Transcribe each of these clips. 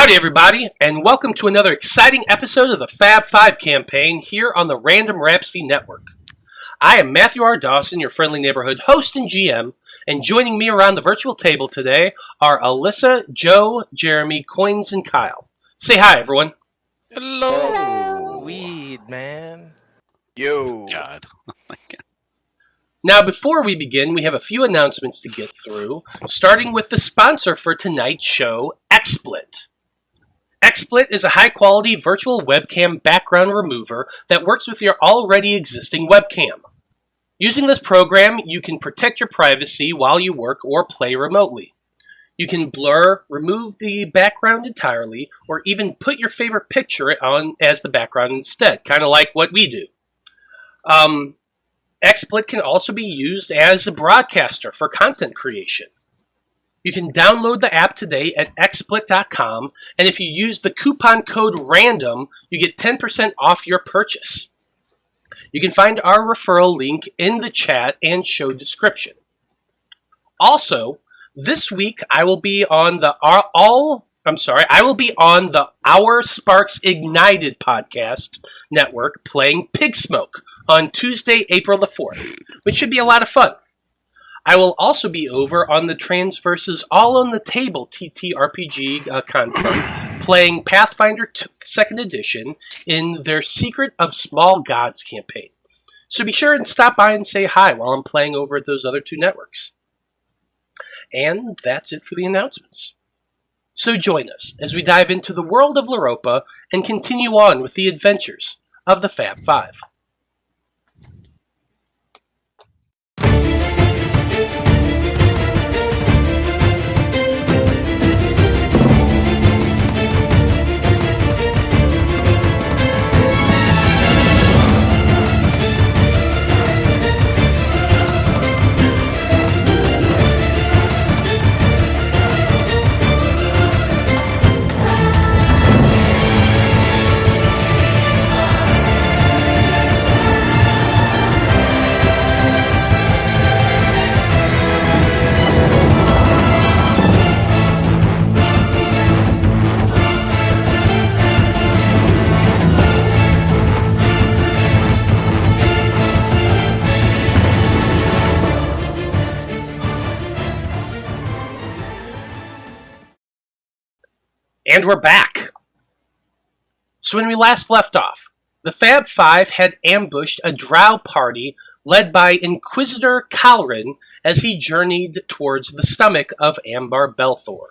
Howdy everybody, and welcome to another exciting episode of the Faab Five campaign here on the Random Rhapsody Network. I am Matthew R. Dawson, your friendly neighborhood host and GM, and joining me around the virtual table today are Alyssa, Joe, Jeremy, Koines, and Kyle. Say hi, everyone. Hello, weed man. Yo. God. Oh my God. Now, before we begin, we have a few announcements to get through, starting with the sponsor for tonight's show, XSplit. XSplit is a high-quality virtual webcam background remover that works with your already existing webcam. Using this program, you can protect your privacy while you work or play remotely. You can blur, remove the background entirely, or even put your favorite picture on as the background instead, kind of like what we do. XSplit can also be used as a broadcaster for content creation. You can download the app today at xsplit.com, and if you use the coupon code RANDOM, you get 10% off your purchase. You can find our referral link in the chat and show description. Also, this week I will be on the Our Sparks Ignited podcast network playing Pig Smoke on Tuesday, April the 4th, which should be a lot of fun. I will also be over on the Transverses All on the Table TTRPG content, playing Pathfinder 2nd Edition in their Secret of Small Gods campaign. So be sure and stop by and say hi while I'm playing over at those other two networks. And that's it for the announcements. So join us as we dive into the world of Loroupa and continue on with the adventures of the Faab Five. And we're back. So when we last left off, the Faab Five had ambushed a Drow party led by Inquisitor Kalrin as he journeyed towards the stomach of Ambar'belthor.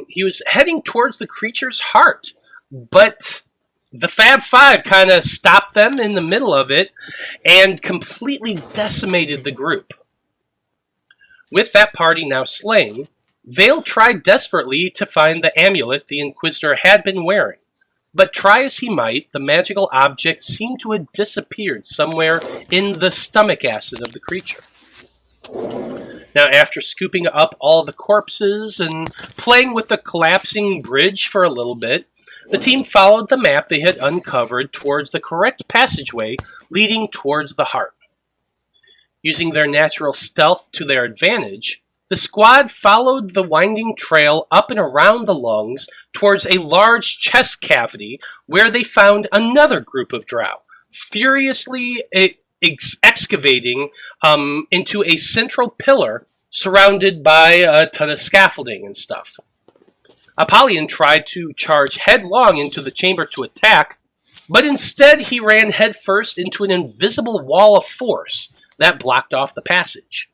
He was heading towards the creature's heart, but the Faab Five kind of stopped them in the middle of it and completely decimated the group. With that party now slain, Veil tried desperately to find the amulet the Inquisitor had been wearing, but try as he might, the magical object seemed to have disappeared somewhere in the stomach acid of the creature. Now, after scooping up all the corpses and playing with the collapsing bridge for a little bit, the team followed the map they had uncovered towards the correct passageway leading towards the heart. Using their natural stealth to their advantage, the squad followed the winding trail up and around the lungs towards a large chest cavity where they found another group of Drow, furiously excavating into a central pillar surrounded by a ton of scaffolding and stuff. Apollyon tried to charge headlong into the chamber to attack, but instead he ran headfirst into an invisible wall of force that blocked off the passage.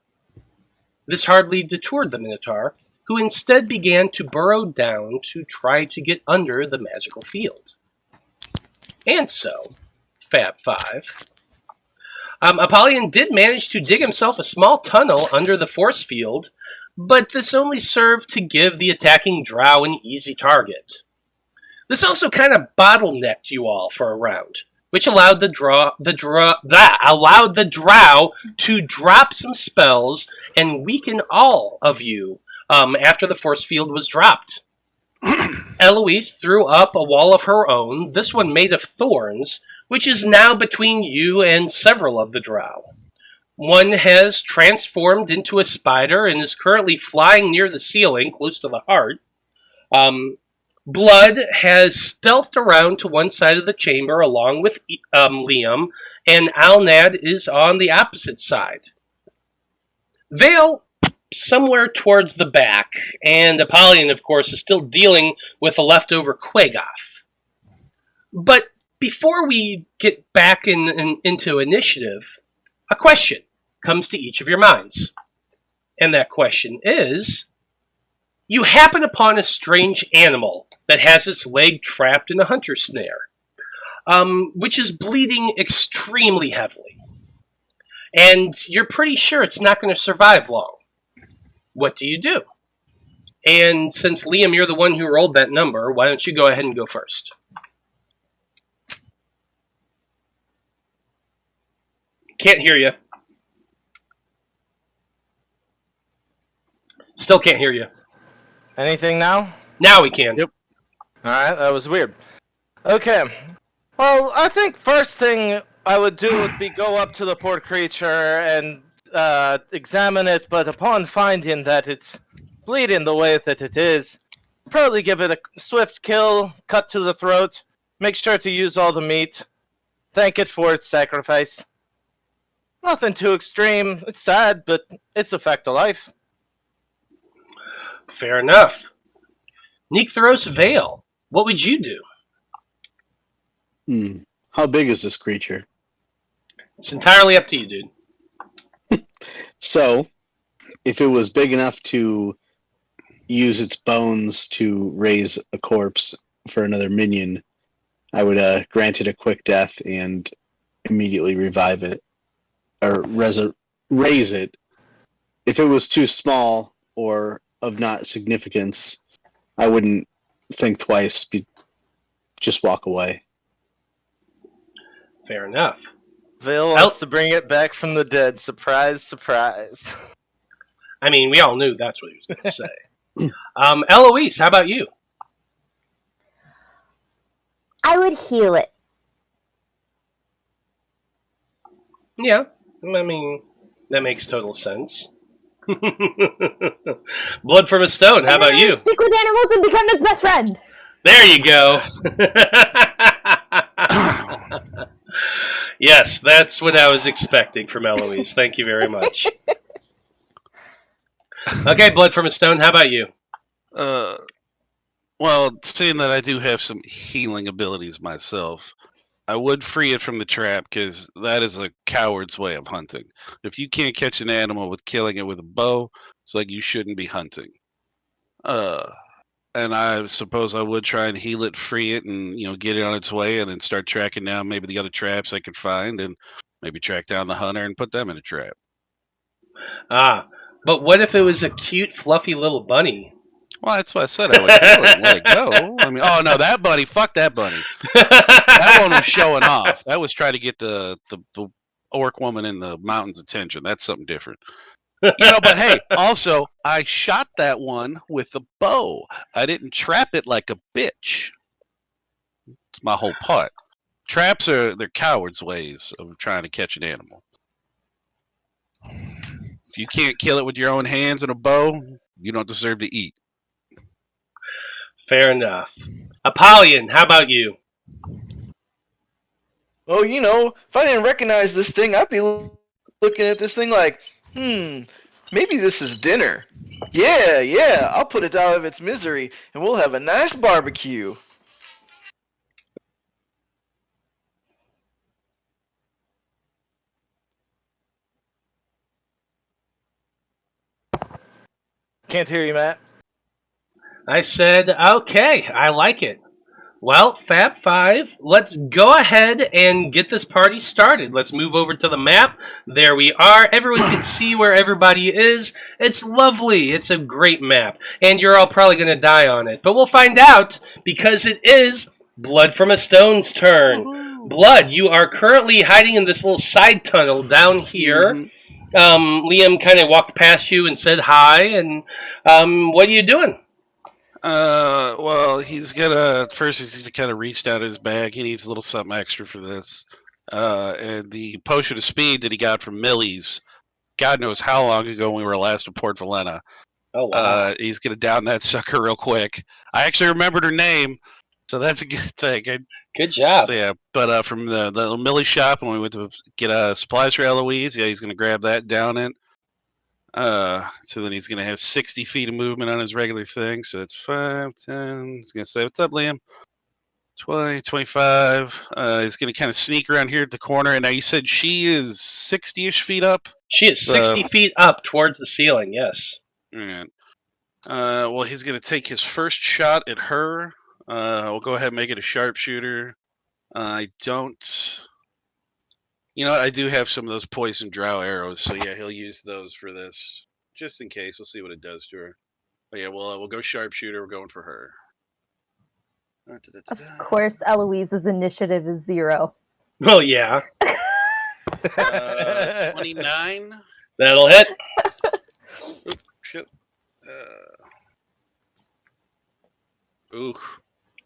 This hardly detoured the Minotaur, who instead began to burrow down to try to get under the magical field. And so, Faab Five, Apollyon did manage to dig himself a small tunnel under the force field, but this only served to give the attacking Drow an easy target. This also kind of bottlenecked you all for a round, which allowed the Drow to drop some spells and weaken all of you after the force field was dropped. Eloise threw up a wall of her own, this one made of thorns, which is now between you and several of the Drow. One has transformed into a spider and is currently flying near the ceiling, close to the heart. Blood has stealthed around to one side of the chamber along with Liam, and Alnad is on the opposite side. Veil somewhere towards the back, and Apollyon, of course, is still dealing with the leftover Quagoth. But before we get back into initiative, a question comes to each of your minds. And that question is, you happen upon a strange animal that has its leg trapped in a hunter's snare, which is bleeding extremely heavily. And you're pretty sure it's not going to survive long. What do you do? And since, Liam, you're the one who rolled that number, why don't you go ahead and go first? Can't hear you. Still can't hear you. Anything now? Now we can. Yep. Alright, that was weird. Okay. Well, I think first thing I would do would be go up to the poor creature and examine it, but upon finding that it's bleeding the way that it is, probably give it a swift kill, cut to the throat, make sure to use all the meat, thank it for its sacrifice. Nothing too extreme. It's sad, but it's a fact of life. Fair enough. Necthros Veil, what would you do? How big is this creature? It's entirely up to you, dude. So, if it was big enough to use its bones to raise a corpse for another minion, I would grant it a quick death and immediately revive it. Or raise it. If it was too small or of not significance, I wouldn't think twice. Just walk away. Fair enough. Veil wants to bring it back from the dead. Surprise, surprise. I mean, we all knew that's what he was going to say. Eloise, how about you? I would heal it. Yeah, I mean, that makes total sense. Blood from a stone, how about you? Stick with animals and become its best friend. There you go. Yes, that's what I was expecting from Eloise. Thank you very much. Okay, Blood from a stone, how about you? Well, seeing that I do have some healing abilities myself, I would free it from the trap because that is a coward's way of hunting. If you can't catch an animal with killing it with a bow, it's like you shouldn't be hunting. And I suppose I would try and heal it, free it, and get it on its way, and then start tracking down maybe the other traps I could find, and maybe track down the hunter and put them in a trap. But what if it was a cute, fluffy little bunny? Well, that's why I said I would kill it and let it go. I mean, oh no, that bunny, fuck that bunny. That one was showing off. That was trying to get the orc woman in the mountains' attention. That's something different. But hey, also, I shot that one with a bow. I didn't trap it like a bitch. It's my whole part. Traps they're cowards' ways of trying to catch an animal. If you can't kill it with your own hands and a bow, you don't deserve to eat. Fair enough. Apollyon, how about you? Oh, if I didn't recognize this thing, I'd be looking at this thing like, maybe this is dinner. Yeah, I'll put it out of its misery, and we'll have a nice barbecue. Can't hear you, Matt. I said, okay, I like it. Well, Faab Five, let's go ahead and get this party started. Let's move over to the map. There we are. Everyone can see where everybody is. It's lovely. It's a great map. And you're all probably going to die on it. But we'll find out because it is Blood from a Stone's turn. Woohoo. Blood, you are currently hiding in this little side tunnel down here. Liam kind of walked past you and said hi. And what are you doing? Well, he's gonna kind of reach down his bag. He needs a little something extra for this. And the potion of speed that he got from Millie's, God knows how long ago when we were last in Port Valena. Oh, wow. He's gonna down that sucker real quick. I actually remembered her name, so that's a good thing. Good job. So yeah, but from the little Millie shop when we went to get supplies for Eloise, yeah, he's gonna grab that, down it. So then he's gonna have 60 feet of movement on his regular thing. So it's 5, 10. He's gonna say, "What's up, Liam?" 20, 25. He's gonna kind of sneak around here at the corner. And now you said she is 60-ish feet up. She is 60 feet up towards the ceiling. Yes. All right. Well, he's gonna take his first shot at her. We'll go ahead and make it a sharpshooter. I don't. You know what? I do have some of those poison drow arrows, so yeah, he'll use those for this, just in case. We'll see what it does to her. But yeah, we'll go sharpshooter. We're going for her. Of course, Eloise's initiative is 0. Well, yeah. 29. That'll hit. Oop, shit. Ooh,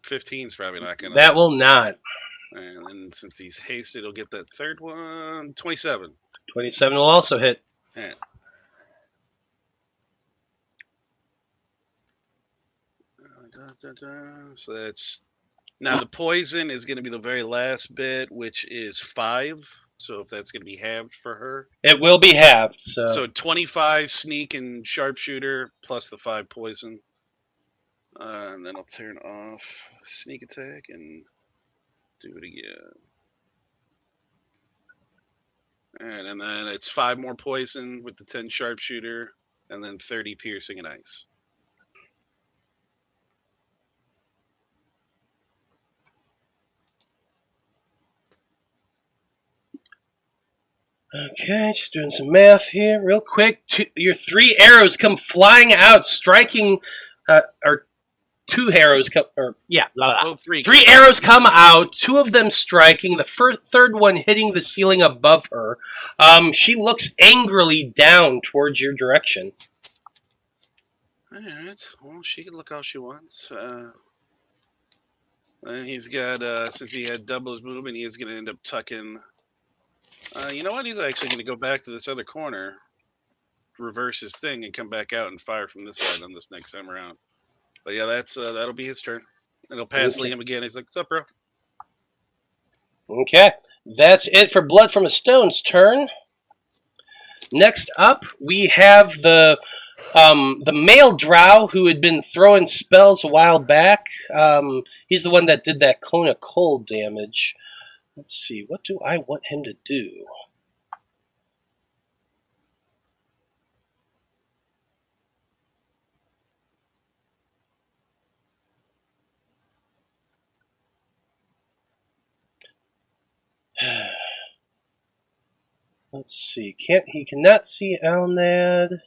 15's probably not gonna. That will not. And then since he's hasted, he'll get that third one. 27. 27 will also hit. Yeah. So that's now the poison is going to be the very last bit, which is 5. So if that's going to be halved for her, it will be halved. So 25 sneak and sharpshooter plus the 5 poison, and then I'll turn off sneak attack and do it again. Alright, and then it's 5 more poison with the 10 sharpshooter, and then 30 piercing and ice. Okay, just doing some math here real quick. Your 3 arrows come flying out, striking, or 2 arrows come, or yeah, Oh, 3. 3 arrows come out, 2 of them striking, the third one hitting the ceiling above her. She looks angrily down towards your direction. Alright, well, she can look all she wants. And he's got, since he had double his movement, he is going to end up tucking. You know what? He's actually going to go back to this other corner, reverse his thing, and come back out and fire from this side on this next time around. But yeah, that'll be his turn. And he'll pass Liam again. He's like, "What's up, bro?" Okay, that's it for Blood from a Stone's turn. Next up, we have the male drow who had been throwing spells a while back. He's the one that did that cone of cold damage. Let's see, what do I want him to do? Let's see, he cannot see Alnad.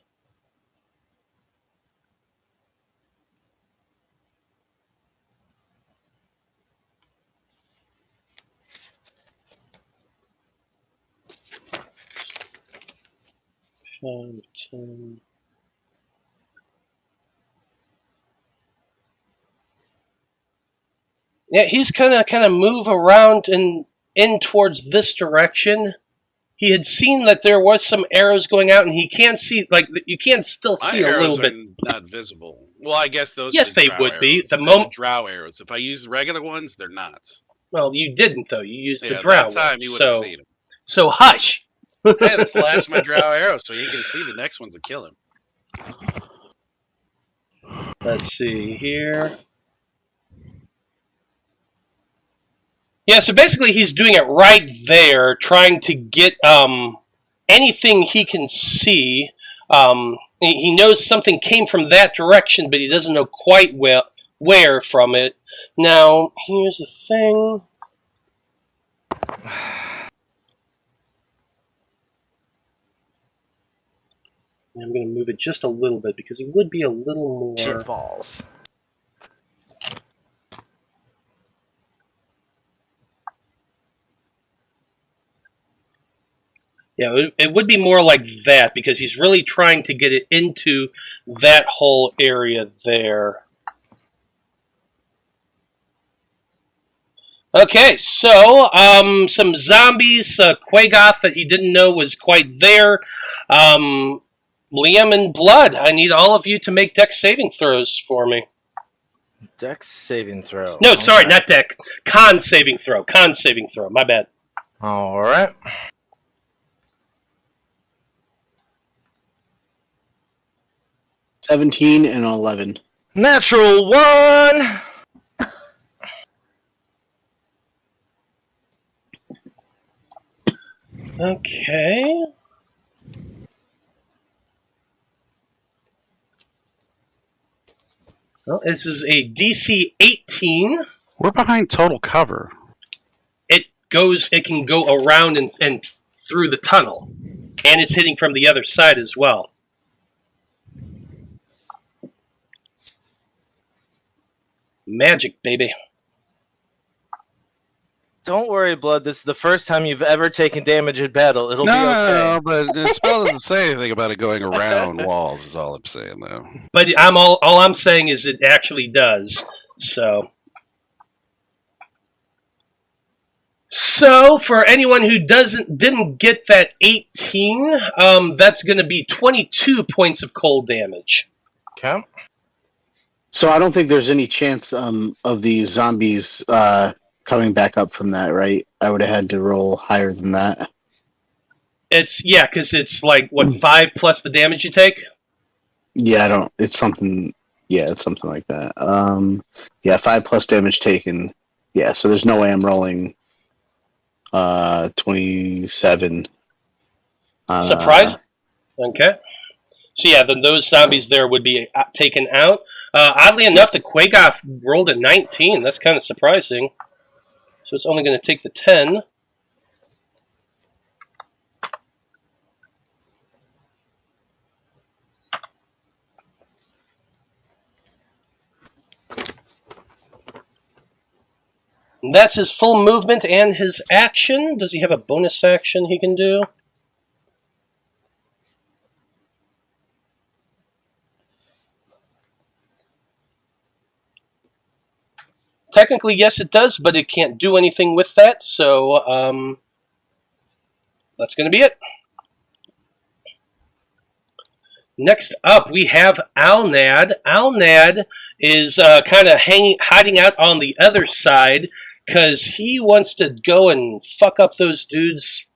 Yeah, he's kind of move around and in towards this direction. He had seen that there was some arrows going out, and he can't see. Like you can't still see My a little arrows bit. are not visible. Well, I guess those. Yes, are the they drow would be. arrows. The They're moment drow arrows. If I use the regular ones, they're not. Well, you didn't though. You used the Yeah, drow that time ones, you would have so seen them. so hush. Hey, that's the last of my drow arrows, so you can see the next one's a kill him. Let's see here. Yeah, so basically he's doing it right there, trying to get anything he can see. He knows something came from that direction, but he doesn't know quite where from it. Now, here's the thing. I'm going to move it just a little bit because it would be a little more... Shit balls. Yeah, it would be more like that because he's really trying to get it into that whole area there. Okay, so some zombies, Quagoth that he didn't know was quite there. Liam and Blood, I need all of you to make dex saving throws for me. Dex saving throw. No, sorry, not deck. Con saving throw. Con saving throw. My bad. All right. $17 and 11. Natural 1. Okay. Well, this is a DC 18. We're behind total cover. It can go around and through the tunnel. And it's hitting from the other side as well. Magic, baby. Don't worry, Blood. This is the first time you've ever taken damage in battle. It'll be okay. No, but the spell doesn't say anything about it going around walls, is all I'm saying, though. But all I'm saying is it actually does. So for anyone who didn't get that 18, that's going to be 22 points of cold damage. Okay. So I don't think there's any chance of these zombies coming back up from that, right? I would have had to roll higher than that. Because it's like, what, 5 plus the damage you take? Yeah, it's something like that. 5 plus damage taken. Yeah, so there's no way I'm rolling 27. Surprise? Okay. So yeah, then those zombies there would be taken out. Oddly enough, the Quagoth rolled a 19. That's kind of surprising. So it's only going to take the 10. And that's his full movement and his action. Does he have a bonus action he can do? Technically, yes, it does, but it can't do anything with that, so that's going to be it. Next up, we have Alnad. Alnad is kind of hiding out on the other side because he wants to go and fuck up those dudes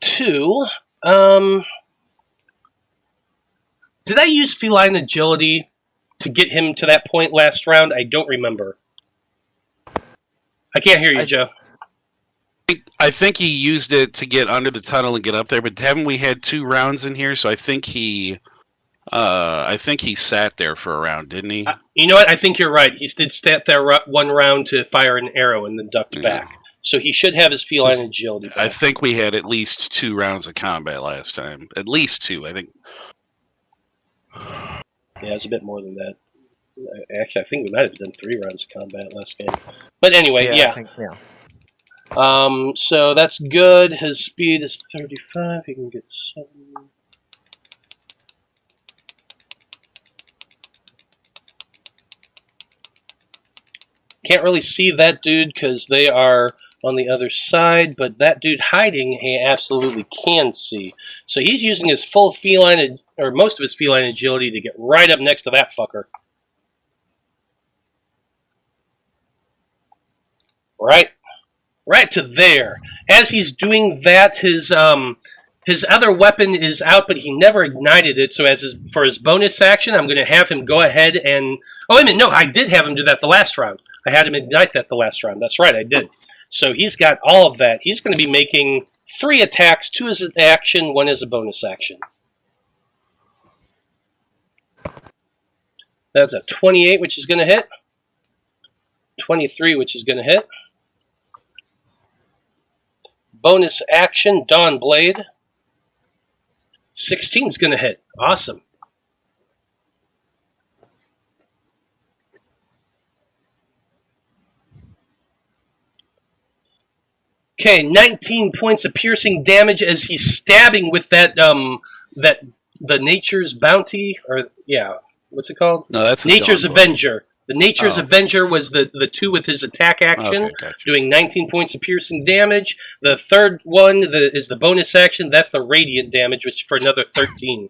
too. Did I use feline agility to get him to that point last round? I don't remember. I can't hear you, Joe. I think he used it to get under the tunnel and get up there, but haven't we had 2 rounds in here? So I think he sat there for a round, didn't he? You know what? I think you're right. He did stat there 1 round to fire an arrow and then ducked back. So he should have his feline agility back. I think we had at least 2 rounds of combat last time. At least 2, I think. Yeah, it's a bit more than that. Actually, I think we might have done 3 rounds of combat last game. But anyway, yeah. I think, yeah. So that's good. His speed is 35. He can get 7. Can't really see that dude because they are on the other side, but that dude hiding, he absolutely can see. So he's using his full feline, or most of his feline agility to get right up next to that fucker. Right to there. As he's doing that, his other weapon is out, but he never ignited it. So for his bonus action, I'm going to have him go ahead and... Oh, wait a minute. No, I did have him do that the last round. I had him ignite that the last round. That's right, I did. So he's got all of that. He's going to be making 3 attacks, 2 as an action, 1 as a bonus action. That's a 28, which is going to hit. 23, which is going to hit. Bonus action, Dawn Blade. 16 is going to hit. Awesome. Okay, 19 points of piercing damage as he's stabbing with that the Nature's Bounty, or yeah, what's it called? No, that's Nature's Dawn Blade. Avenger. The Nature's Oh. Avenger was the 2 with his attack action, Okay, gotcha. doing 19 points of piercing damage. The third one is the bonus action. That's the radiant damage, which is for another 13.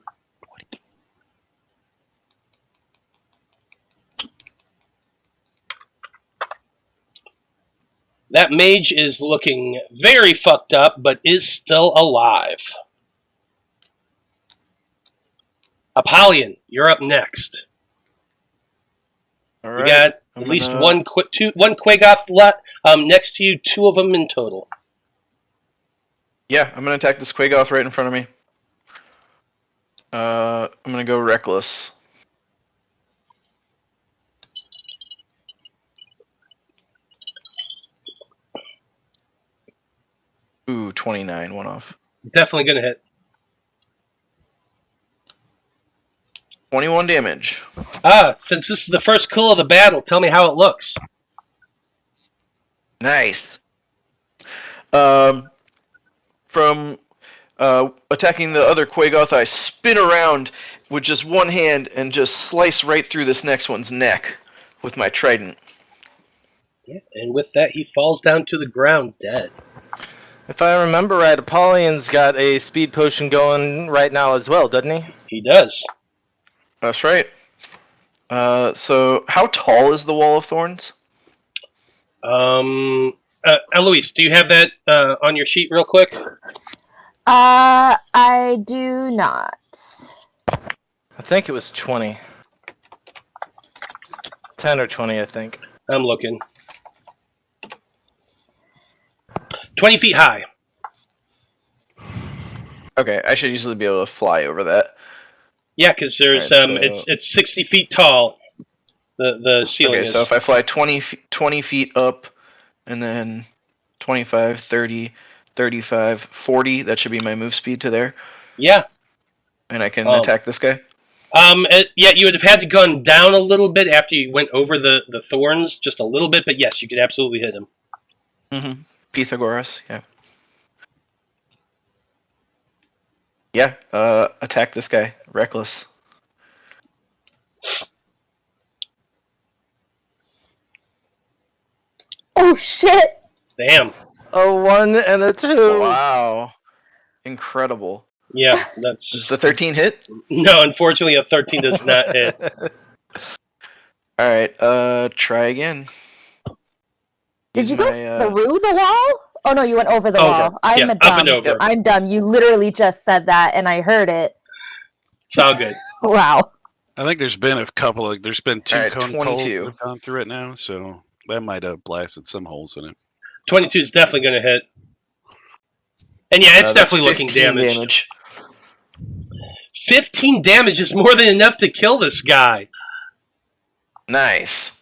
That mage is looking very fucked up, but is still alive. Apollyon, you're up next. All You right. got I'm at least gonna- one Quagoth next to you, 2 of them in total. Yeah, I'm gonna attack this Quagoth right in front of me. I'm gonna go reckless. Ooh, 29, one off. Definitely going to hit. 21 damage. Since this is the first kill of the battle, tell me how it looks. Nice. From attacking the other Quagoth, I spin around with just one hand and just slice right through this next one's neck with my trident. Yeah, and with that, he falls down to the ground dead. If I remember right, Apollyon's got a speed potion going right now as well, doesn't he? He does. That's right. So how tall is the Wall of Thorns? Eloise, do you have that on your sheet real quick? I do not. I think it was 20. 10 or 20, I think. I'm looking. 20 feet high. Okay, I should easily be able to fly over that. Yeah, because there's Alright, so- it's 60 feet tall. The ceiling Okay, is. so if I fly 20 feet up, and then 25, 30, 35, 40, that should be my move speed to there. Yeah. And I can attack this guy. Yeah, you would have had to gone down a little bit after you went over the thorns, just a little bit, but yes, you could absolutely hit him. Mm-hmm. Pythagoras, yeah. Yeah, attack this guy. Reckless. Oh shit! Damn. A 1 and a 2. Wow. Incredible. Yeah, Is that's the 13 hit? no. Unfortunately, a 13 does not hit. Alright, try again. Did Use you go my, through the wall? Oh no, you went over the Over. wall. I'm Yeah, a up dumb. and over. I'm dumb. You literally just said that, and I heard it. It's all good. Wow. I think there's been a couple of there's been 2 Alright, cone colds 22. that have gone through it now, so that might have blasted some holes in it. 22 is definitely going to hit. And yeah, it's That's definitely looking 15 damaged. 15 damage is more than enough to kill this guy. Nice.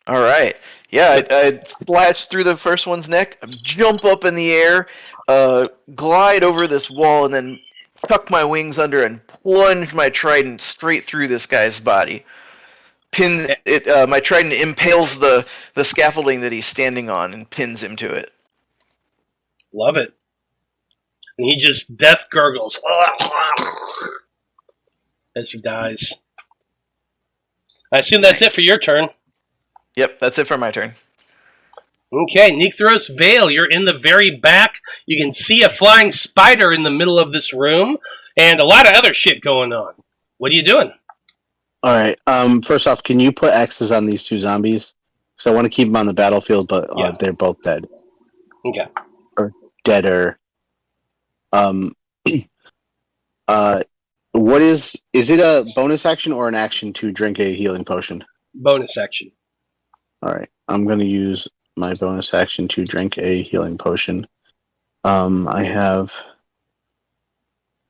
Alright. Yeah, I splash through the first one's neck, jump up in the air, glide over this wall, and then tuck my wings under and plunge my trident straight through this guy's body. Pins it. My trident impales the scaffolding that he's standing on and pins him to it. Love it. And he just death gurgles as he dies. I assume that's it for your turn. Yep, that's it for my turn. Okay, Necthros Veil, you're in the very back. You can see a flying spider in the middle of this room, and a lot of other shit going on. What are you doing? All right. First off, can you put X's on these 2 zombies? Because I want to keep them on the battlefield, but Yeah. they're both dead. Okay. Or deader. What is it a bonus action or an action to drink a healing potion? Bonus action. All right. I'm going to use my bonus action to drink a healing potion. I have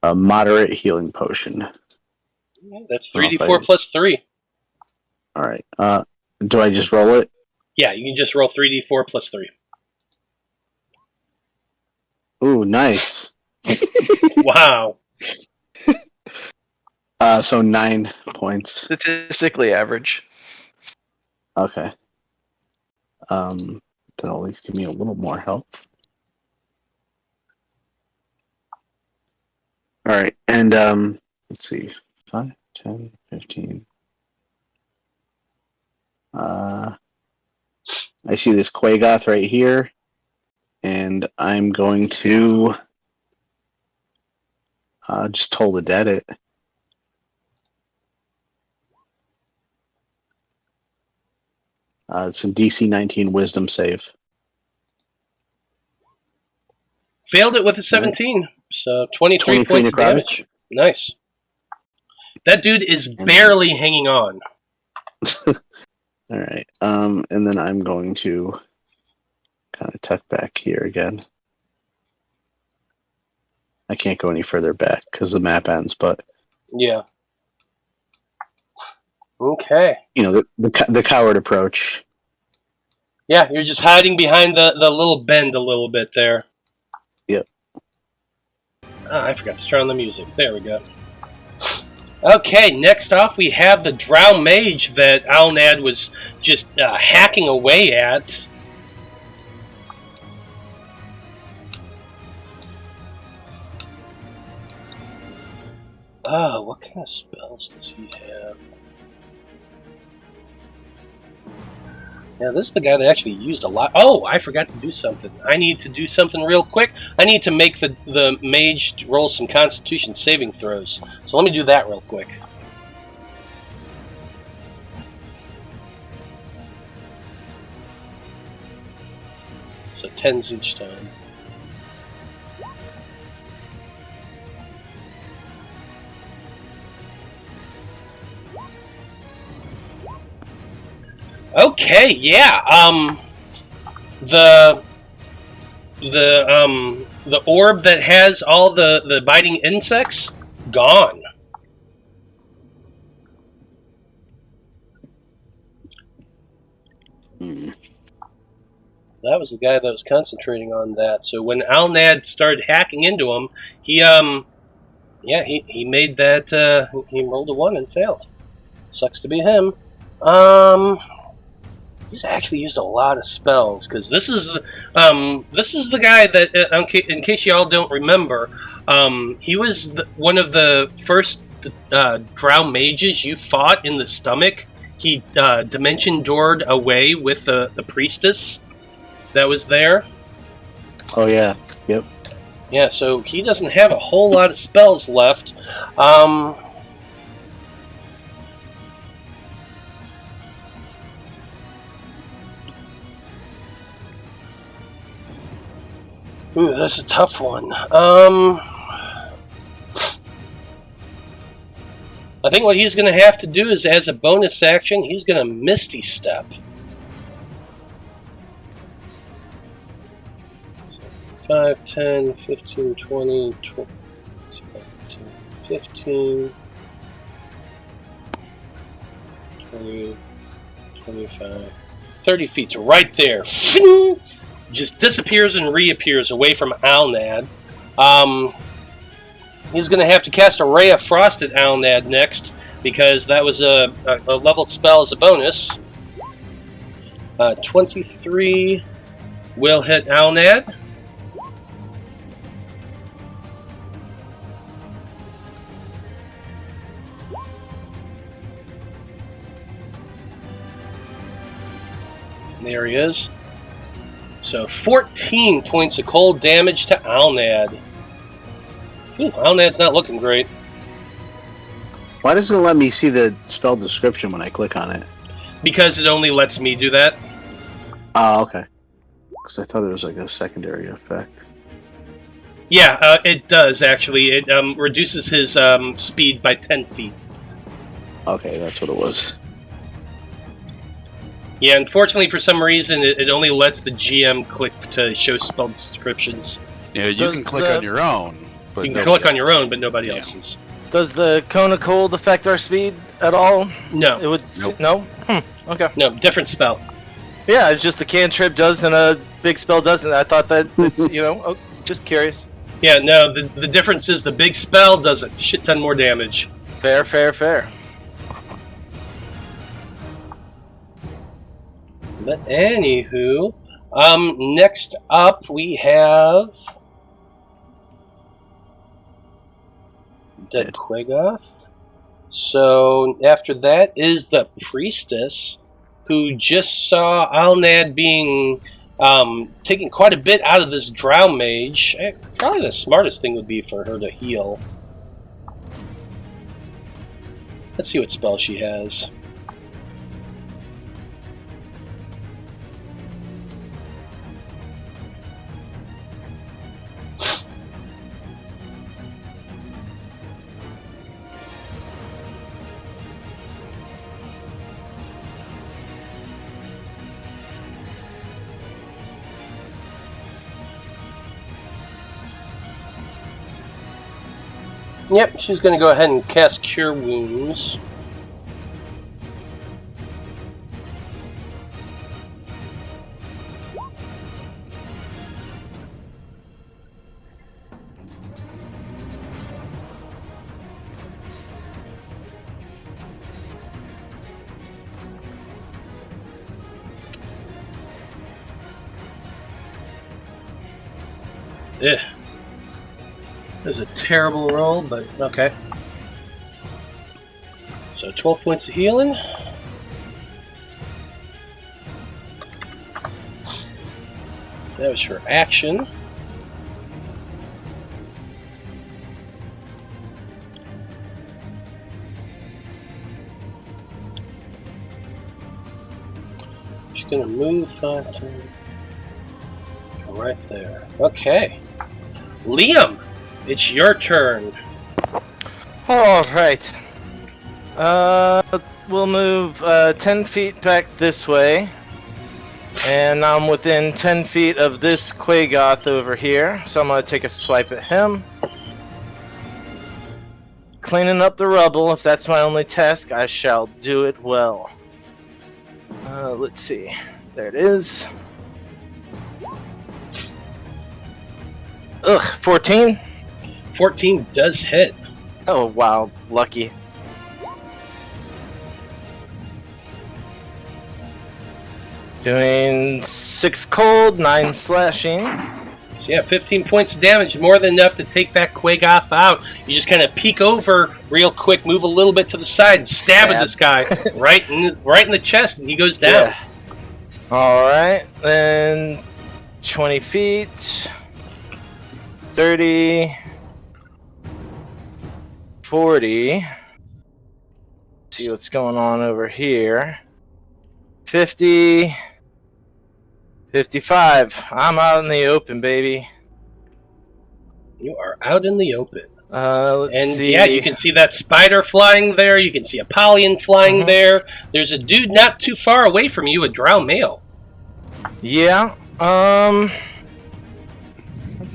a moderate healing potion. That's Oh, 3d4 plus 3. All right. Do I just roll it? Yeah, you can just roll 3d4 plus 3. Ooh, nice. Wow. So 9 points. Statistically average. Okay. That'll at least give me a little more help. All right, and let's see, 5, 10, 15. I see this Quagoth right here, and I'm going to just Toll the Dead it. It's a DC 19 Wisdom save. Failed it with a 17, so 23 points of necrotic. damage. Nice. That dude is barely hanging on. All right. And then I'm going to kind of tuck back here again. I can't go any further back because the map ends, but Yeah. Okay. you know the coward approach. Yeah, you're just hiding behind the little bend a little bit there. Yep. I forgot to turn on the music. There we go. Okay, next off we have the Drow Mage that Alnad was just hacking away at. What kind of spells does he have? Yeah, this is the guy that actually used a lot. Oh, I forgot to do something. I need to do something real quick. I need to make the mage roll some Constitution saving throws. So let me do that real quick. So 10s each time. Okay, yeah. The orb that has all the biting insects gone. That was the guy that was concentrating on that. So when Alnad started hacking into him, he made that he rolled a 1 and failed. Sucks to be him. He's actually used a lot of spells because this is the guy that in case y'all don't remember, he was one of the first Drow mages you fought in the stomach. He dimension doored away with the priestess that was there. Oh yeah, yep. Yeah, so he doesn't have a whole lot of spells left. Ooh, that's a tough one. I think what he's going to have to do is, as a bonus action, he's going to Misty Step. 5, 10, 15, 20, 15, 20, 25, 30 feet. So right there. Just disappears and reappears away from Alnad. He's going to have to cast a Ray of Frost at Alnad next, because that was a leveled spell as a bonus. 23 will hit Alnad. There he is. So 14 points of cold damage to Alnad. Ooh, Alnad's not looking great. Why doesn't it let me see the spell description when I click on it? Because it only lets me do that. Oh, okay. Because I thought there was like a secondary effect. Yeah, it does actually. It reduces his speed by 10 feet. Okay, that's what it was. Yeah, unfortunately for some reason it only lets the GM click to show spell descriptions. Yeah, you can click on your own. But you can click on your own, but nobody else's. Does the cone of cold affect our speed at all? No. It would. Nope. No. Okay. No, different spell. Yeah, it's just a cantrip does and a big spell doesn't. I thought that it's, just curious. Yeah, no, the difference is the big spell does a shit ton more damage. Fair, fair, fair. But anywho, next up we have Dead Quagoth. So after that is the priestess. who just saw Alnad being taking quite a bit out of this Drow mage. Probably the smartest thing would be for her to heal. Let's see what spell she has. Yep, she's going to go ahead and cast Cure Wounds. Ugh. That was a terrible roll, but okay. So 12 points of healing. That was her action. She's gonna move 5 to right there. Okay. Liam, it's your turn. Alright. We'll move 10 feet back this way. And I'm within 10 feet of this Quagoth over here. So I'm going to take a swipe at him. Cleaning up the rubble. If that's my only task, I shall do it well. Let's see. There it is. Ugh, 14? 14 does hit. Oh, wow. Lucky. Doing 6 cold, 9 slashing. So yeah, 15 points of damage, more than enough to take that Quagoth out. You just kind of peek over real quick, move a little bit to the side, and stab at this guy right in the chest, and he goes down. Yeah. Alright, then 20 feet, 30, 40. See what's going on over here. 50, 55. I'm out in the open, baby. You are out in the open. Let's see. Yeah, you can see that spider flying there. You can see Apollyon flying there. There's a dude not too far away from you, a Drow male. Yeah, I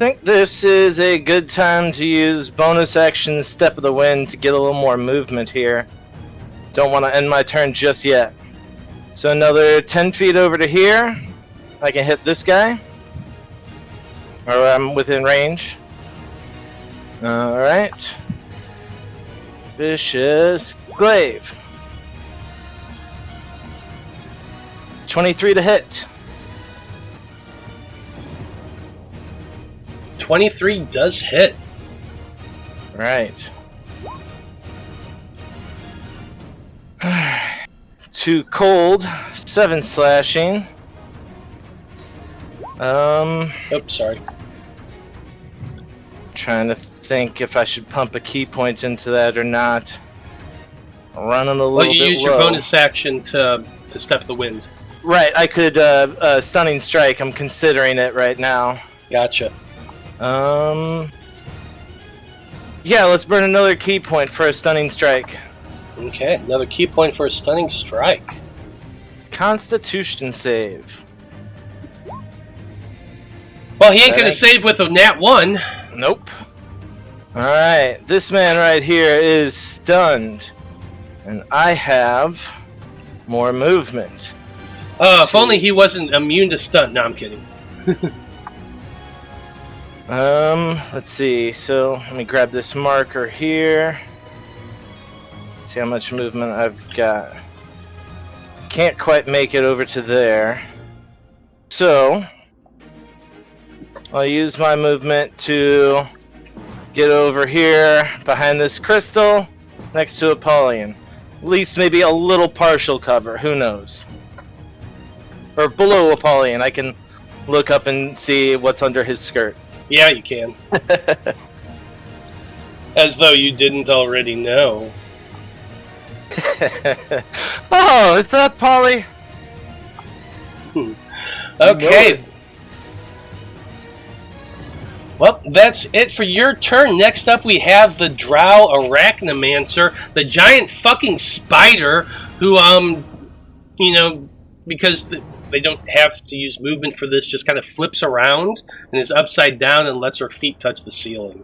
think this is a good time to use bonus action Step of the Wind to get a little more movement here. Don't want to end my turn just yet. So another 10 feet over to here. I can hit this guy. Or I'm within range. Alright. Vicious Glaive. 23 to hit. 23 does hit. Right. 2 cold, 7 slashing. Oops, sorry. Trying to think if I should pump a key point into that or not. Running a little bit low. Well, you use your bonus action to Step the Wind. Right, I could Stunning Strike. I'm considering it right now. Gotcha. Yeah, let's burn another key point for a Stunning Strike. Okay, another key point for a Stunning Strike. Constitution save. Well, he ain't going to save with a nat 1. Nope. Alright, this man right here is stunned. And I have more movement. If only he wasn't immune to stun. No, I'm kidding. Let's see. So, let me grab this marker here. See how much movement I've got. Can't quite make it over to there. So, I'll use my movement to get over here behind this crystal next to Apollyon. At least maybe a little partial cover. Who knows? or below Apollyon. I can look up and see what's under his skirt. Yeah, you can. As though you didn't already know. Oh, is that Polly? Okay. Well, that's it for your turn. Next up, we have the Drow Aracnomancer, the giant fucking spider who, because they don't have to use movement for this, just kind of flips around and is upside down and lets her feet touch the ceiling.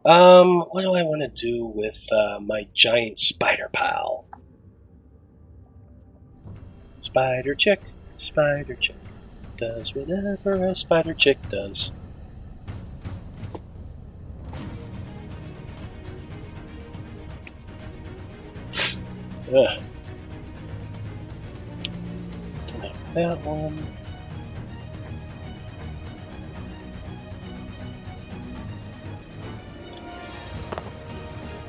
What do I want to do with my giant spider pal? Spider chick, does whatever a spider chick does. Ugh. Don't have that one.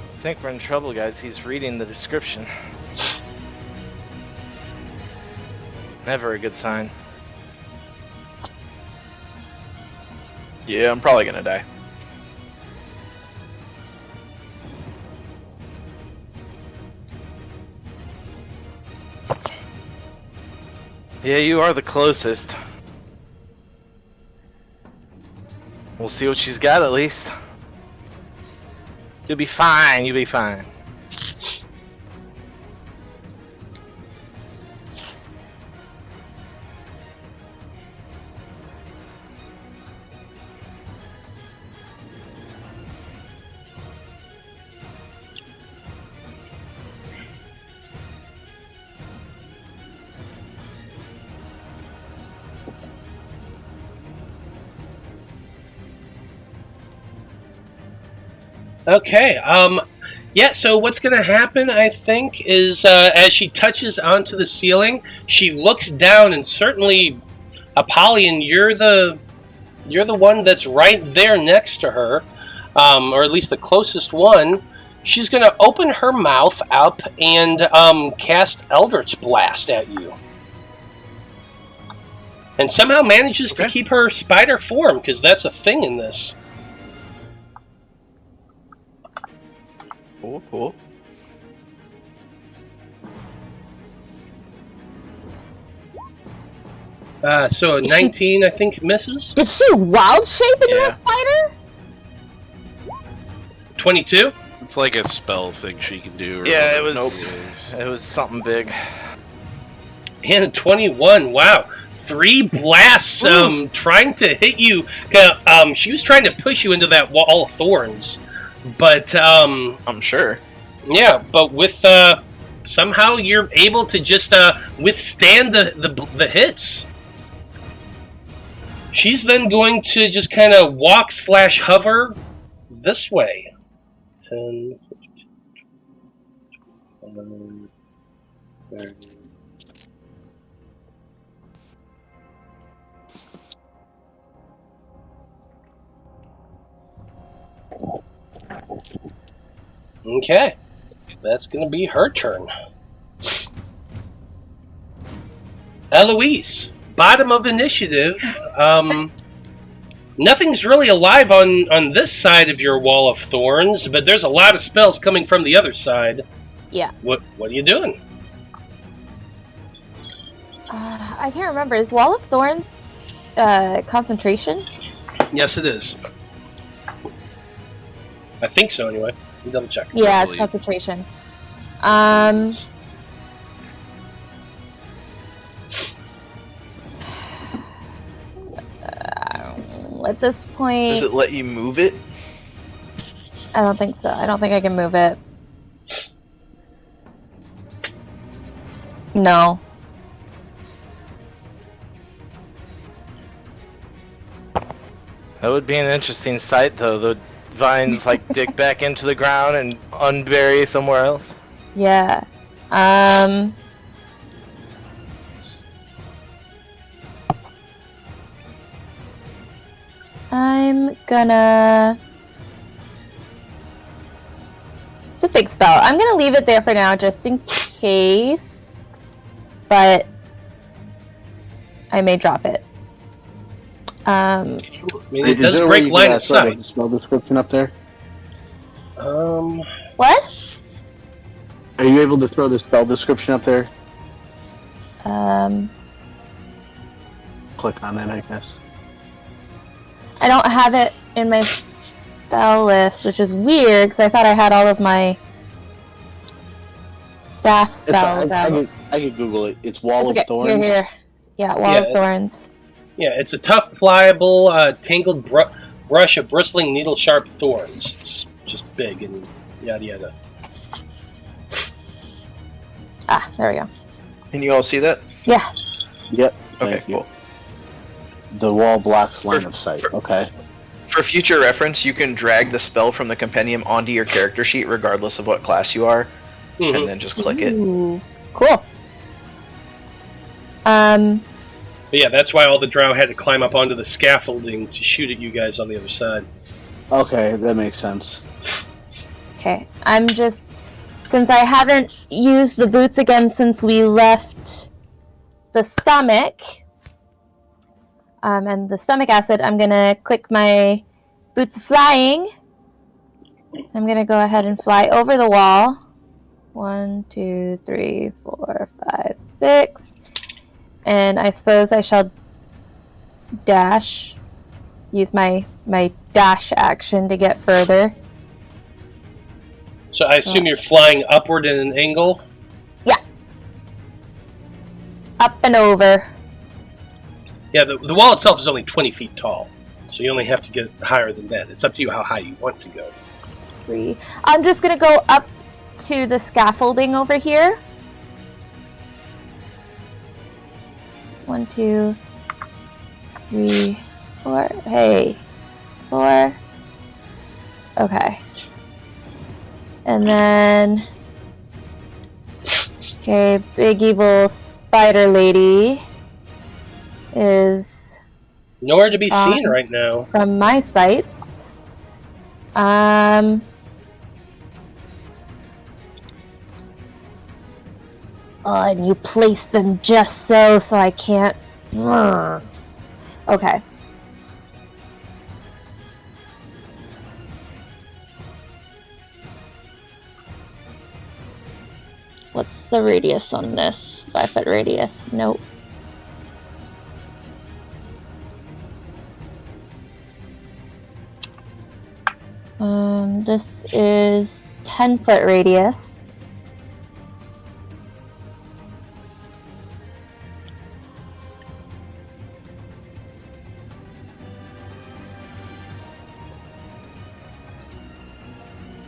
I think we're in trouble, guys. He's reading the description. Never a good sign. Yeah, I'm probably gonna die. Yeah, you are the closest. We'll see what she's got at least. You'll be fine, you'll be fine. Okay, yeah, so what's going to happen, I think, is as she touches onto the ceiling, she looks down, and certainly, Apollyon, you're the one that's right there next to her, or at least the closest one. She's going to open her mouth up and cast Eldritch Blast at you. And somehow manages to keep her spider form, because that's a thing in this. Cool. So a 19, I think, misses. Did she wild shape into a spider? 22? It's like a spell thing she can do. Or Yeah, it was. Nope. It was something big. And a 21, wow. 3 blasts trying to hit you. She was trying to push you into that wall of thorns. But, I'm sure. yeah, but with, somehow you're able to just, withstand the hits. She's then going to just kind of walk/hover this way. 10, 15, 30. Okay, that's going to be her turn. Eloise, bottom of initiative. Nothing's really alive on this side of your wall of thorns, but there's a lot of spells coming from the other side. Yeah. What are you doing? I can't remember. Is Wall of Thorns concentration? Yes, it is. I think so, anyway. Let me double check. Yeah, Probably. it's concentration. At this point, Does it let you move it? I don't think so. I don't think I can move it. No. That would be an interesting sight, though. The vines like dig back into the ground and unbury somewhere else. Yeah. I'm gonna... It's a big spell. I'm gonna leave it there for now, just in case. but I may drop it. I mean, it Is does there a way break you line can, of throw the sight. spell description up there? What? Are you able to throw the spell description up there? Click on it, I guess. I don't have it in my spell list, which is weird because I thought I had all of my staff spells out. I could Google it. It's Wall Okay, of Thorns. here. Yeah, Wall of Thorns. Yeah, it's a tough, pliable, tangled brush of bristling, needle-sharp thorns. It's just big and yada yada. Ah, there we go. Can you all see that? Yeah. Yep. Okay, Thank you. cool. The wall blocks line of sight. Okay. For future reference, you can drag the spell from the compendium onto your character sheet regardless of what class you are, and then just click it. Ooh, cool. But yeah, that's why all the Drow had to climb up onto the scaffolding to shoot at you guys on the other side. Okay, that makes sense. Okay, I'm just... Since I haven't used the boots again since we left the stomach, and the stomach acid, I'm going to click my boots of flying. I'm going to go ahead and fly over the wall. 1, 2, 3, 4, 5, 6. And I suppose I shall dash. Use my dash action to get further. So I assume you're flying upward in an angle? Yeah. Up and over. Yeah, the wall itself is only 20 feet tall. So you only have to get higher than that. It's up to you how high you want to go. 3. I'm just going to go up to the scaffolding over here. 1, 2, 3, 4. Hey. 4. Okay. And then... Okay, big evil spider lady is... Nowhere to be seen right now. From my sights. Oh, and you place them just so I can't... Okay. What's the radius on this? 5-foot radius. Nope. This is 10-foot radius.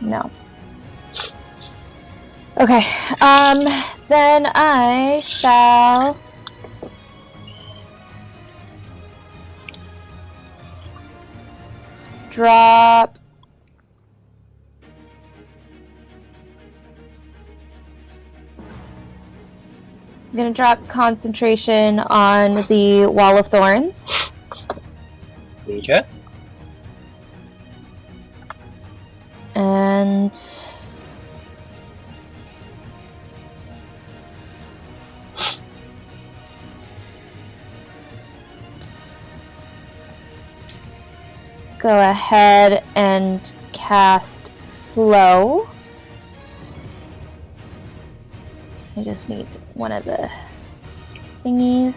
No. Okay, then I shall drop I'm gonna drop concentration on the Wall of Thorns. Okay. And go ahead and cast slow. I just need one of the thingies.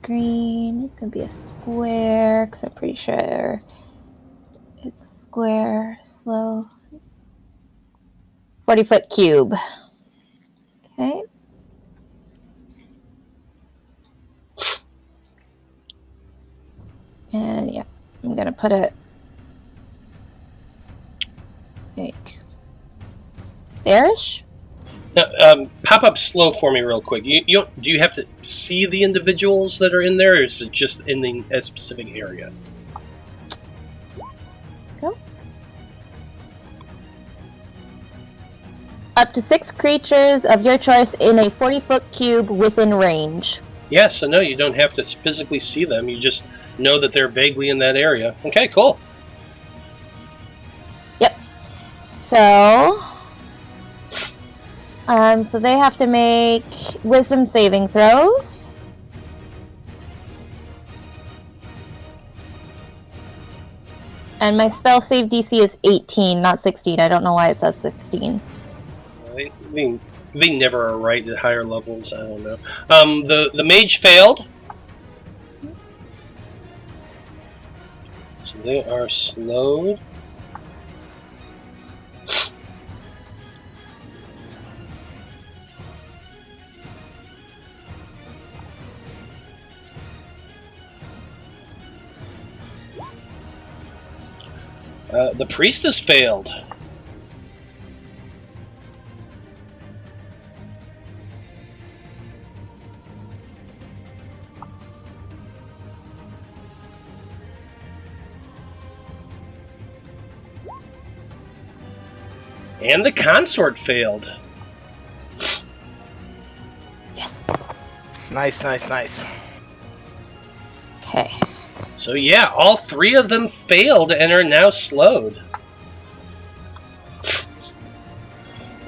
Green, it's gonna be a square, because I'm pretty sure it's a square, slow. 40-foot cube. Okay. And yeah, I'm gonna put it like there-ish. Now, pop up slow for me real quick. Do you have to see the individuals that are in there, or is it just in a specific area? Go. Up to 6 creatures of your choice in a 40-foot cube within range. Yeah, so no, you don't have to physically see them. You just know that they're vaguely in that area. Okay, cool. Yep. So So they have to make wisdom saving throws. And my spell save DC is 18, not 16. I don't know why it says 16. They never are right at higher levels. I don't know. The mage failed. So they are slowed. The priestess failed. And the consort failed. Yes. Nice, nice, nice. Okay. So yeah, all three of them failed and are now slowed.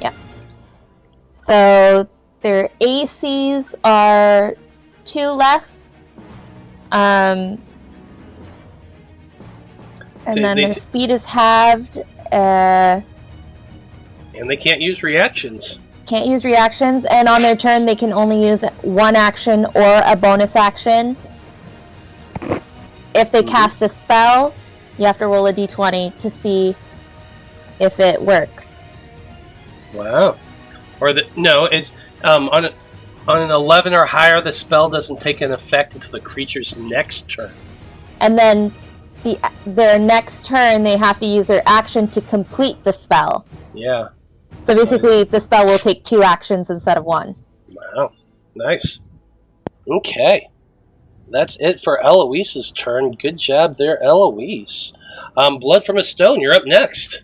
Yeah. So their ACs are 2 less. And then their speed is halved. And they can't use reactions. Can't use reactions, and on their turn they can only use 1 action or a bonus action. If they cast a spell, you have to roll a d20 to see if it works. Wow. Or it's on an 11 or higher, the spell doesn't take an effect until the creature's next turn. And then their next turn, they have to use their action to complete the spell. Yeah. So basically, the spell will take 2 actions instead of 1. Wow. Nice. Okay. That's it for Eloise's turn. Good job there, Eloise. Blood from a Stone, you're up next.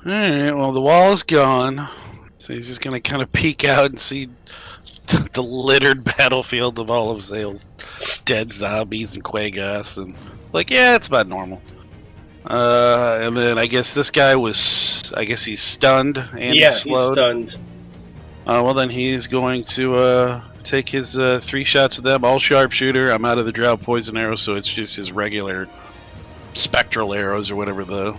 Alright, well, the wall is gone. So he's just going to kind of peek out and see the littered battlefield of all of Zale's dead zombies and Quaggas. And, like, yeah, it's about normal. And then I guess this guy he's stunned and Yeah, slowed. he's stunned. Well, then he's going to take his 3 shots at them, all sharpshooter. I'm out of the Drow poison arrow, so it's just his regular spectral arrows or whatever the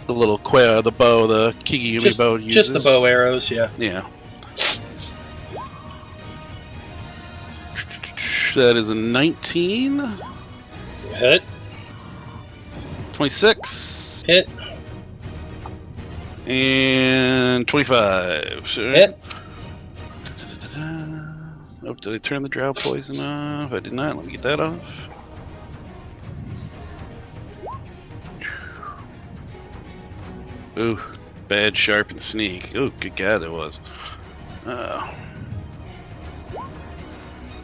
little the bow, the Kigiyumi bow uses. Just the bow arrows, yeah. Yeah. That is a 19. Hit. 26. Hit. And 25. So, Hit. Oh, did I turn the Drow poison off? I did not. Let me get that off. Ooh, bad, sharp, and sneak. Ooh, good God, it was. Alright,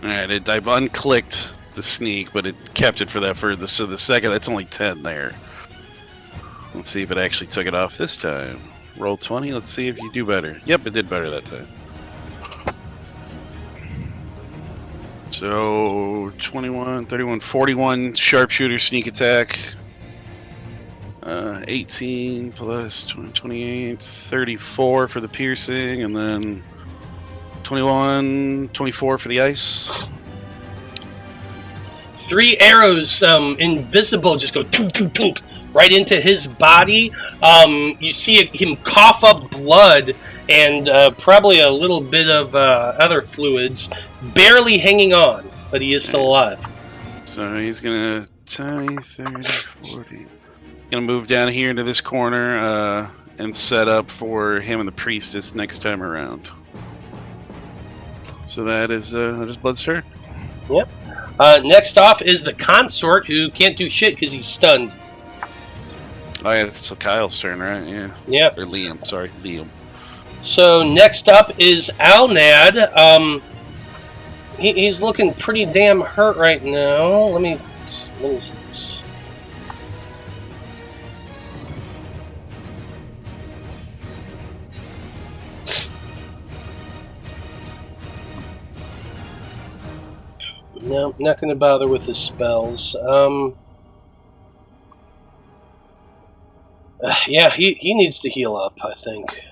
I've unclicked the sneak, but it kept it for that further. So the second, that's only 10 there. Let's see if it actually took it off this time. Roll 20, let's see if you do better. Yep, it did better that time. So, 21, 31, 41 sharpshooter sneak attack. 18 plus 20, 28, 34 for the piercing, and then 21, 24 for the ice. 3 arrows, invisible, just go tunk, tunk, tunk, right into his body. You see him cough up blood and probably a little bit of other fluids, barely hanging on, but he is still alive. So he's gonna 20, 30, 40. Gonna move down here into this corner and set up for him and the priestess next time around. So that is Blood's turn. Yep. Next off is the consort, who can't do shit because he's stunned. Oh yeah, it's Kyle's turn, right? Yeah. Yep. Or Liam, sorry, Liam. So next up is Alnad. He's looking pretty damn hurt right now. Let me No, not going to bother with his spells. Yeah, he needs to heal up, I think.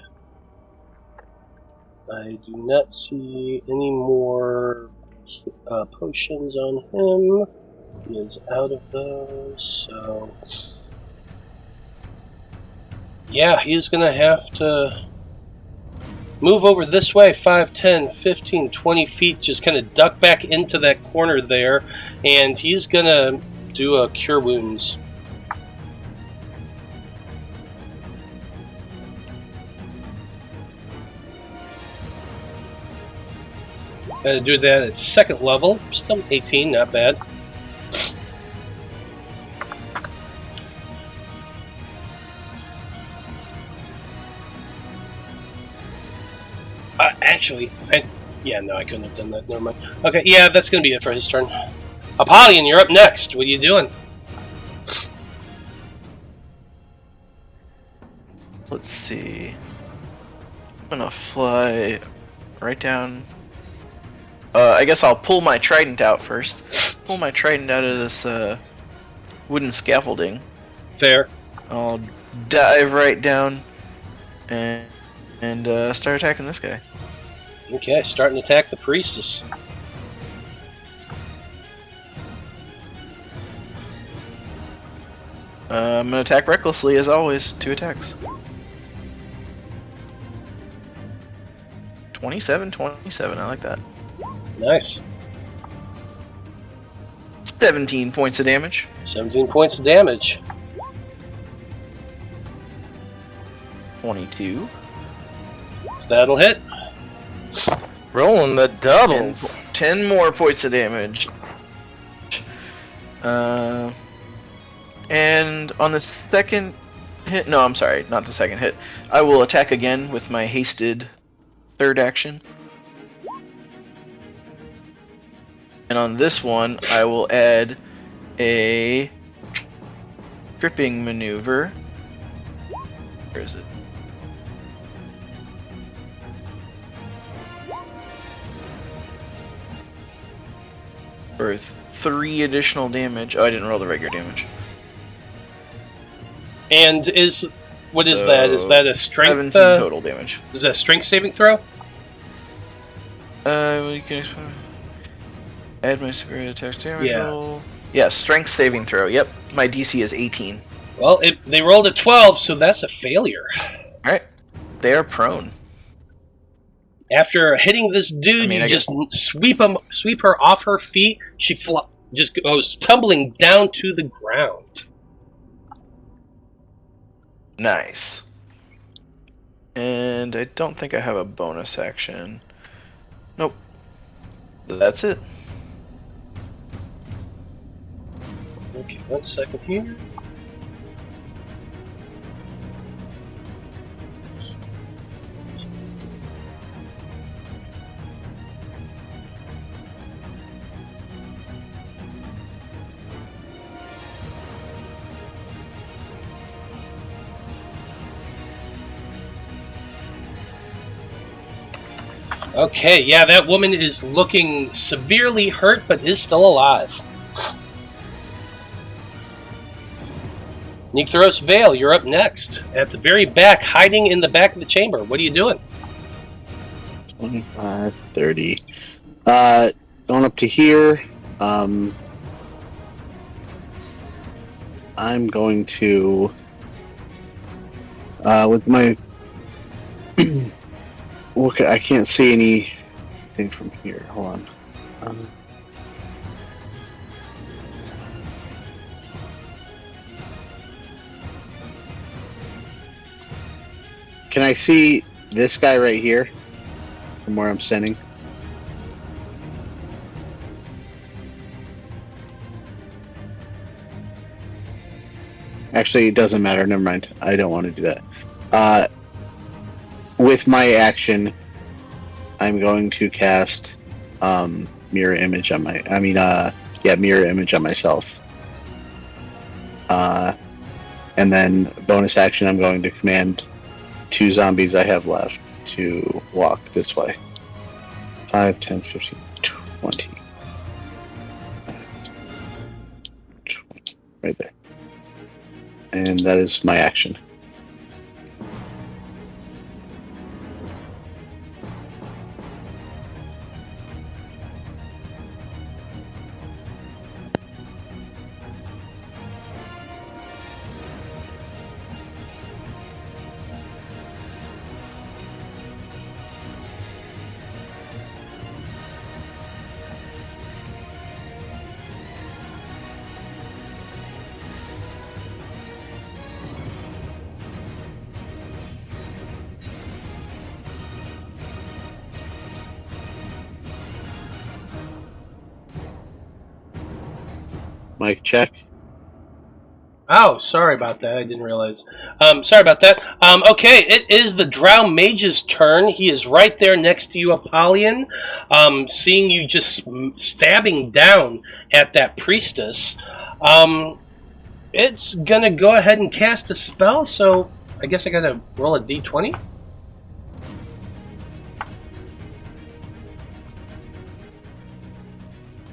I do not see any more potions on him. He is out of those, so... Yeah, he's gonna have to move over this way 5, 10, 15, 20 feet, just kind of duck back into that corner there, and he's gonna do a Cure Wounds. Gonna do that at 2nd level, still 18, not bad. Actually, no, I couldn't have done that. Never mind. Okay, yeah, that's going to be it for his turn. Apollyon, you're up next. What are you doing? Let's see. I'm gonna fly right down. I guess I'll pull my trident out first. Pull my trident out of this wooden scaffolding. Fair. I'll dive right down and start attacking this guy. Okay, starting to attack the priestess. I'm gonna attack recklessly as always. 2 attacks. 27, 27. I like that. Nice. 17 points of damage. 17 points of damage. 22. So that'll hit. Rolling the doubles. 10 more points of damage. And on the second hit, no, I'm sorry, not the second hit. I will attack again with my hasted 3rd action. And on this one, I will add a tripping maneuver. Where is it? For 3 additional damage. Oh, I didn't roll the regular damage. And what is that? Is that a strength? 17 total damage. Is that a strength saving throw? You can add my superior attack damage Yeah. roll. Yeah, strength saving throw. Yep, my DC is 18. Well, they rolled a 12, so that's a failure. All right, they are prone. After hitting this dude, I you just sweep her off her feet. She just goes tumbling down to the ground. Nice. And I don't think I have a bonus action. Nope. That's it. Okay, 1 second here. Okay, yeah, that woman is looking severely hurt, but is still alive. Necthros Veil, you're up next. At the very back, hiding in the back of the chamber. What are you doing? 25, 30. Going up to here. I'm going to... with my... Okay, I can't see anything from here. Hold on. Can I see this guy right here from where I'm standing? Actually, it doesn't matter. Never mind. I don't want to do that. With my action, I'm going to cast mirror image on mirror image on myself. And then bonus action, I'm going to command 2 zombies I have left to walk this way. 5, 10, 15, 20. 20. Right there. And that is my action. Mic check. Oh, sorry about that. I didn't realize. Sorry about that. Okay, it is the Drow Mage's turn. He is right there next to you, Apollyon. Seeing you just stabbing down at that priestess. It's gonna go ahead and cast a spell, so I guess I gotta roll a d20?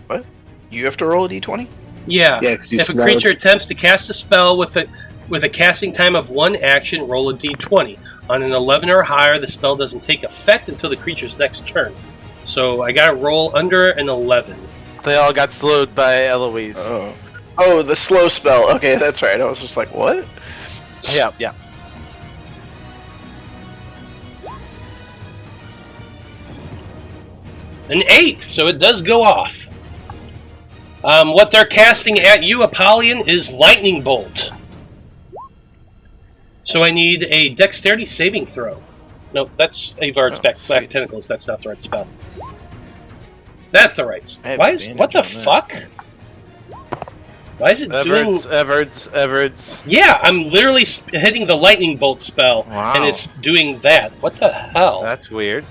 What? You have to roll a d20? Yeah. 'cause you If a smelled- creature attempts to cast a spell with a casting time of 1 action, roll a d20. On an 11 or higher, the spell doesn't take effect until the creature's next turn. So I gotta roll under an 11. They all got slowed by Eloise. Oh, the slow spell. Okay, that's right. I was just like, what? Yeah. An 8, so it does go off. What they're casting at you, Apollyon, is Lightning Bolt. So I need a Dexterity saving throw. No, that's Avard's Black Tentacles. That's not the right spell. That's the right. I have Why is what the advantage on fuck? Why is it doing? Everards. Yeah, I'm literally hitting the Lightning Bolt spell, Wow. and it's doing that. What the hell? That's weird.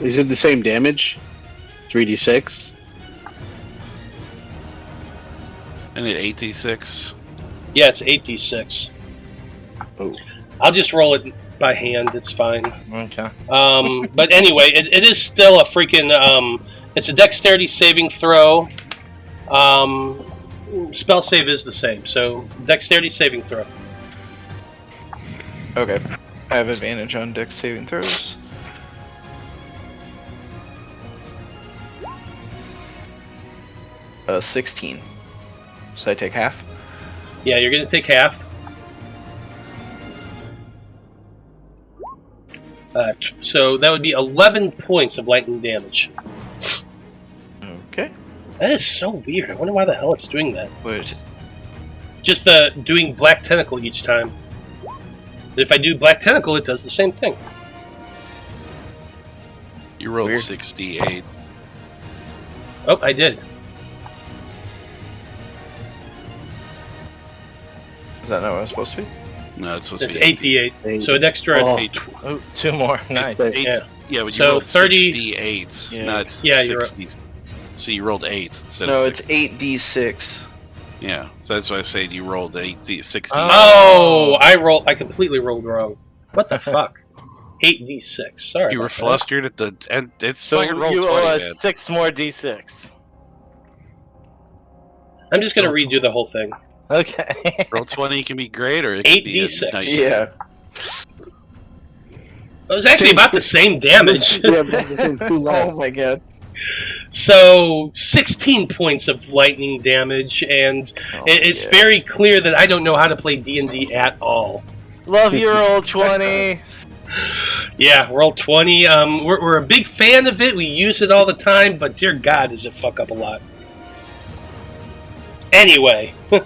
Is it the same damage? 3d6? And it 8d6. Yeah, it's 8d6. Oh. I'll just roll it by hand. It's fine. Okay. But anyway, it is still a freaking. It's a Dexterity saving throw. Spell save is the same, so Dexterity saving throw. Okay. I have advantage on dex saving throws. Uh, 16. So I take half? Yeah, you're gonna take half. So that would be 11 points of lightning damage. Okay. That is so weird. I wonder why the hell it's doing that. Wait. Just doing Black Tentacle each time. If I do Black Tentacle, it does the same thing. You rolled Weird. 68. Oh, I did. Is that not what I'm supposed to be? No, it's supposed It's to be 8d8. So an extra. Oh. 8. Oh, 2 more. Nice. Yeah. Yeah, but you So rolled 30 68, Yeah. not Yeah, you're 60. So you rolled 8 instead No, of it's 6. 8d6. Yeah, so that's why I said you rolled 60. Oh, I completely rolled wrong. What the fuck? 8d6. Sorry. You were about that. flustered at the end. It's So fucking roll you 20, owe man. us 6 more d6. I'm just gonna redo the whole thing. Okay. Roll 20 can be great, or it can be a 8d6. nice. Yeah. It was actually about the same damage. Yeah, but within 2 Oh less. my god. So 16 points of lightning damage, and it's yeah. very clear that I don't know how to play D&D at all. Love your old 20. Yeah, roll 20. We're a big fan of it. We use it all the time, but dear God, does it fuck up a lot. Anyway. Like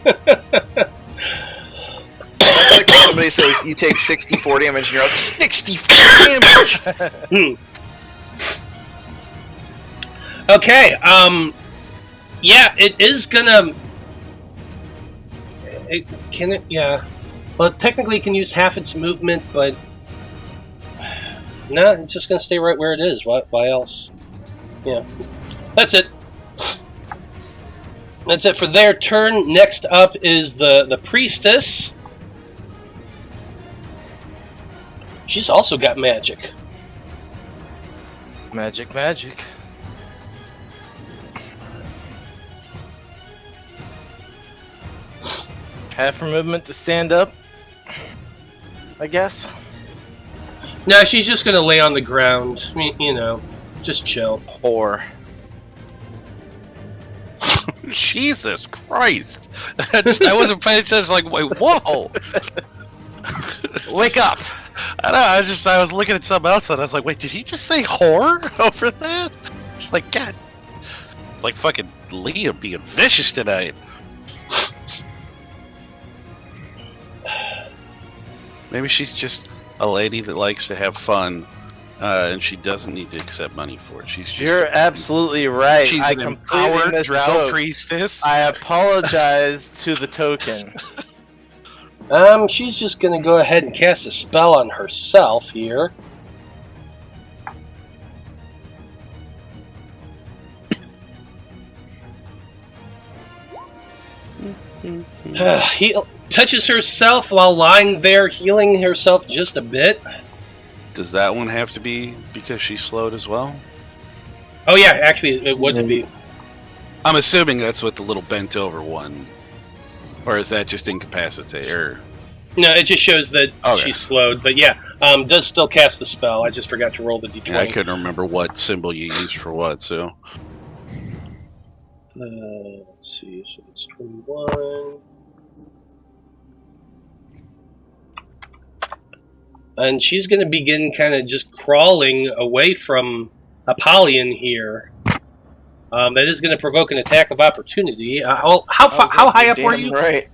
when somebody says you take 64 damage and you're like, 64 damage! Okay, yeah, it is gonna... Yeah. Well, technically it can use half its movement, but... No, it's just gonna stay right where it is. Why else? Yeah. That's it. That's it for their turn. Next up is the priestess. She's also got magic. Magic. Half her movement to stand up, I guess. No, she's just gonna lay on the ground. I mean, you know, just chill. Whore. Jesus Christ! I wasn't paying attention. I was like, wait, whoa! Wake up! I know. I was looking at something else, and I was like, wait, did he just say whore over that? It's like, God, like fucking Liam being vicious tonight. Maybe she's just a lady that likes to have fun And she doesn't need to accept money for it. She's just You're absolutely right. She's I an completely empowered drow misspoke. priestess. I apologize to the token. She's just gonna go ahead and cast a spell on herself here. He touches herself while lying there, healing herself just a bit. Does that one have to be because she's slowed as well? Oh yeah, actually it would be. I'm assuming that's what the little bent over one. Or is that just incapacitate? Or No, it just shows that Okay. she's slowed. But yeah, does still cast the spell. I just forgot to roll the d20. yeah, I couldn't remember what symbol you used for what, so. Let's see, so it's 21. And she's going to begin kind of just crawling away from Apollyon here. That is going to provoke an attack of opportunity. How high up were you? Right.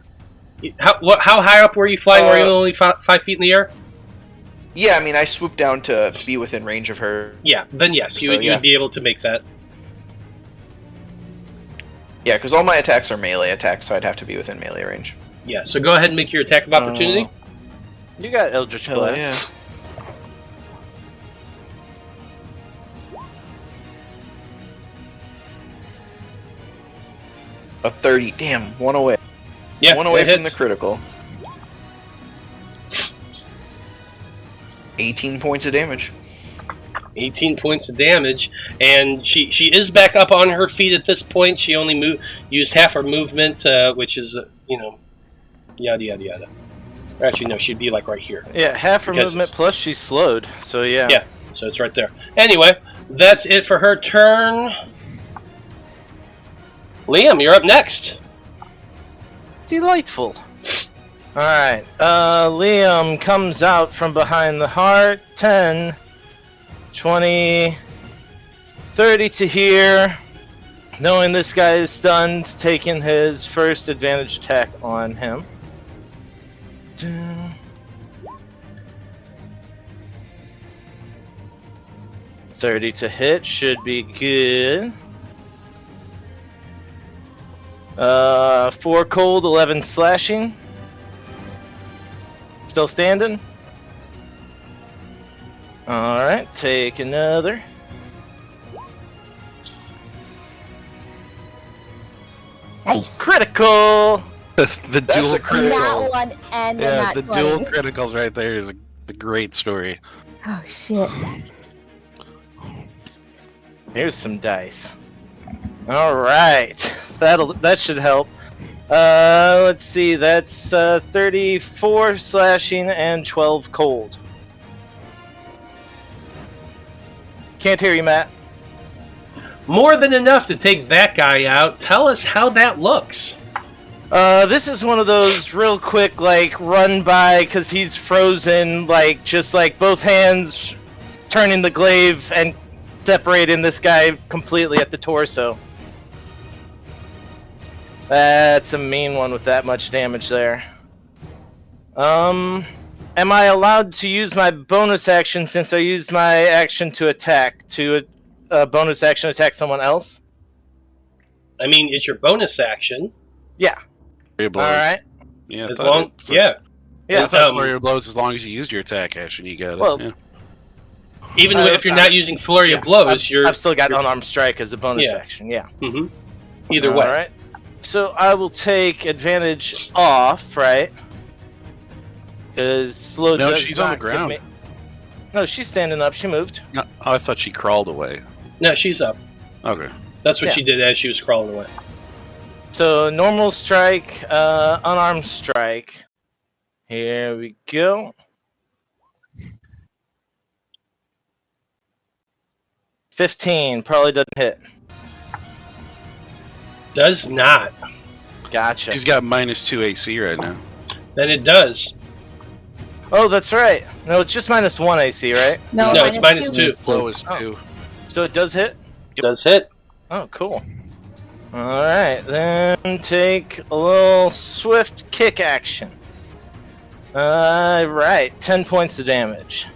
How high up were you flying? Were you only 5 feet in the air? Yeah, I mean, I swooped down to be within range of her. Yeah, then yes, you would be able to make that. Yeah, because all my attacks are melee attacks, so I'd have to be within melee range. Yeah, so go ahead and make your attack of opportunity. You got Eldritch Hell Blast. A 30. Damn, one away. Yeah, One away that from the hits. critical. 18 points of damage. 18 points of damage, and she is back up on her feet at this point. She only used half her movement, which is, yada yada yada. Or actually, no, she'd be like right here. Yeah, half her Because movement plus she's slowed. So yeah. Yeah, so it's right there. Anyway, that's it for her turn. Liam, you're up next. Delightful. Alright, Liam comes out from behind the heart. 10, 20, 30 to here. Knowing this guy is stunned, taking his first advantage attack on him. 30 to hit should be good. 4 cold, 11 slashing. Still standing. Alright, take another. Nice. Critical! The dual a critical. That one and the Yeah, nat the 20. dual criticals right there is a great story. Oh shit. Here's some dice. Alright, that should help. Let's see, that's 34 slashing and 12 cold. Can't hear you, Matt. More than enough to take that guy out. Tell us how that looks. This is one of those real quick, like, run by, because he's frozen, like, just like both hands turning the glaive and separating this guy completely at the torso. That's a mean one with that much damage there. Am I allowed to use my bonus action since I used my action to attack to bonus action attack someone else? I mean, it's your bonus action. Yeah. Flurry of blows. Alright. Yeah, As long, yeah. Yeah. I thought flurry of blows as long as you used your attack action, you got it. Well, yeah. Even if you're not using flurry of blows, I've still got unarmed strike as a bonus action, yeah. Mm-hmm. Either way. Alright. So I will take advantage off, right? Because slow No, does she's on not the give ground. me- No, she's standing up. She moved. No, I thought she crawled away. No, she's up. Okay. That's what Yeah. she did as she was crawling away. So normal strike, unarmed strike. Here we go. 15 probably doesn't hit. Does not. Gotcha. She's got -2 AC right now. Then it does. Oh, that's right. No, it's just -1 AC, right? No, No, it's minus two. As low as Oh. 2. So it does hit? Does hit. Oh, cool. Alright, then take a little swift kick action. Right, 10 points of damage.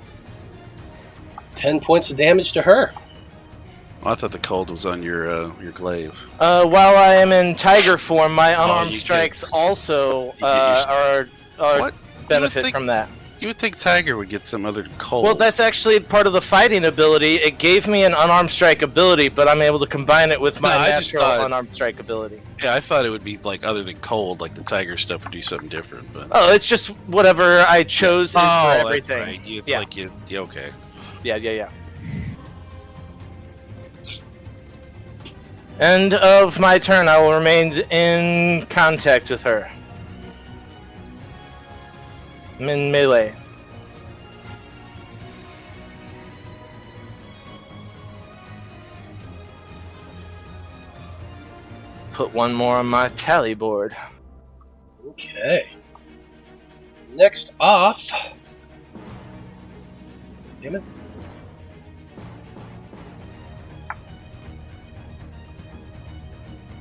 10 points of damage to her. I thought the cold was on your glaive. While I am in tiger form, my unarmed you strikes also get your- are What? benefit from that. You would think Tiger would get some other cold. Well, that's actually part of the fighting ability. It gave me an unarmed strike ability, but I'm able to combine it with my No, I just natural thought- unarmed strike ability. Yeah, I thought it would be like other than cold, like the Tiger stuff would do something different. But Oh, it's just whatever I chose is for that's everything. right. It's Yeah. like you. Yeah, okay. Yeah. End of my turn. I will remain in contact with her. I'm in melee. Put one more on my tally board. Okay. Next off. Damn it.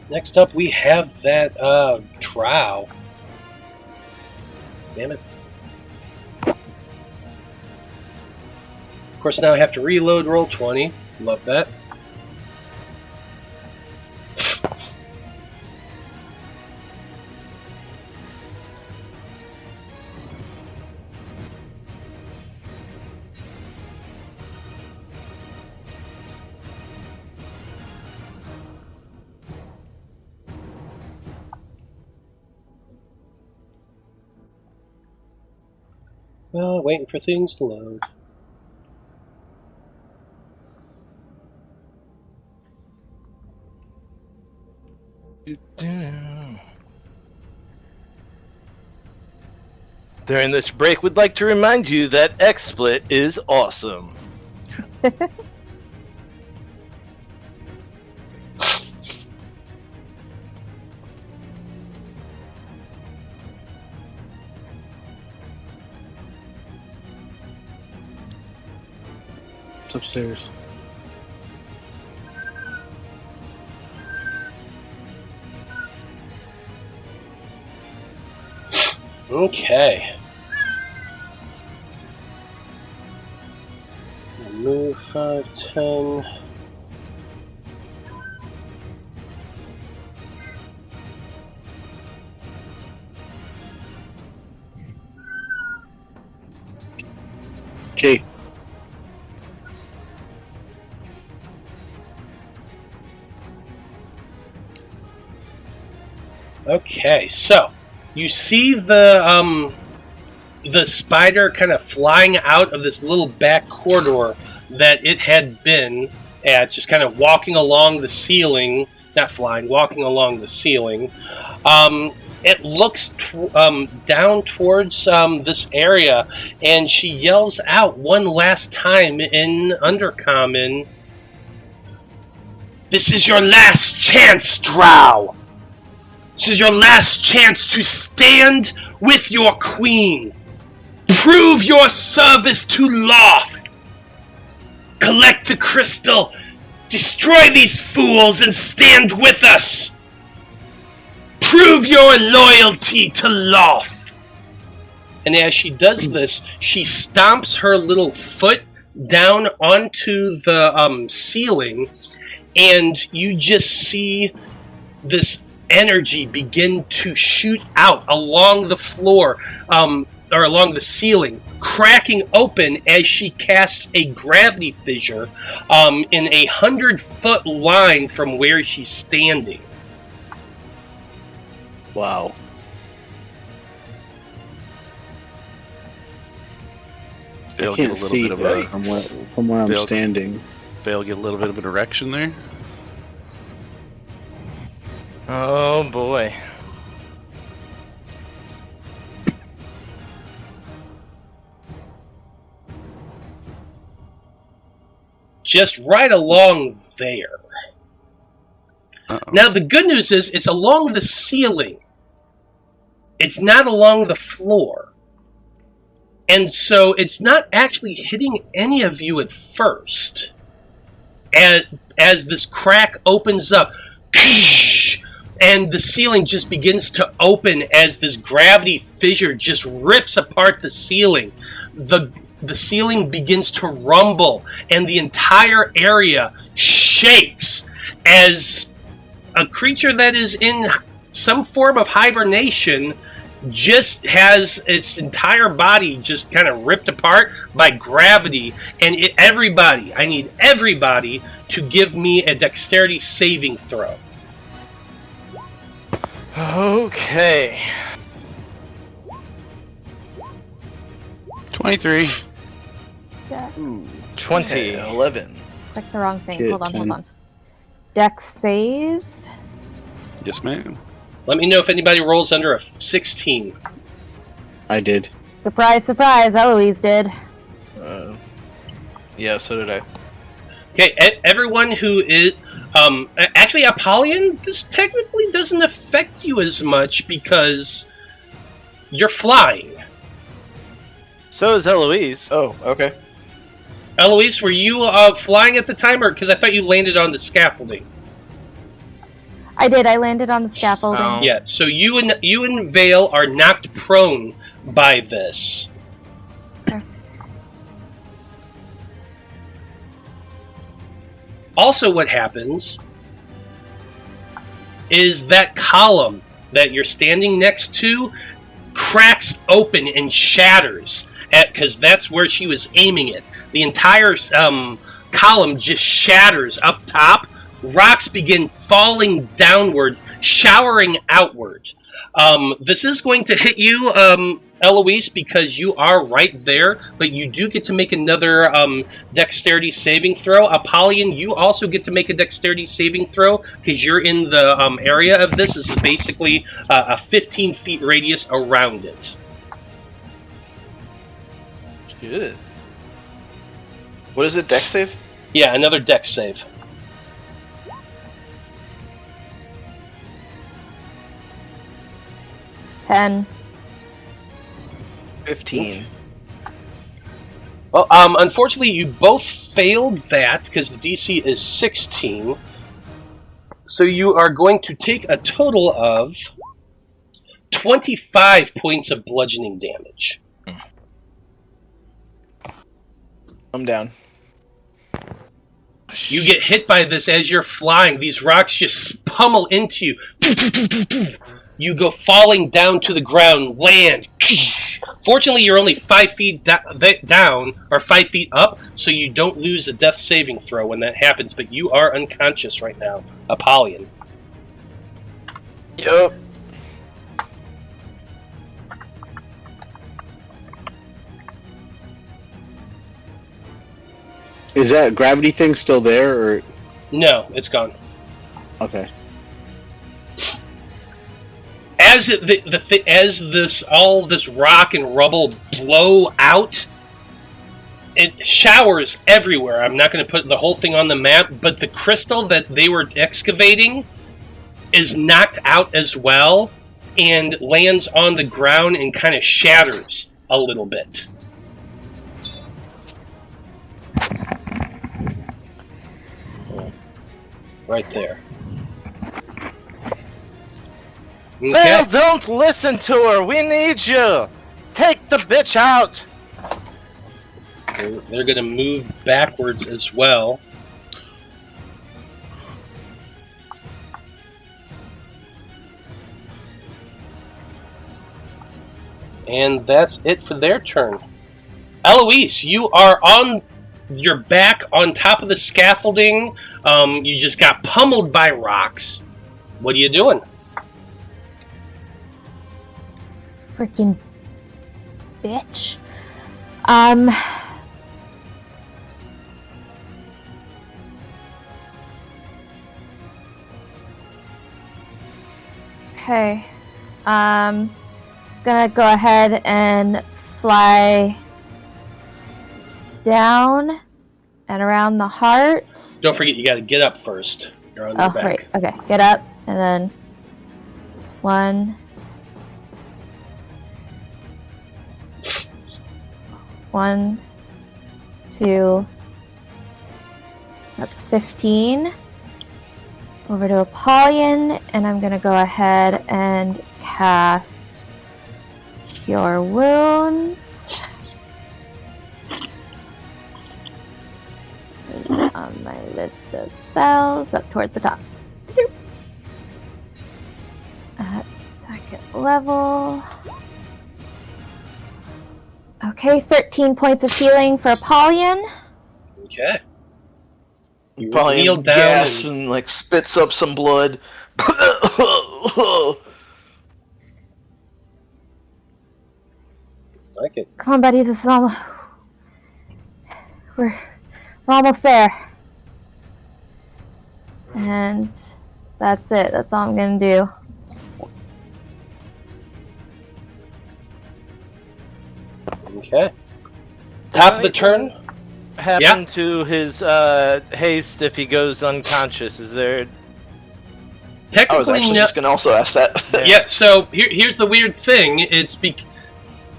Next up, we have that Drow. Damn it. Of course, now I have to reload roll 20. Love that. Waiting for things to load. During this break, we'd like to remind you that XSplit is awesome. It's upstairs. Okay. Move 5, 10. Okay. Okay, so you see the spider kind of flying out of this little back corridor that it had been at, just kind of walking along the ceiling, not flying, walking along the ceiling. It looks down towards this area, and she yells out one last time in Undercommon, "This is your last chance, Drow! This is your last chance to stand with your queen. Prove your service to Loth. Collect the crystal, destroy these fools, and stand with us. Prove your loyalty to Loth." And as she does this, she stomps her little foot down onto the ceiling, and you just see this energy begin to shoot out along the floor, or along the ceiling, cracking open as she casts a gravity fissure in a 100-foot line from where she's standing. Wow. Fail I get a can't little see bit of a from where I'm Fail- standing. Fail get a little bit of an erection there. Oh boy. Just right along there. Uh-oh. Now, the good news is it's along the ceiling. It's not along the floor. And so it's not actually hitting any of you at first. As this crack opens up, and the ceiling just begins to open as this gravity fissure just rips apart the ceiling. The the ceiling begins to rumble and the entire area shakes as a creature that is in some form of hibernation just has its entire body just kind of ripped apart by gravity. And I need everybody to give me a dexterity saving throw. Okay. 23. Dex. 20. 11. Click the wrong thing. Shit, Hold 10. on. Dex save. Yes, ma'am. Let me know if anybody rolls under a 16. I did. Surprise, surprise, Eloise did. Yeah, so did I. Okay, everyone who is... actually, Apollyon, this technically doesn't affect you as much because you're flying. So is Eloise. Oh, okay. Eloise, were you flying at the time, or because I thought you landed on the scaffolding? I did. I landed on the scaffolding. Oh. Yeah. So you and Veil are knocked prone by this. Okay. Also, what happens is that column that you're standing next to cracks open and shatters, because that's where she was aiming it. The entire column just shatters up top. Rocks begin falling downward, showering outward. This is going to hit you, Eloise, because you are right there, but you do get to make another dexterity saving throw. Apollyon, you also get to make a dexterity saving throw because you're in the area of this. This is basically a 15 feet radius around it. Good. What is it, dex save? Yeah, another dex save. Ten. 15. Well, unfortunately, you both failed that because the DC is 16. So you are going to take a total of 25 points of bludgeoning damage. I'm down. You get hit by this as you're flying. These rocks just pummel into you. You go falling down to the ground, land. Fortunately, you're only 5 feet down, or 5 feet up, so you don't lose a death saving throw when that happens, but you are unconscious right now, Apollyon. Yup. Is that gravity thing still there, or No, it's gone. okay? As all this rock and rubble blow out, it showers everywhere. I'm not going to put the whole thing on the map, but the crystal that they were excavating is knocked out as well and lands on the ground and kind of shatters a little bit. Right there. Okay. Veil, don't listen to her. We need you. Take the bitch out. They're going to move backwards as well. And that's it for their turn. Eloise, you are on your back on top of the scaffolding. You just got pummeled by rocks. What are you doing? Freaking bitch. Okay. Gonna go ahead and fly down and around the heart. Don't forget, you got to get up first. You're on your back. Right. Okay. Get up and then 1, 1, 2. That's 15. Over to Apollyon, and I'm gonna go ahead and cast Cure Wounds. list of spells up towards the top. At second level. Okay, 13 points of healing for Apollyon. Okay. You Probably kneel down. gasps and like spits up some blood. Like it. Come on, buddy. This is almost. We're almost there. And that's it. That's all I'm gonna do. Okay. Top of the turn. Happen to his haste if he goes unconscious? Is there? I was Technically, actually no. just gonna also ask that. Yeah. So here's the weird thing. It's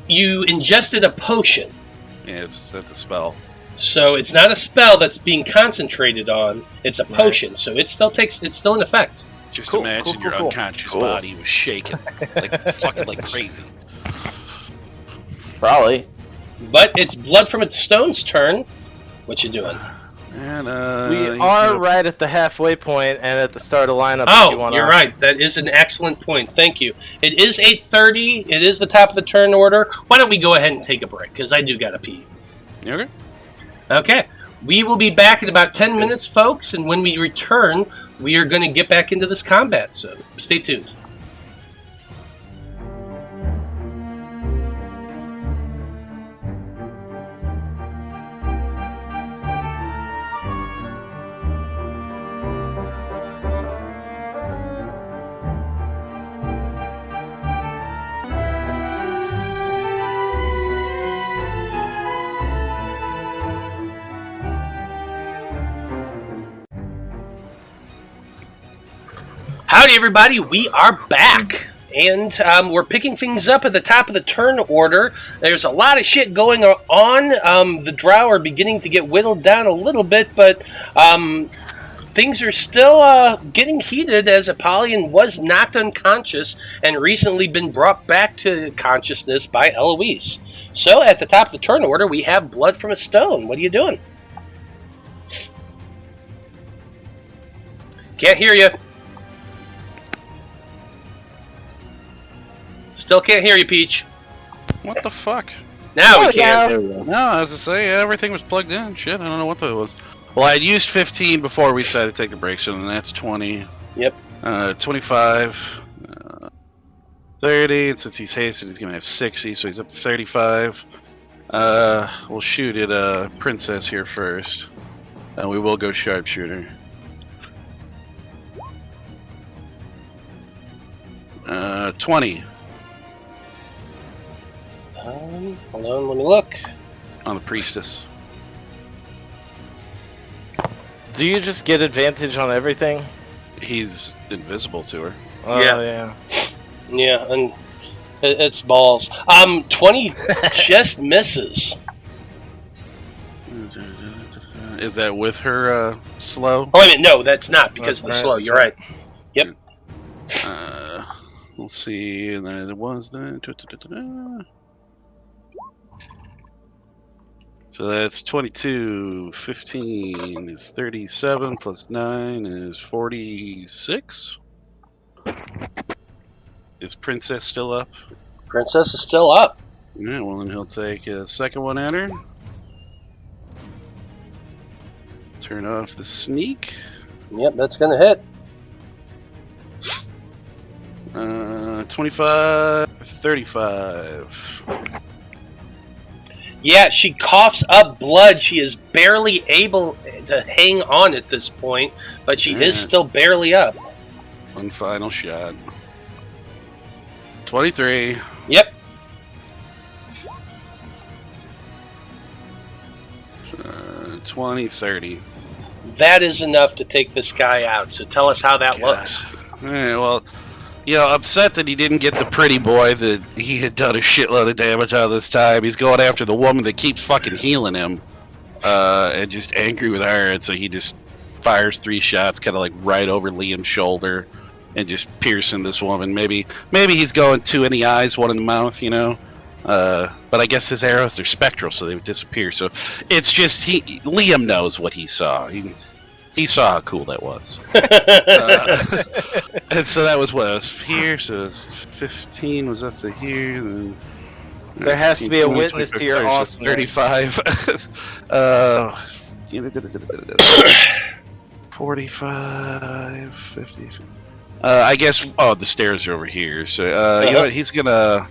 you ingested a potion, Yeah, it's the spell. so it's not a spell that's being concentrated on. It's a potion, so it's still in effect. Just Cool, imagine cool, your cool, cool. unconscious Cool. body was shaking, fucking like crazy. Probably. But it's Blood from a Stone's turn. What you doing? And We he's are gonna- right at the halfway point and at the start of lineup. if you Oh, wanna... you're right. That is an excellent point. Thank you. It is 8:30. It is the top of the turn order. Why don't we go ahead and take a break? Because I do gotta pee. You okay? Okay. We will be back in about 10 minutes, folks. And when we return, we are going to get back into this combat. So stay tuned. Howdy, everybody. We are back. And we're picking things up at the top of the turn order. There's a lot of shit going on. The Drow are beginning to get whittled down a little bit, but things are still getting heated as Apollyon was knocked unconscious and recently been brought back to consciousness by Eloise. So at the top of the turn order, we have Blood from a Stone. What are you doing? Can't hear you. Still can't hear you, Peach. What the fuck? Now we There we can. There we go. No, I was to say everything was plugged in. Shit, I don't know what that was. Well, I used 15 before we decided to take a break, so then that's 20. Yep. 25. 30, and since he's hasted, he's gonna have 60, so he's up to 35. We'll shoot at Princess here first. And we will go sharpshooter. 20 Hold on, let me look. on the priestess. Do you just get advantage on everything? He's invisible to her. Oh, Yeah. Yeah, and it's balls. 20 just misses. Is that with her slow? Oh, wait a minute, no, that's not because of the That's slow. right, You're right. Yep. We'll see. And then there was the. So that's 22. 15 is 37. Plus 9 is 46. Is Princess still up? Princess is still up. Yeah, well, then he'll take a second one at her. Turn off the sneak. Yep, that's gonna hit. 25, 35. Yeah, she coughs up blood. She is barely able to hang on at this point, but she is still barely up. One final shot. 23. Yep. 20, 30. That is enough to take this guy out. So tell us how that looks. Alright, well, upset that he didn't get the pretty boy that he had done a shitload of damage on this time. He's going after the woman that keeps fucking healing him. And just angry with her, and so he just fires 3 shots, kind of like right over Liam's shoulder, and just piercing this woman. Maybe he's going 2 in the eyes, 1 in the mouth, but I guess his arrows are spectral, so they would disappear. So it's just Liam knows what he saw. He saw how cool that was. And so that was what? It was here, so it's 15 was up to here. Then There has to be a witness to your awesomeness. 35. 45, 50. I guess. Oh, the stairs are over here. So you know what? He's gonna.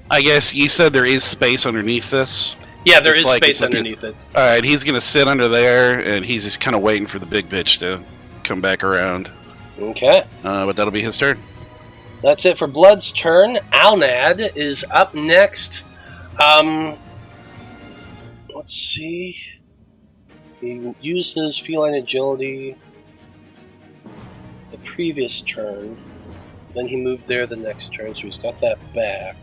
I guess you said there is space underneath this. Yeah, there is space underneath it. All right, he's gonna sit under there, and he's just kind of waiting for the big bitch to come back around. Okay. But that'll be his turn. That's it for Blood's turn. Alnad is up next. Let's see. He used his feline agility the previous turn. Then he moved there the next turn, so he's got that back.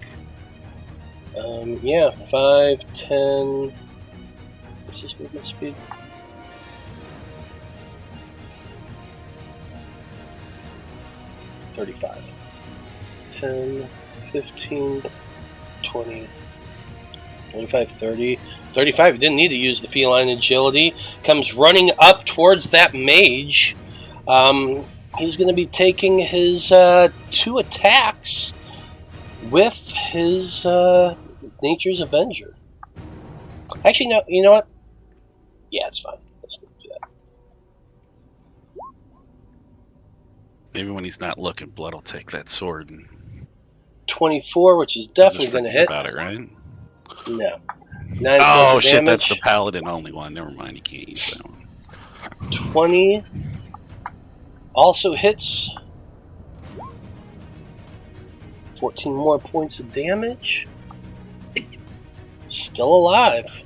Yeah, 5, 10. What's his movement speed? $35. 10, 15, 20, 25, 30. 35, he didn't need to use the feline agility. Comes running up towards that mage. He's going to be taking his 2 attacks with his Nature's Avenger. Actually, no, you know what? Yeah, it's fine. Let's do that. Maybe when he's not looking, Blood will take that sword and 24, which is definitely going to hit. About it, right? No. 9 Oh points of shit! damage. That's the paladin only one. Never mind. You can't use that one. 20 also hits. 14 more points of damage. Still alive.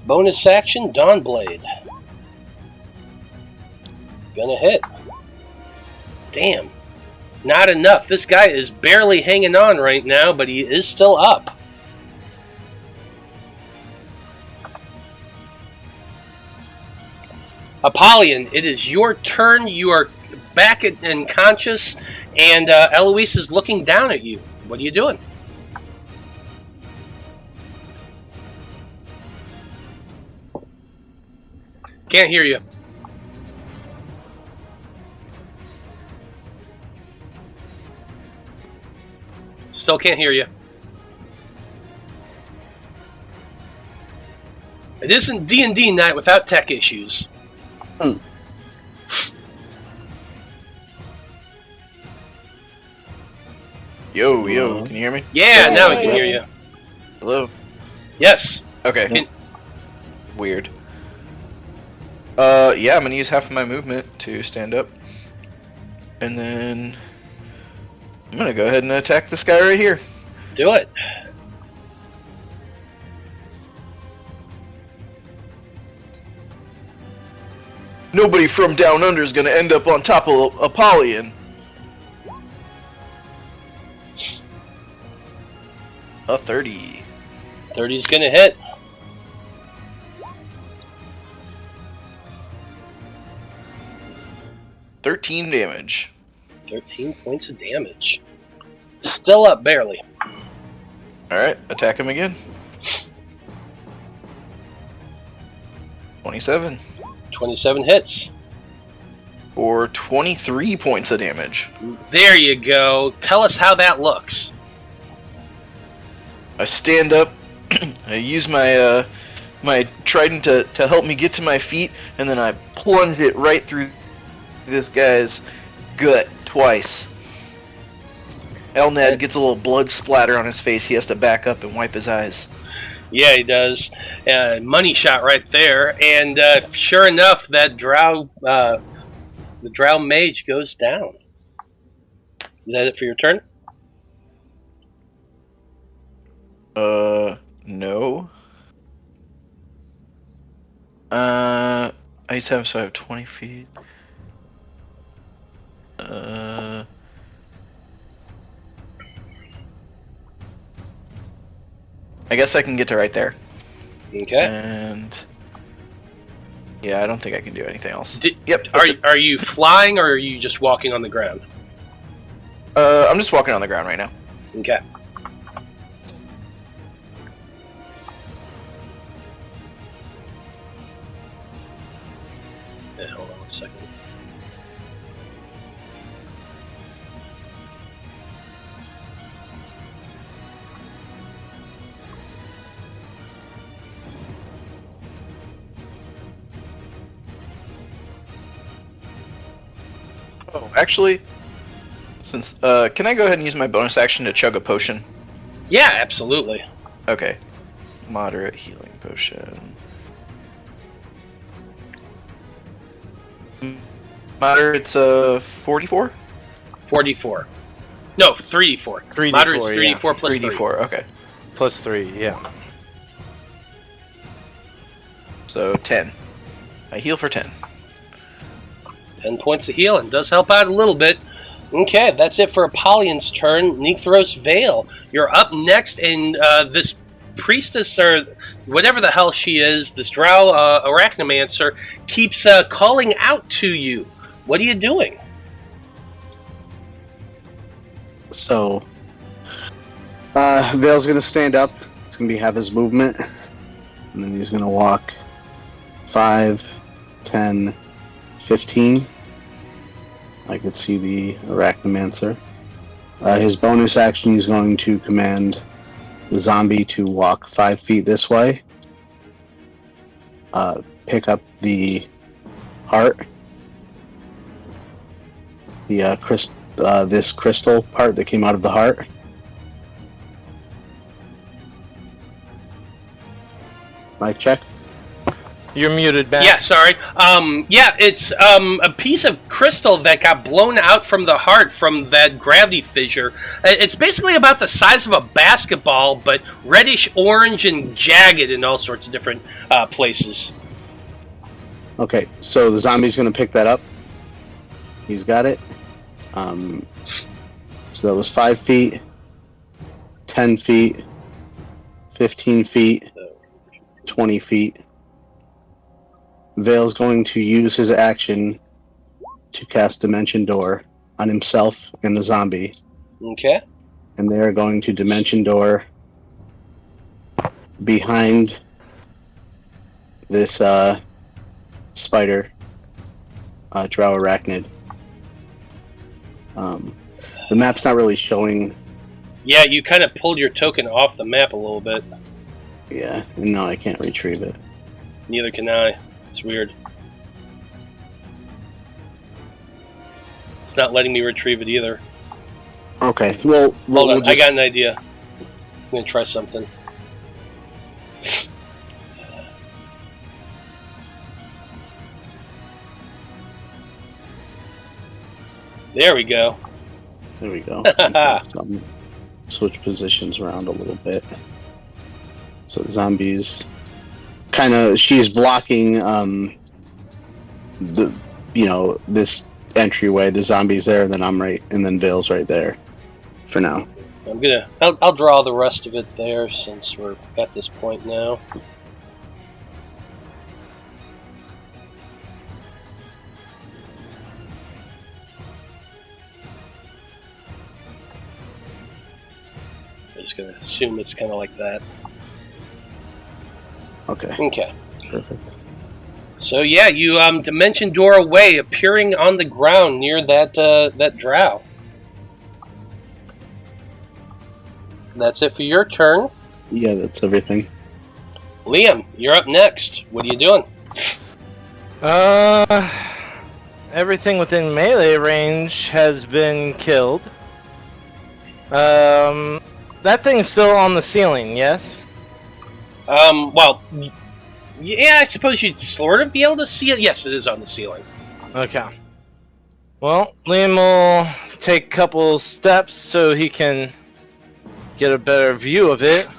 Bonus action, Dawnblade. Gonna hit. Damn. Not enough. This guy is barely hanging on right now, but he is still up. Apollyon, it is your turn. You are back and conscious, and Eloise is looking down at you. What are you doing? Can't hear you. Still can't hear you. It isn't D&D night without tech issues. Yo, can you hear me? Yeah, now we can hear you. Hello? Yes. Okay. Weird. Yeah, I'm gonna use half of my movement to stand up. And then I'm gonna go ahead and attack this guy right here. Do it. Nobody from down under is gonna end up on top of Apollyon. A 30. 30's gonna hit. $13 damage. 13 points of damage. Still up, barely. Alright, attack him again. 27. 27 hits. For 23 points of damage. There you go. Tell us how that looks. I stand up, I use my my trident to help me get to my feet, and then I plunge it right through this guy's gut twice. Elnad gets a little blood splatter on his face. He has to back up and wipe his eyes. Yeah, he does. Money shot right there. And sure enough, that Drow, the Drow mage goes down. Is that it for your turn? No. I used to have, so I have 20 feet. I guess I can get to right there. Okay. And yeah, I don't think I can do anything else. Yep. Are you flying, or are you just walking on the ground? I'm just walking on the ground right now. Okay. Yeah, hold on 1 second. Oh, actually, since can I go ahead and use my bonus action to chug a potion? Yeah, absolutely. Okay. Moderate healing potion. Moderate's 44? 44. No, 3d4. 3d4, Moderate's yeah. 3d4 plus 3. 3d4, okay. Plus 3, yeah. So 10. I heal for 10. 10 points of healing. Does help out a little bit. Okay, that's it for Apollyon's turn. Necthros Veil, you're up next, and this priestess, or whatever the hell she is, this Drow Aracnomancer, keeps calling out to you. What are you doing? So, Vale's going to stand up. It's going to have his movement. And then he's going to walk 5, 10, 15. I could see the Aracnomancer. His bonus action, he's going to command the zombie to walk 5 feet this way. Pick up the heart. The this crystal part that came out of the heart. Mic check. You're muted, Ben. Yeah, sorry. Yeah, it's a piece of crystal that got blown out from the heart from that gravity fissure. It's basically about the size of a basketball, but reddish orange and jagged in all sorts of different places. Okay, so the zombie's going to pick that up. He's got it. So that was 5 feet, 10 feet, 15 feet, 20 feet. Vale's going to use his action to cast Dimension Door on himself and the zombie. Okay. And they're going to Dimension Door behind this spider, Drow Arachnid. The map's not really showing. Yeah, you kind of pulled your token off the map a little bit. Yeah, and now I can't retrieve it. Neither can I. It's weird. It's not letting me retrieve it either. Okay, well, Hold on, we'll I got an idea. I'm going to try something. There we go. There we go. Switch positions around a little bit. So the zombies kind of, she's blocking the, this entryway. The zombies there, and then I'm right, and then Vale's right there for now. I'll draw the rest of it there since we're at this point now. I'm just gonna assume it's kind of like that. Okay. Okay. Perfect. So yeah, you dimension door away, appearing on the ground near that drow. That's it for your turn. Yeah, that's everything. Liam, you're up next. What are you doing? Everything within melee range has been killed. That thing's still on the ceiling, yes? Well, yeah, I suppose you'd sort of be able to see it. Yes, it is on the ceiling. Okay. Well, Liam will take a couple steps so he can get a better view of it.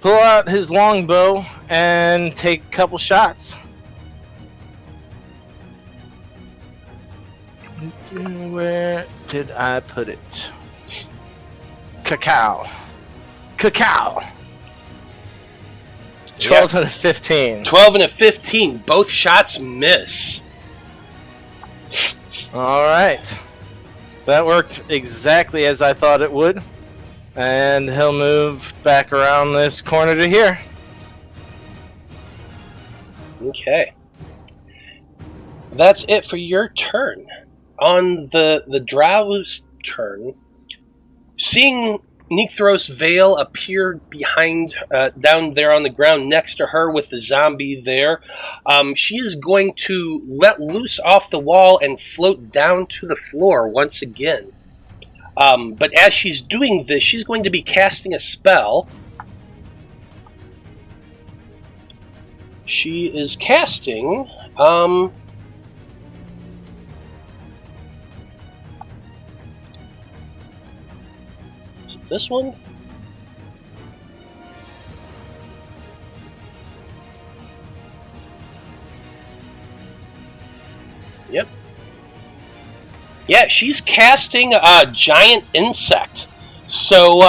Pull out his longbow and take a couple shots. Where did I put it? Cacao. 12 and a 15. 12 and a 15. Both shots miss. Alright. That worked exactly as I thought it would. And he'll move back around this corner to here. Okay. That's it for your turn. On the Drow's turn, seeing Necthros Veil appear behind, down there on the ground next to her with the zombie there, she is going to let loose off the wall and float down to the floor once again. But as she's doing this, she's going to be casting a spell. She is casting... is it this one? Yep. Yeah, she's casting a giant insect. So,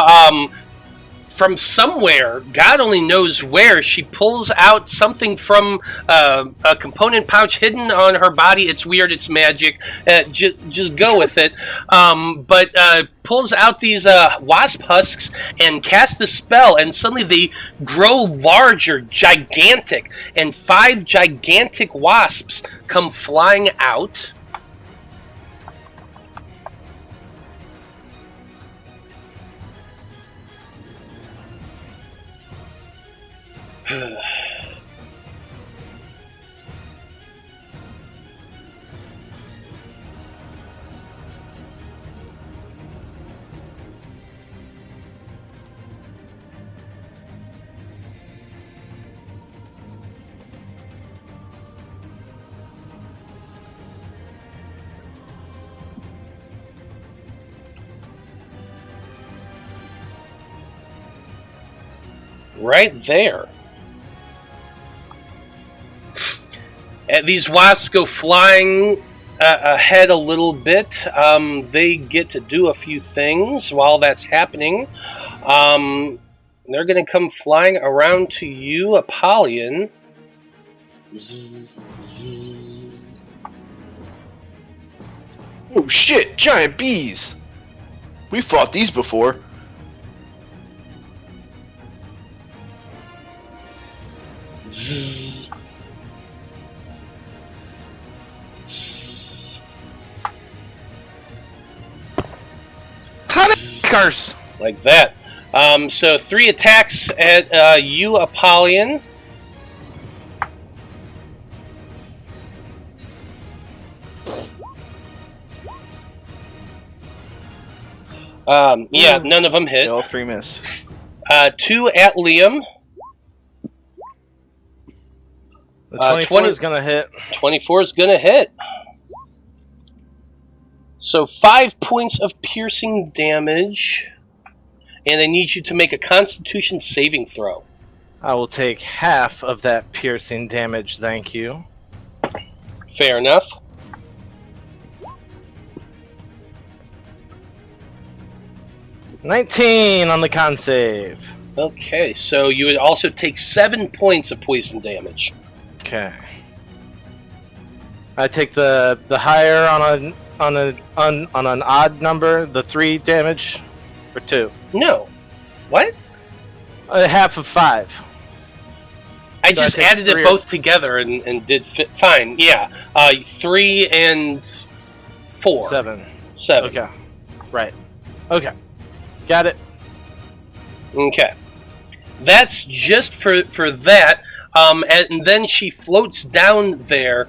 from somewhere, God only knows where, she pulls out something from a component pouch hidden on her body. It's weird, it's magic. Just go with it. But pulls out these wasp husks and casts the spell, and suddenly they grow larger, gigantic, and 5 gigantic wasps come flying out. Right there. And these wasps go flying ahead a little bit. They get to do a few things while that's happening. They're going to come flying around to you, Apollyon. Zzz, zzz. Oh shit! Giant bees! We fought these before. Zzz. Zzz. Curse! Like that. So 3 attacks at you, Apollyon. Yeah, none of them hit. All 3 miss. 2 at Liam. The 24 is gonna hit. 24 is gonna hit. So 5 points of piercing damage. And I need you to make a Constitution saving throw. I will take half of that piercing damage, thank you. Fair enough. $19 on the con save. Okay, so you would also take 7 points of poison damage. Okay. I take the higher on an odd number, the 3 damage, or 2. No. What? Half of 5. I So just I take added it 3 both together and did fit fine. Yeah. 3 and 4. 7. 7. Okay. Right. Okay. Got it. Okay. That's just for that. And then she floats down there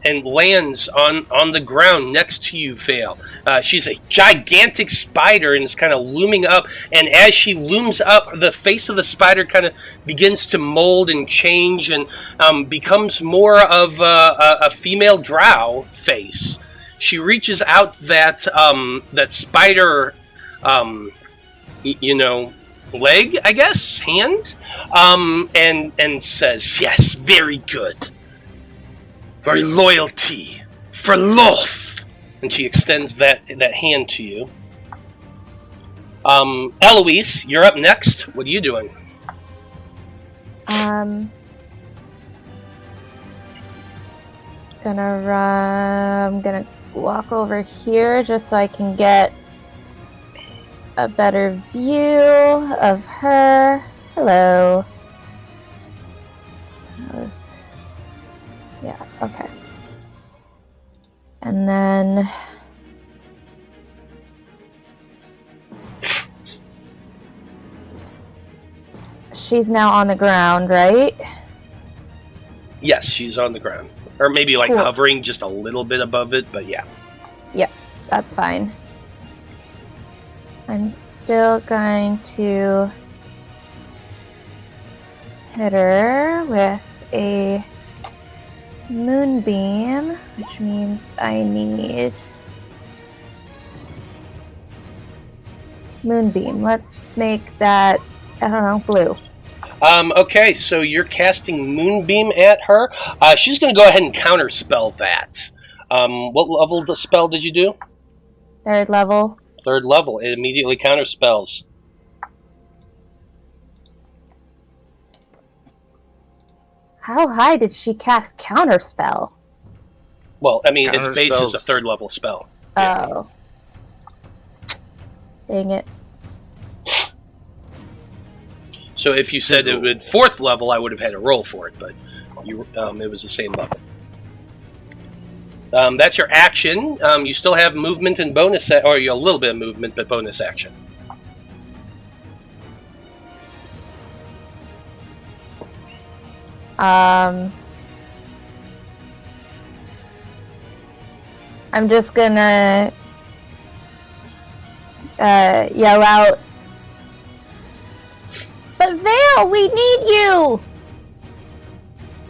and lands on the ground next to you, Veil. She's a gigantic spider and is kind of looming up. And as she looms up, the face of the spider kind of begins to mold and change and becomes more of a female drow face. She reaches out that spider, leg, I guess, hand, and says, "Yes, very good. For loyalty, for Loth." And she extends that hand to you. Eloise, you're up next. What are you doing? I'm gonna walk over here just so I can get a better view of her. Hello. Yeah, okay. And then she's now on the ground, right? Yes, she's on the ground. Or maybe like Cool. hovering just a little bit above it, but yeah. Yep, that's fine. I'm still going to hit her with a moonbeam, which means I need moonbeam. Let's make that, I don't know, blue. Okay, so you're casting Moonbeam at her. She's going to go ahead and counterspell that. What level of the spell did you do? 3rd level. 3rd level. It immediately counterspells. How high did she cast counterspell? Well, I mean, its base is a Counterspells. 3rd level spell. Oh. Dang it. So if you said it would 4th level, I would have had to roll for it, but it was the same level. That's your action. You still have movement and bonus, or a little bit of movement, but bonus action. I'm just gonna yell out, "But Veil, we need you!"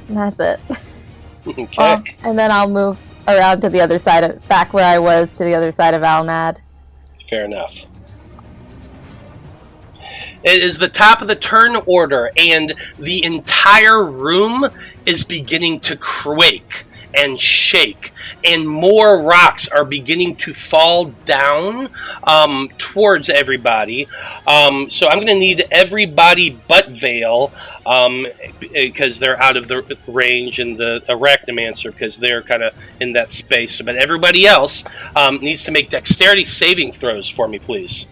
And that's it. Okay. And then I'll move around to the other side back where I was, to the other side of Alnad. Fair enough. It is the top of the turn order, and the entire room is beginning to quake and shake, and more rocks are beginning to fall down towards everybody. So I'm going to need everybody but Veil, because they're out of the range, and the Aracnomancer, because they're kind of in that space. But everybody else needs to make dexterity saving throws for me, please.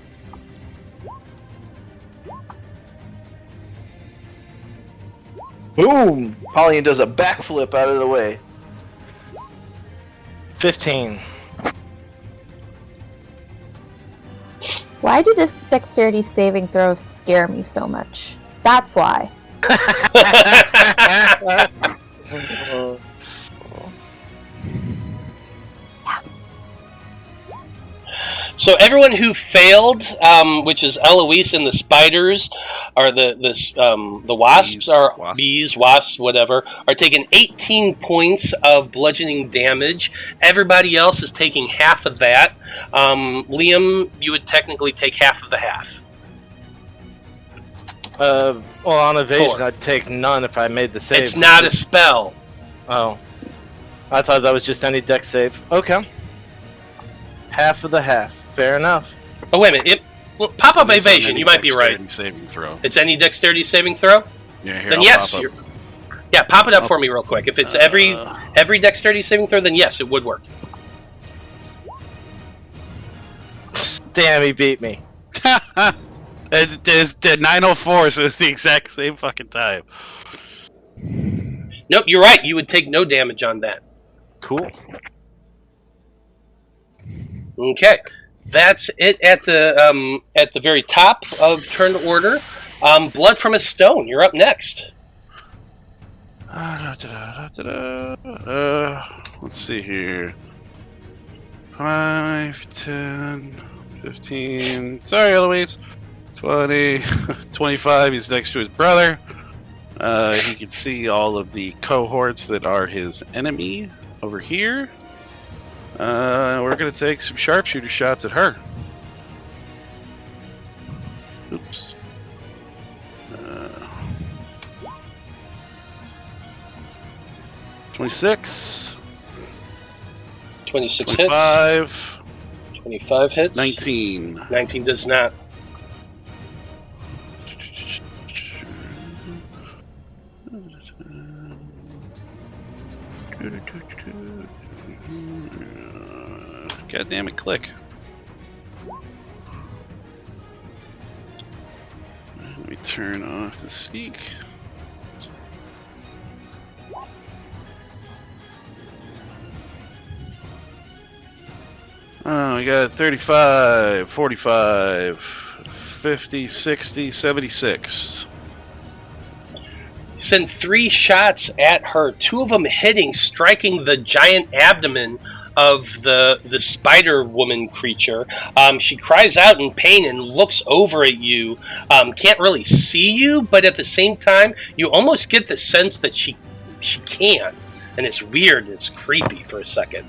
Boom! Apollyon does a backflip out of the way. 15. Why do dexterity saving throws scare me so much? That's why. So everyone who failed, which is Eloise and the spiders, or the wasps, bees, wasps, whatever, are taking 18 points of bludgeoning damage. Everybody else is taking half of that. Liam, you would technically take half of the half. Well, on evasion, 4. I'd take none if I made the save. It's not a spell. Oh. I thought that was just any dex save. Okay. Half of the half. Fair enough. Oh, wait a minute. Pop up It's on evasion. any You might be right. dexterity saving throw. It's any dexterity saving throw? Yeah, here, Then I'll yes. pop up. Yeah, pop it up for me real quick. If it's every dexterity saving throw, then yes, it would work. Damn, he beat me. There's the 904, so it's the exact same fucking time. Nope, you're right. You would take no damage on that. Cool. Okay, that's it at the very top of turn order. Blood from a Stone. You're up next. Let's see here. 5, 10, 15. Sorry, Eloise. 20, 25. He's next to his brother. He can see all of the cohorts that are his enemy over here. We're going to take some sharpshooter shots at her. Oops. 26. 26 25. hits. 25 hits. 19. 19 does not. God damn it, click. Let me turn off the sneak. Oh, we got 35, 45, 50, 60, 76. Send 3 shots at her, 2 of them hitting, striking the giant abdomen of the spider woman creature. She cries out in pain and looks over at you. Can't really see you, but at the same time, you almost get the sense that she can. And it's weird, it's creepy for a second.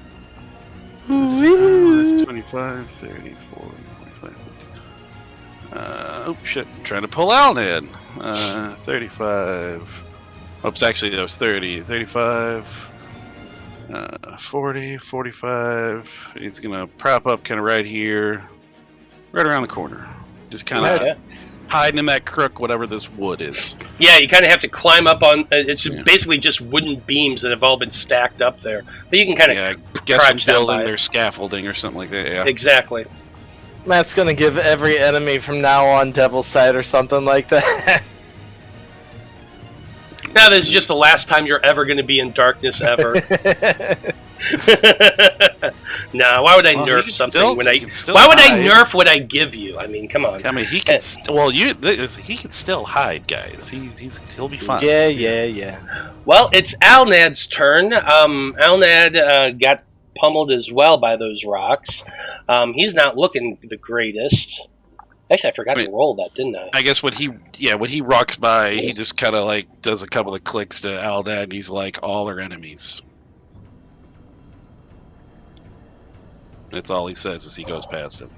That's 25, 30, 40, 45, 50. Oh shit, I'm trying to pull out in. 35. Oops, actually that was 30. 35. 40, 45. It's gonna prop up kind of right here. Right around the corner. Just kind of Okay. hiding in that crook, whatever this wood is. Yeah, you kind of have to climb up on. It's basically just wooden beams that have all been stacked up there. But you can kind of Yeah, I guess I'm crouch down building by their it. scaffolding or something like that, yeah. Exactly. Matt's gonna give every enemy from now on Devil's Sight or something like that. Now this is just the last time you're ever going to be in darkness ever. Nah, why would I Well, nerf he can something still- when he I? can still Why would I hide. nerf what I give you? I mean, come on. I mean, he can. He can still hide, guys. He'll be fine. Yeah. Well, it's Alnad's turn. Alnad got pummeled as well by those rocks. He's not looking the greatest. Actually, I forgot to roll that, didn't I? I guess when he rocks by, he just kind of like does a couple of clicks to Aldad, and he's like, "All are enemies." That's all he says as he goes past him.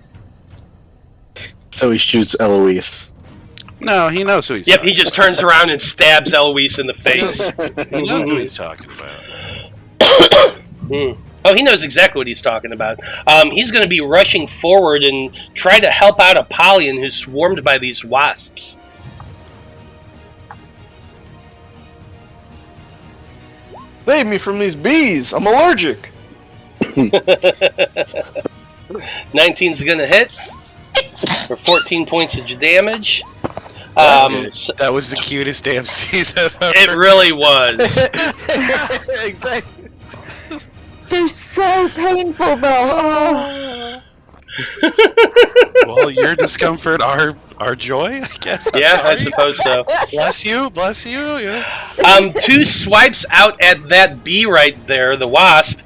So he shoots Eloise. No, he knows who he's. Yep, talking he just turns around and stabs Eloise in the face. about. He knows who he's talking about. Oh, he knows exactly what he's talking about. He's going to be rushing forward and try to help out Apollyon, who's swarmed by these wasps. Save me from these bees. I'm allergic. 19's going to hit for 14 points of damage. That was the cutest damn sneeze I've ever. It really was. Exactly. They're so painful, though. Oh. Well, your discomfort, our joy, I guess. I'm Yeah, I sorry. suppose so. Bless you. Yeah. 2 swipes out at that bee right there, the wasp,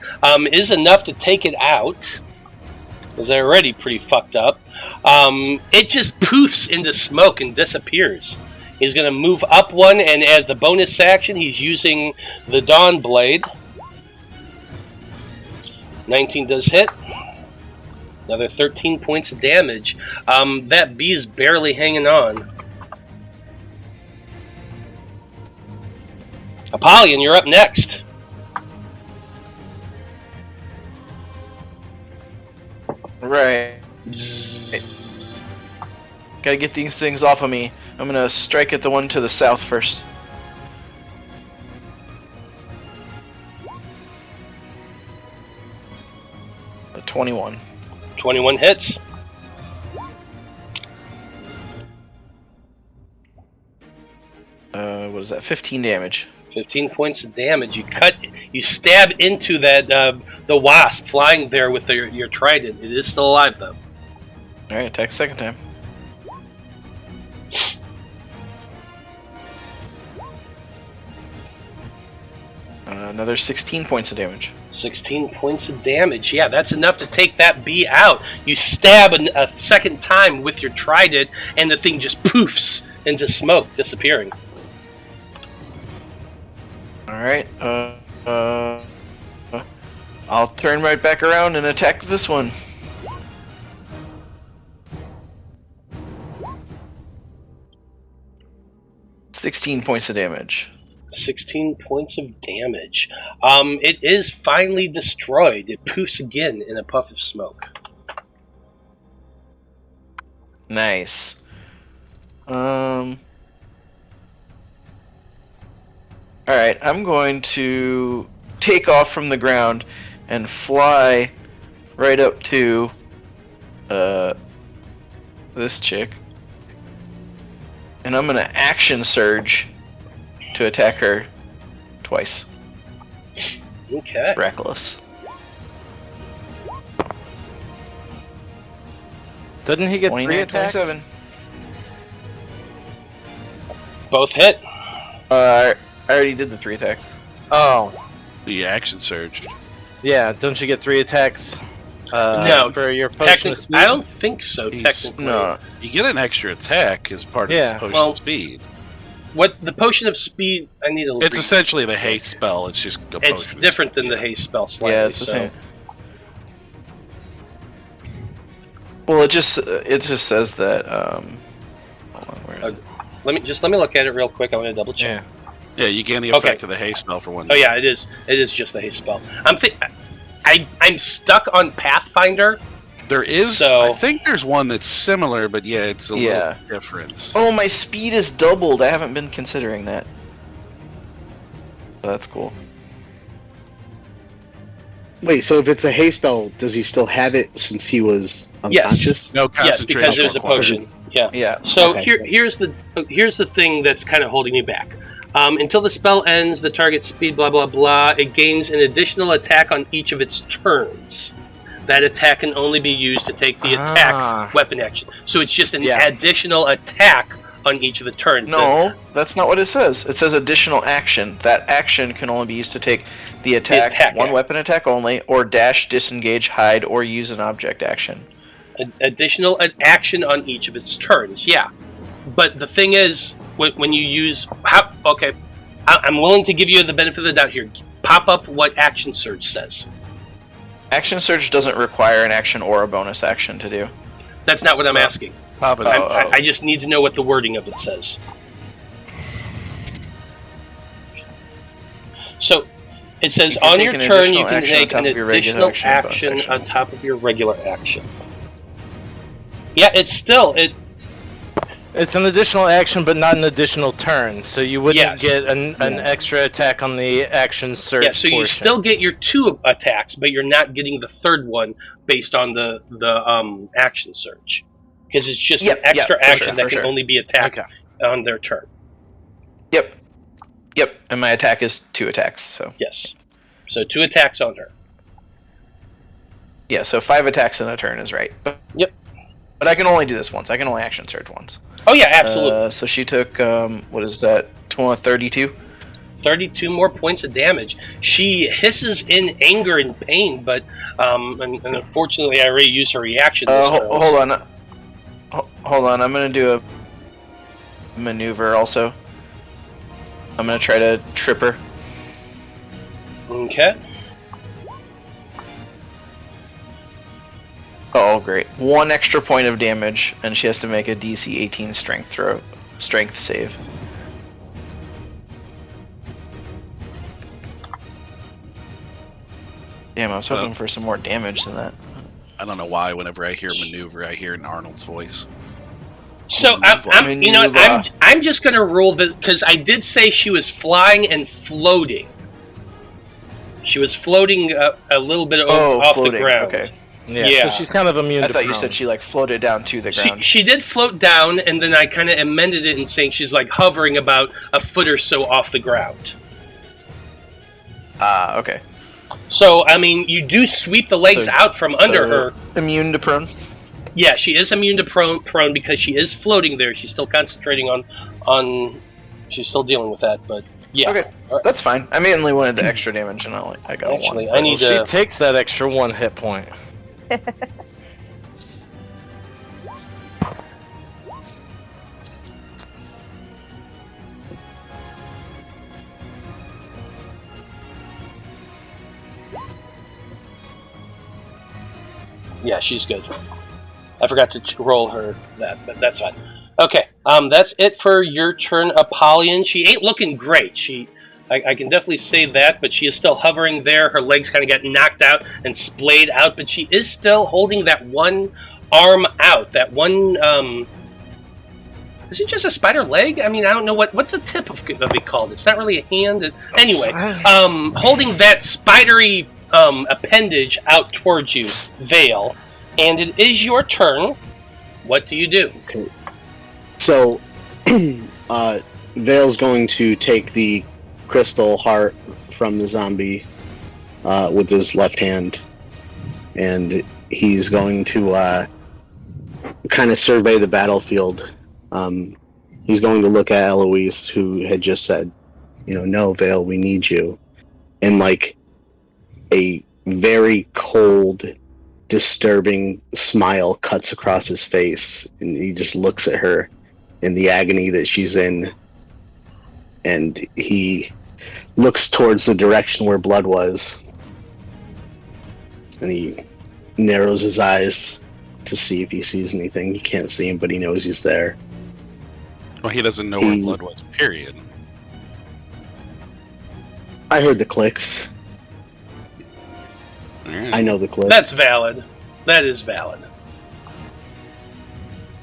is enough to take it out. Because they're already pretty fucked up. It just poofs into smoke and disappears. He's going to move up one, and as the bonus action, he's using the Dawn Blade. 19 does hit. Another 13 points of damage. That bee is barely hanging on. Apollyon, you're up next. Right. Bzzz. Gotta get these things off of me. I'm gonna strike at the one to the south first. A 21. 21 hits. What is that? 15 damage. 15 points of damage. You stab into that the wasp flying there with your trident. It is still alive though. Alright, attack second time. Another 16 points of damage. 16 points of damage. Yeah, that's enough to take that bee out. You stab a second time with your trident, and the thing just poofs into smoke, disappearing. Alright, I'll turn right back around and attack this one. $16 points of damage. 16 points of damage. It is finally destroyed. It poofs again in a puff of smoke. Nice. Alright, I'm going to take off from the ground and fly right up to this chick. And I'm going to action surge to attack her twice. Okay. Reckless. Didn't he get 3 29, attacks? 27. Both hit. I already did the 3 attacks. Oh, The action surge. yeah. Don't you get 3 attacks? No, for your potion of speed. I don't think so. He's- Technically, No. You get an extra attack as part of Yeah. this potion Well, of speed. What's the potion of speed? I need to. It's essentially the haste spell. It's just a It's potion of different speed. than the haste spell slightly. Yeah, it's the so. same. Well, it just says that. Hold on, where is it? Let me look at it real quick. I want to double check. Yeah. Yeah, you gain the Okay. effect of the haste spell for 1. Oh yeah, it is. It is just the haste spell. I'm stuck on Pathfinder. There is. So- I think there's one that's similar, but yeah, it's a Yeah. little different. Oh, my speed is doubled. I haven't been considering that. So that's cool. Wait, so if it's a haste spell, does he still have it since he was unconscious? No Yes, concentration. because it was a required. potion. Yeah. Yeah. So Okay. here's the thing that's kind of holding you back. Until the spell ends, the target speed, blah blah blah, it gains an additional attack on each of its turns. That attack can only be used to take the attack weapon action. So it's just an Yeah. additional attack on each of the turns. No, that's not what it says. It says additional action. That action can only be used to take the attack, attack one action. weapon attack only, or dash, disengage, hide, or use an object action. Additional action on each of its turns. Yeah, but the thing is, when you use I'm willing to give you the benefit of the doubt here. Pop up what Action Surge says. Action Surge doesn't require an action or a bonus action to do. That's not what I'm asking. Pop it. I just need to know what the wording of it says. So, it says You can on take your an turn you additional can action on take top an of your regular additional action and bonus action action. on top of your regular action. Yeah, it's It's an additional action, but not an additional turn. So you wouldn't Yes. get an extra attack on the action surge. yeah. So you portion. still get your 2 attacks, but you're not getting the third one based on the action surge, because it's just Yep, an extra yep, for action sure, that for can sure. only be attacked Okay. on their turn. Yep, and my attack is 2 attacks, so... Yes. So 2 attacks on her. Yeah, so 5 attacks in a turn is right. Yep. But I can only do this once. I can only action surge once. Oh yeah, absolutely. So she took, what is that, 32? 32 more points of damage. She hisses in anger and pain, but and unfortunately, I already used her reaction. This turn. Hold on. Hold on, I'm going to do a maneuver also. I'm going to try to trip her. Okay. Oh, great. 1 extra point of damage, and she has to make a DC 18 strength save. Damn, I was hoping for some more damage than that. I don't know why. Whenever I hear maneuver, I hear in Arnold's voice. So I'm just gonna rule that, because I did say she was flying and floating. She was floating a little bit off floating. the ground. Okay. Yeah. So she's kind of immune I to thought you prone. said she like floated down to the ground. She did float down, and then I kind of amended it in saying she's like hovering about a foot or so off the ground. Okay. So I mean, you do sweep the legs So- out from under her. Immune to prone. Yeah, she is immune to prone because she is floating there. She's still concentrating on. She's still dealing with that, but yeah. Okay, that's fine. I mainly wanted the extra damage, and I got Actually, 1. I need She to. takes that extra 1 hit point. Yeah, she's good. I forgot to roll her that, but that's fine. Okay, that's it for your turn, Apollyon. She ain't looking great. I can definitely say that, but she is still hovering there. Her legs kind of got knocked out and splayed out, but she is still holding that one arm out. That one, is it just a spider leg? I mean, I don't know what's the tip of it called. It's not really a hand. Anyway, holding that spidery appendage out towards you, Veil, and it is your turn. What do you do? Okay. So, Veil's going to take the crystal heart from the zombie with his left hand, and he's going to kind of survey the battlefield. He's going to look at Eloise, who had just said, no, Veil, we need you. And like a very cold, disturbing smile cuts across his face, and he just looks at her in the agony that she's in. And he looks towards the direction where blood was. And he narrows his eyes to see if he sees anything. He can't see him, but he knows he's there. Well, he doesn't know where blood was, period. I heard the clicks. Right. I know the clicks. That's valid. That is valid.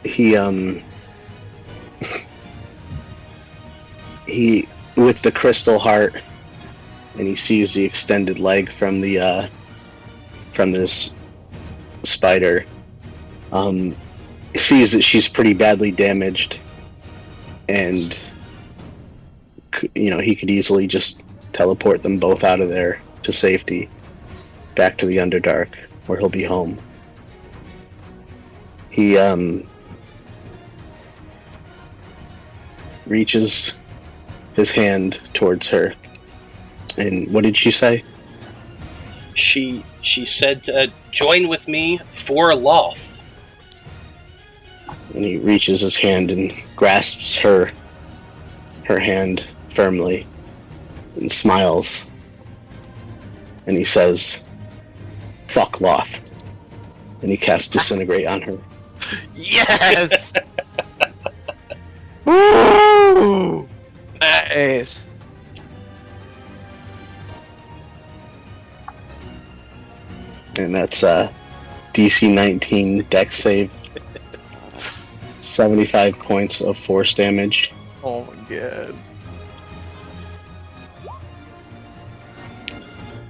He with the crystal heart, and he sees the extended leg from the from this spider. Sees that she's pretty badly damaged, and he could easily just teleport them both out of there to safety, back to the Underdark, where he'll be home. He reaches his hand towards her, and what did she say? She said, "Join with me for Loth." And he reaches his hand and grasps her hand firmly and smiles. And he says, "Fuck Loth." And he casts Disintegrate on her. Yes! Woo! Nice. And that's DC 19 Dex save. 75 points of force damage. Oh my god.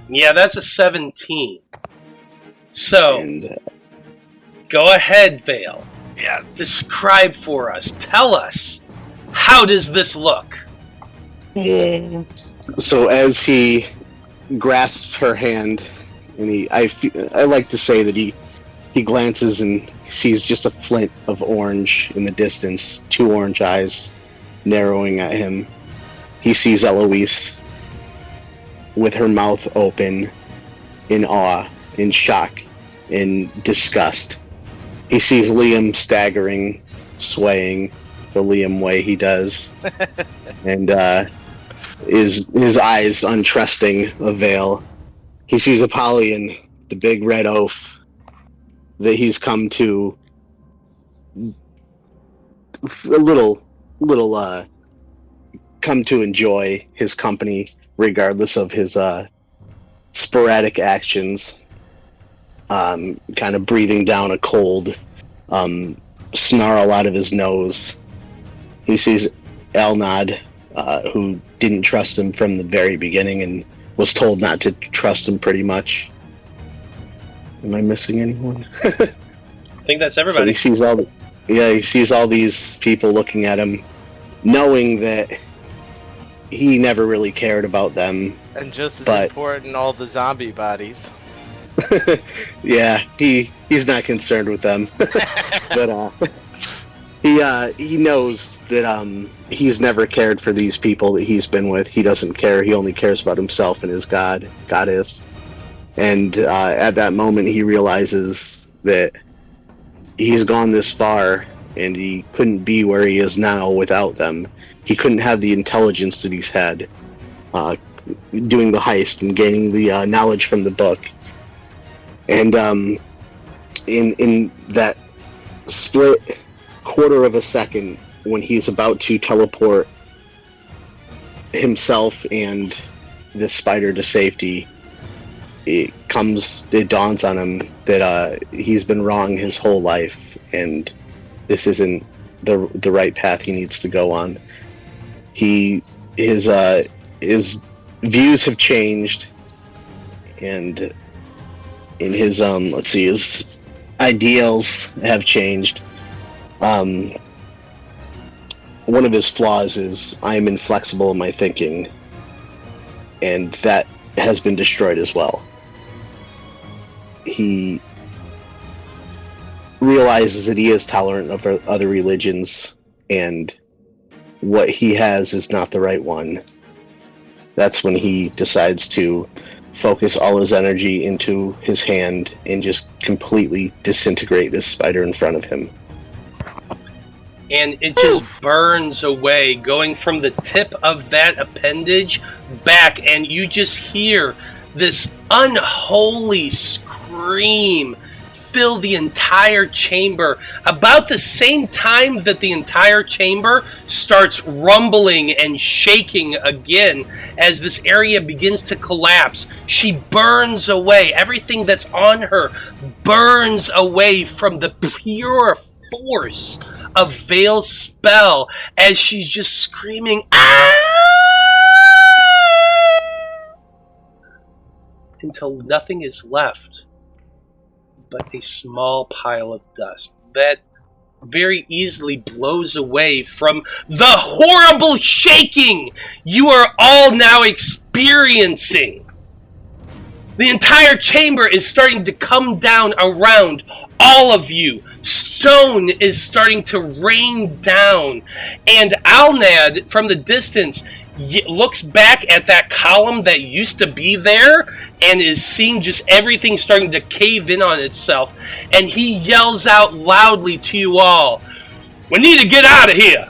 Yeah, that's a 17. So, And go ahead, Veil. Yeah. Describe for us. Tell us. How does this look? so as he grasps her hand, and I like to say that he glances and sees just a flint of orange in the distance, two orange eyes narrowing at him. He sees Eloise with her mouth open, in awe, in shock, in disgust. He sees Liam staggering, swaying the Liam way he does, and his eyes untrusting of Veil. He sees Apollyon, the big red oaf that he's come to come to enjoy his company regardless of his sporadic actions, kind of breathing down a cold snarl out of his nose. He sees Elnod, who didn't trust him from the very beginning and was told not to trust him pretty much. Am I missing anyone? I think that's everybody. So he sees all these people looking at him, knowing that he never really cared about them. And just as important, all the zombie bodies. Yeah, he's not concerned with them. But he knows that he's never cared for these people that he's been with. He doesn't care. He only cares about himself and his goddess. And at that moment, he realizes that he's gone this far, and he couldn't be where he is now without them. He couldn't have the intelligence that he's had doing the heist and gaining the knowledge from the book. And in that split quarter of a second, when he's about to teleport himself and the spider to safety, it dawns on him that he's been wrong his whole life, and this isn't the right path he needs to go on. His views have changed, and in his his ideals have changed. One of his flaws is I am inflexible in my thinking, and that has been destroyed as well. He realizes that he is tolerant of other religions, and what he has is not the right one. That's when he decides to focus all his energy into his hand and just completely disintegrate this spider in front of him. And it just burns away, going from the tip of that appendage back, and you just hear this unholy scream fill the entire chamber. About the same time that the entire chamber starts rumbling and shaking again as this area begins to collapse. She burns away. Everything that's on her burns away from the pure force of Veil's spell as she's just screaming, "Ah!" until nothing is left but a small pile of dust that very easily blows away from the horrible shaking you are all now experiencing. The entire chamber is starting to come down around all of you. Stone is starting to rain down, and Alnad, from the distance, looks back at that column that used to be there and is seeing just everything starting to cave in on itself, and he yells out loudly to you all, "We need to get out of here.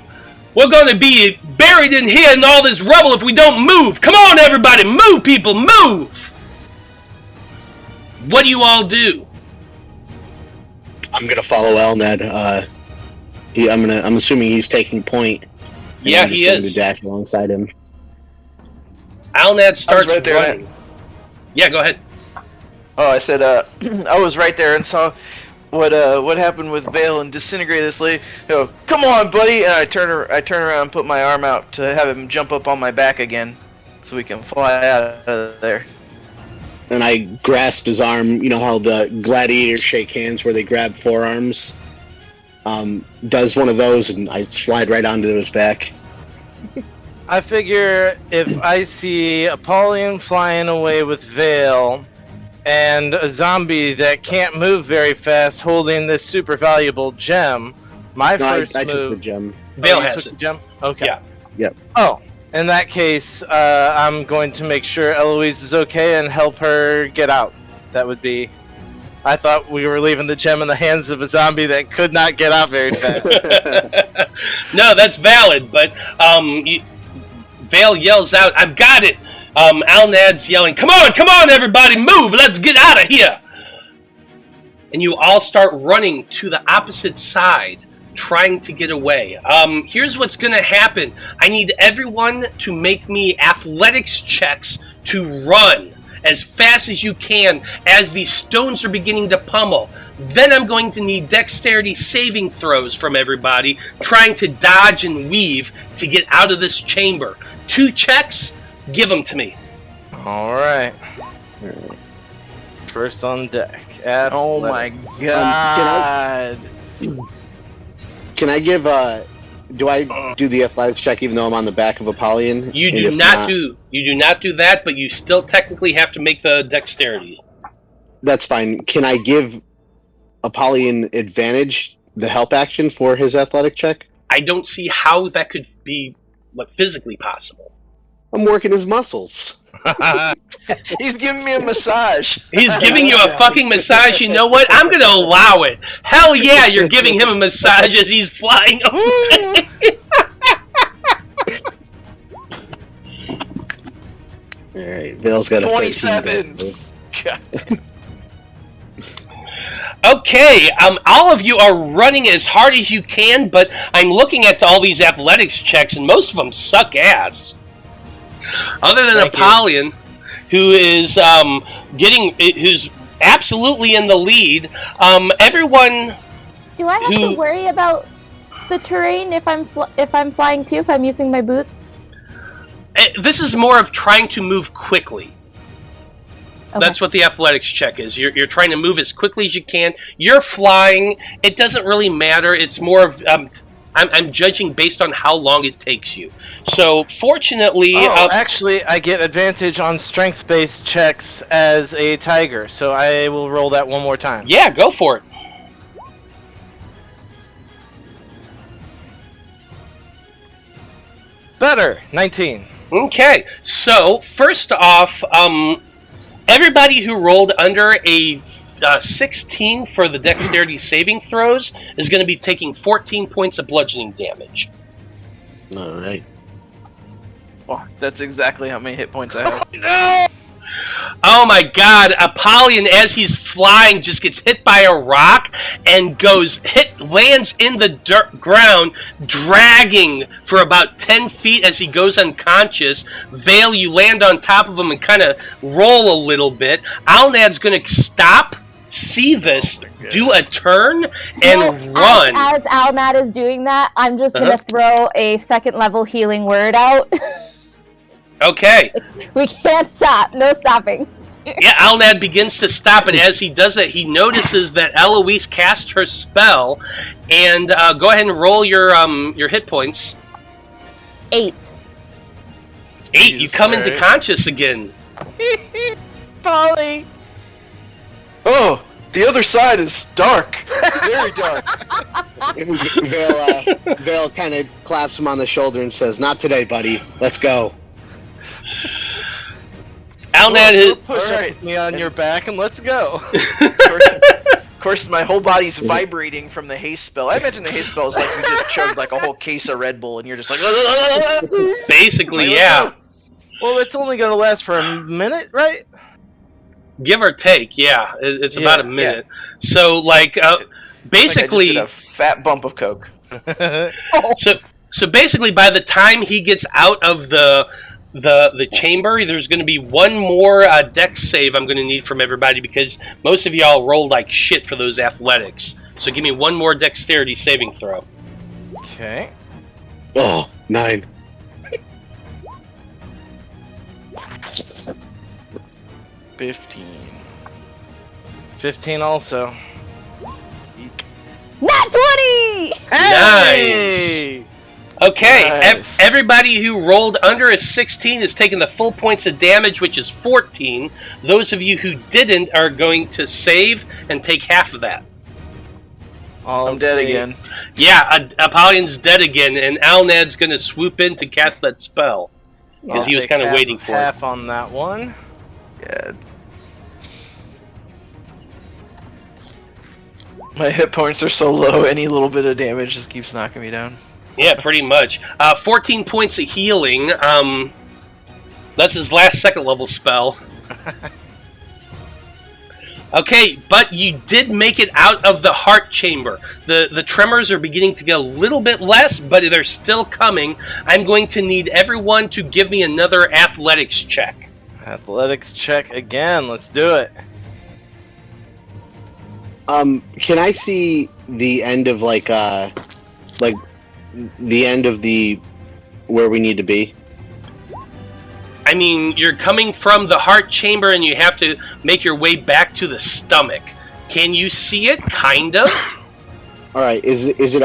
We're going to be buried in here in all this rubble if we don't move. Come on, everybody, move, people, move!" What do you all do? I'm gonna follow Elned. I'm assuming he's taking point. Yeah, he is. To dash alongside him. Alnad starts right there, running. Yeah, go ahead. Oh, I said, I was right there and saw what happened with Veil and disintegrate this lady. Come on, buddy! And I turn around and put my arm out to have him jump up on my back again, so we can fly out of there. And I grasp his arm. You know how the gladiators shake hands, where they grab forearms. Does one of those, and I slide right onto his back. I figure if I see Apollyon flying away with Veil and a zombie that can't move very fast holding this super valuable gem, my first I move... took the gem. Veil you has took it. the gem? Okay. Yeah. Yep. Oh, in that case, I'm going to make sure Eloise is okay and help her get out. That would be... I thought we were leaving the gem in the hands of a zombie that could not get out very fast. No, that's valid, but Veil yells out, "I've got it!" Alnad's yelling, come on, everybody, move! Let's get out of here!" And you all start running to the opposite side, trying to get away. Here's what's going to happen. I need everyone to make me athletics checks to run as fast as you can as these stones are beginning to pummel. Then I'm going to need dexterity saving throws from everybody, trying to dodge and weave to get out of this chamber. 2 checks, give them to me. Alright. First on deck. Oh my god. Can I give do I do the athletics check even though I'm on the back of Apollyon? You do not do that, but you still technically have to make the dexterity. That's fine. Can I give Apollyon advantage, the help action, for his athletic check? I don't see how that could be physically possible. I'm working his muscles. He's giving me a massage. He's giving you a fucking massage. You know what? I'm going to allow it. Hell yeah, you're giving him a massage as he's flying away. Alright, Vale's got a 27. Okay, all of you are running as hard as you can, but I'm looking at all these athletics checks, and most of them suck ass. Other than Apollyon, who is who's absolutely in the lead. Everyone. Do I have to worry about the terrain if I'm flying too? If I'm using my boots? This is more of trying to move quickly. Okay. That's what the athletics check is. You're trying to move as quickly as you can. You're flying. It doesn't really matter. It's more of I'm judging based on how long it takes you. So, fortunately... actually, I get advantage on strength-based checks as a tiger, so I will roll that one more time. Yeah, go for it. Better. 19. Okay, so first off, everybody who rolled under a 16 for the dexterity saving throws is going to be taking 14 points of bludgeoning damage. All right. Oh, that's exactly how many hit points I have. No! Oh my god, Apollyon, as he's flying, just gets hit by a rock and lands in the ground, dragging for about 10 feet as he goes unconscious. Veil, you land on top of him and kind of roll a little bit. Alnad's going to stop, see this, do a turn, and run. As Alnad is doing that, I'm just going to throw a second level healing word out. Okay. We can't stop. No stopping. Yeah, Alnad begins to stop, and as he does that, he notices that Eloise cast her spell. And go ahead and roll your hit points. 8. 8. You come into Alright. conscious again. Polly! Oh, the other side is dark. Very dark. Veil kind of claps him on the shoulder and says, "Not today, buddy. Let's go." Alnad Push Alright. me on your back and let's go. Of course, my whole body's vibrating from the haste spell. I imagine the haste spell is like you just chugged like a whole case of Red Bull and you're just like... basically, yeah. Well, it's only going to last for a minute, right? Give or take, yeah. It's about a Yeah, minute. So, basically... Like I just did a fat bump of coke. So basically, by the time he gets out of the chamber, there's going to be one more dex save I'm going to need from everybody because most of y'all rolled like shit for those athletics. So give me one more dexterity saving throw. Okay. Oh, 9. $15. 15 also. Nat 20! Nice! Okay, Nice. everybody who rolled under a 16 is taking the full points of damage, which is 14. Those of you who didn't are going to save and take half of that. I'm dead again. Yeah, Apollyon's dead again, and Alnad's going to swoop in to cast that spell. Because he was Take kind of waiting for it. half on that one. Yeah. My hit points are so low, any little bit of damage just keeps knocking me down. Yeah, pretty much. 14 points of healing. That's his last second level spell. Okay, but you did make it out of the heart chamber. The tremors are beginning to get a little bit less, but they're still coming. I'm going to need everyone to give me another athletics check. Athletics check again. Let's do it. Can I see the end of the end of the where we need to be? I mean, you're coming from the heart chamber and you have to make your way back to the stomach. Can you see it? Kind of. All right. Is it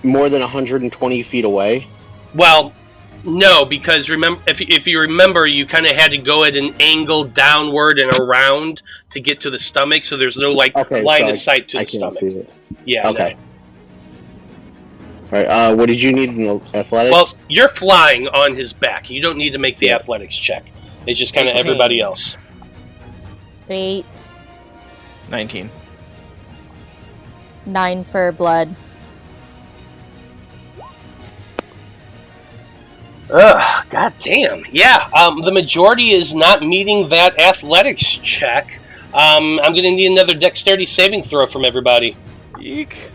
more than 120 feet away? Well, no, because remember, if you remember, you kind of had to go at an angle downward and around to get to the stomach, so there's no line of sight to the stomach. See it. Yeah. Okay. No. All right. What did you need in athletics? Well, you're flying on his back. You don't need to make the athletics check. It's just kind of everybody else. 8. 19. 9 for blood. Ugh, god damn. Yeah, the majority is not meeting that athletics check. I'm going to need another dexterity saving throw from everybody. Eek.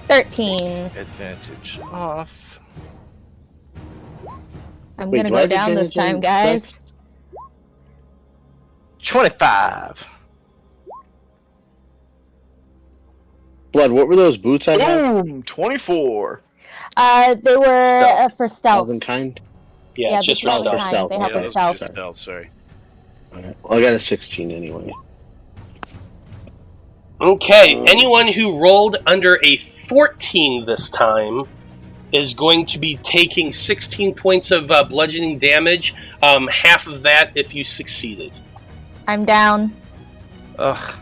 13. Advantage off. I'm Wait, gonna do I go have down this advantage time, on guys. dex? 25. Blood. What were those boots I had? Boom! 24. They were Stealth. for stealth. Elven kind. Yeah, Yeah, it's just for this is stealth. fine. stealth. They help Yeah, with those stealth. two stealth, sorry. All right. Well, I got a 16 anyway. Okay, anyone who rolled under a 14 this time is going to be taking 16 points of bludgeoning damage. Half of that if you succeeded. I'm down. Ugh.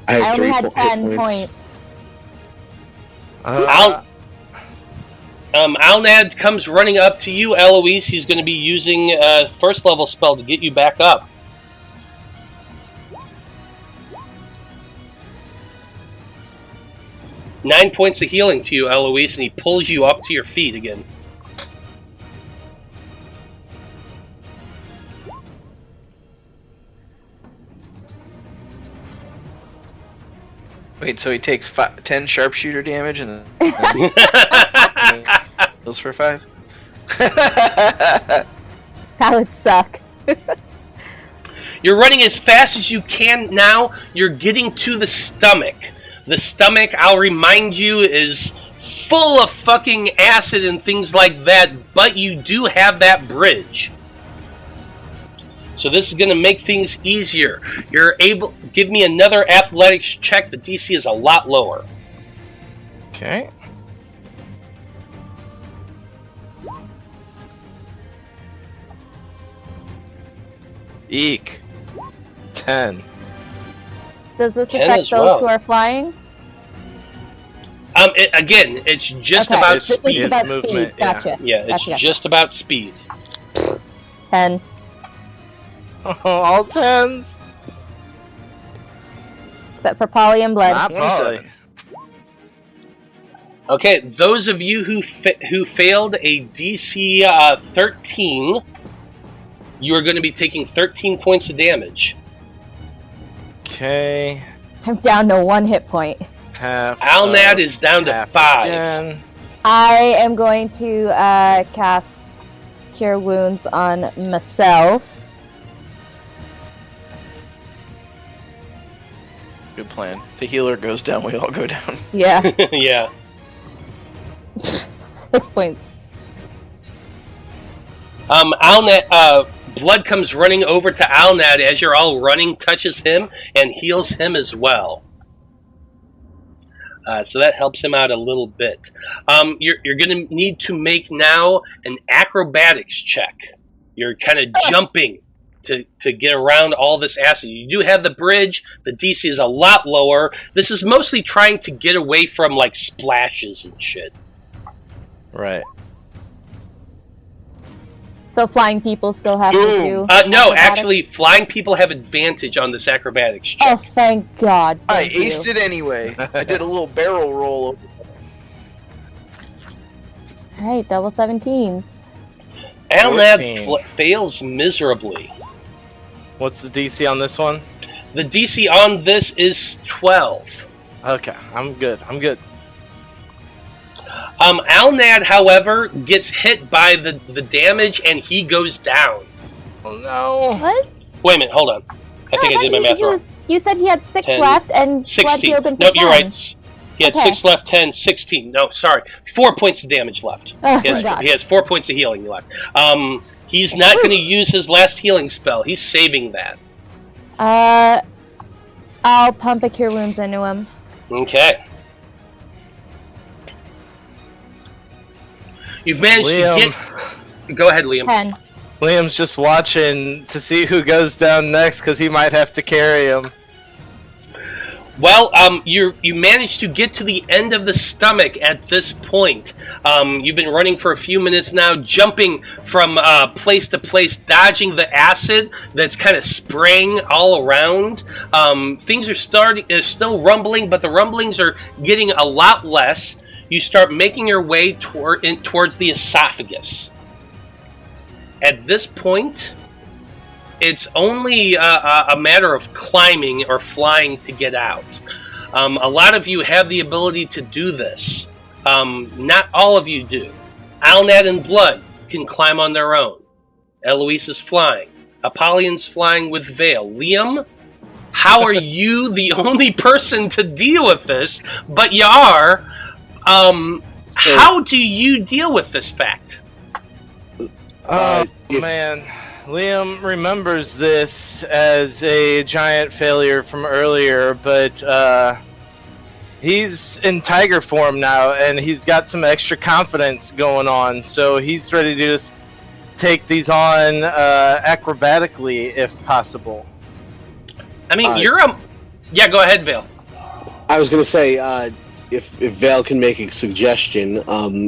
I I have only 3 had hit 10 points. Alnad comes running up to you, Eloise. He's going to be using a first level spell to get you back up. Nine points of healing to you, Eloise, and he pulls you up to your feet again. Wait, so he takes 10 sharpshooter damage and then heals for 5? That would suck. You're running as fast as you can now. You're getting to the stomach. The stomach, I'll remind you, is full of fucking acid and things like that, but you do have that bridge. So this is going to make things easier. You're able... Give me another athletics check. The DC is a lot lower. Okay. Eek. 10. Does this 10 affect as those well. who are flying? Again, it's just Okay, about this is speed. about Movement, speed. yeah. Gotcha. Yeah, it's Gotcha. just about speed. 10. Oh, all 10s. Except for Polly and Blood. Not Polly. 27. Okay, those of you who failed a DC 13, you are going to be taking 13 points of damage. Okay. I'm down to 1 hit point. Half. Alnad is down to half 5. again. I am going to cast Cure Wounds on myself. Good plan. The healer goes down, we all go down. Yeah. Yeah. 6 points. Alnad, Blood comes running over to Alnad as you're all running, touches him, and heals him as well. So that helps him out a little bit. You're going to need to make now an acrobatics check. You're kind of jumping to get around all this acid. You do have the bridge. The DC is a lot lower. This is mostly trying to get away from like splashes and shit. Right. So flying people still have to do... No, acrobatics? actually, flying people have advantage on this acrobatics check. Oh, thank God. I Thank you. aced it anyway. I did a little barrel roll. Alright, double 17. Alnad 14. fails miserably. What's the DC on this one? The DC on this is 12. Okay, I'm good. I'm good. Alnad, however, gets hit by the damage and he goes down. Oh no. What? Wait a minute, hold on. I think I did my math wrong. You said he had 6 10, left and Blood 16. healed him for Nope, you're 10. right. He had Okay. 6 left, 10, 16. No, sorry. 4 points of damage left. Oh, He my God. has 4 points of healing left. He's not going to use his last healing spell. He's saving that. I'll pump a Cure Wounds into him. Okay. You've managed Liam. to get... Go ahead, Liam. 10. Liam's just watching to see who goes down next because he might have to carry him. Well, you managed to get to the end of the stomach at this point. You've been running for a few minutes now, jumping from place to place, dodging the acid that's kind of spraying all around. Things are still rumbling, but the rumblings are getting a lot less. You start making your way towards the esophagus. At this point, it's only a matter of climbing or flying to get out. A lot of you have the ability to do this. Not all of you do. Alnad and Blood can climb on their own. Eloise is flying. Apollyon's flying with Veil. Liam, how are you the only person to deal with this? But you are. How do you deal with this fact? Oh if- man, Liam remembers this as a giant failure from earlier, but he's in tiger form now, and he's got some extra confidence going on, so he's ready to just take these on acrobatically if possible. I mean, you're a... Yeah, go ahead, Veil. I was going to say, if Veil can make a suggestion,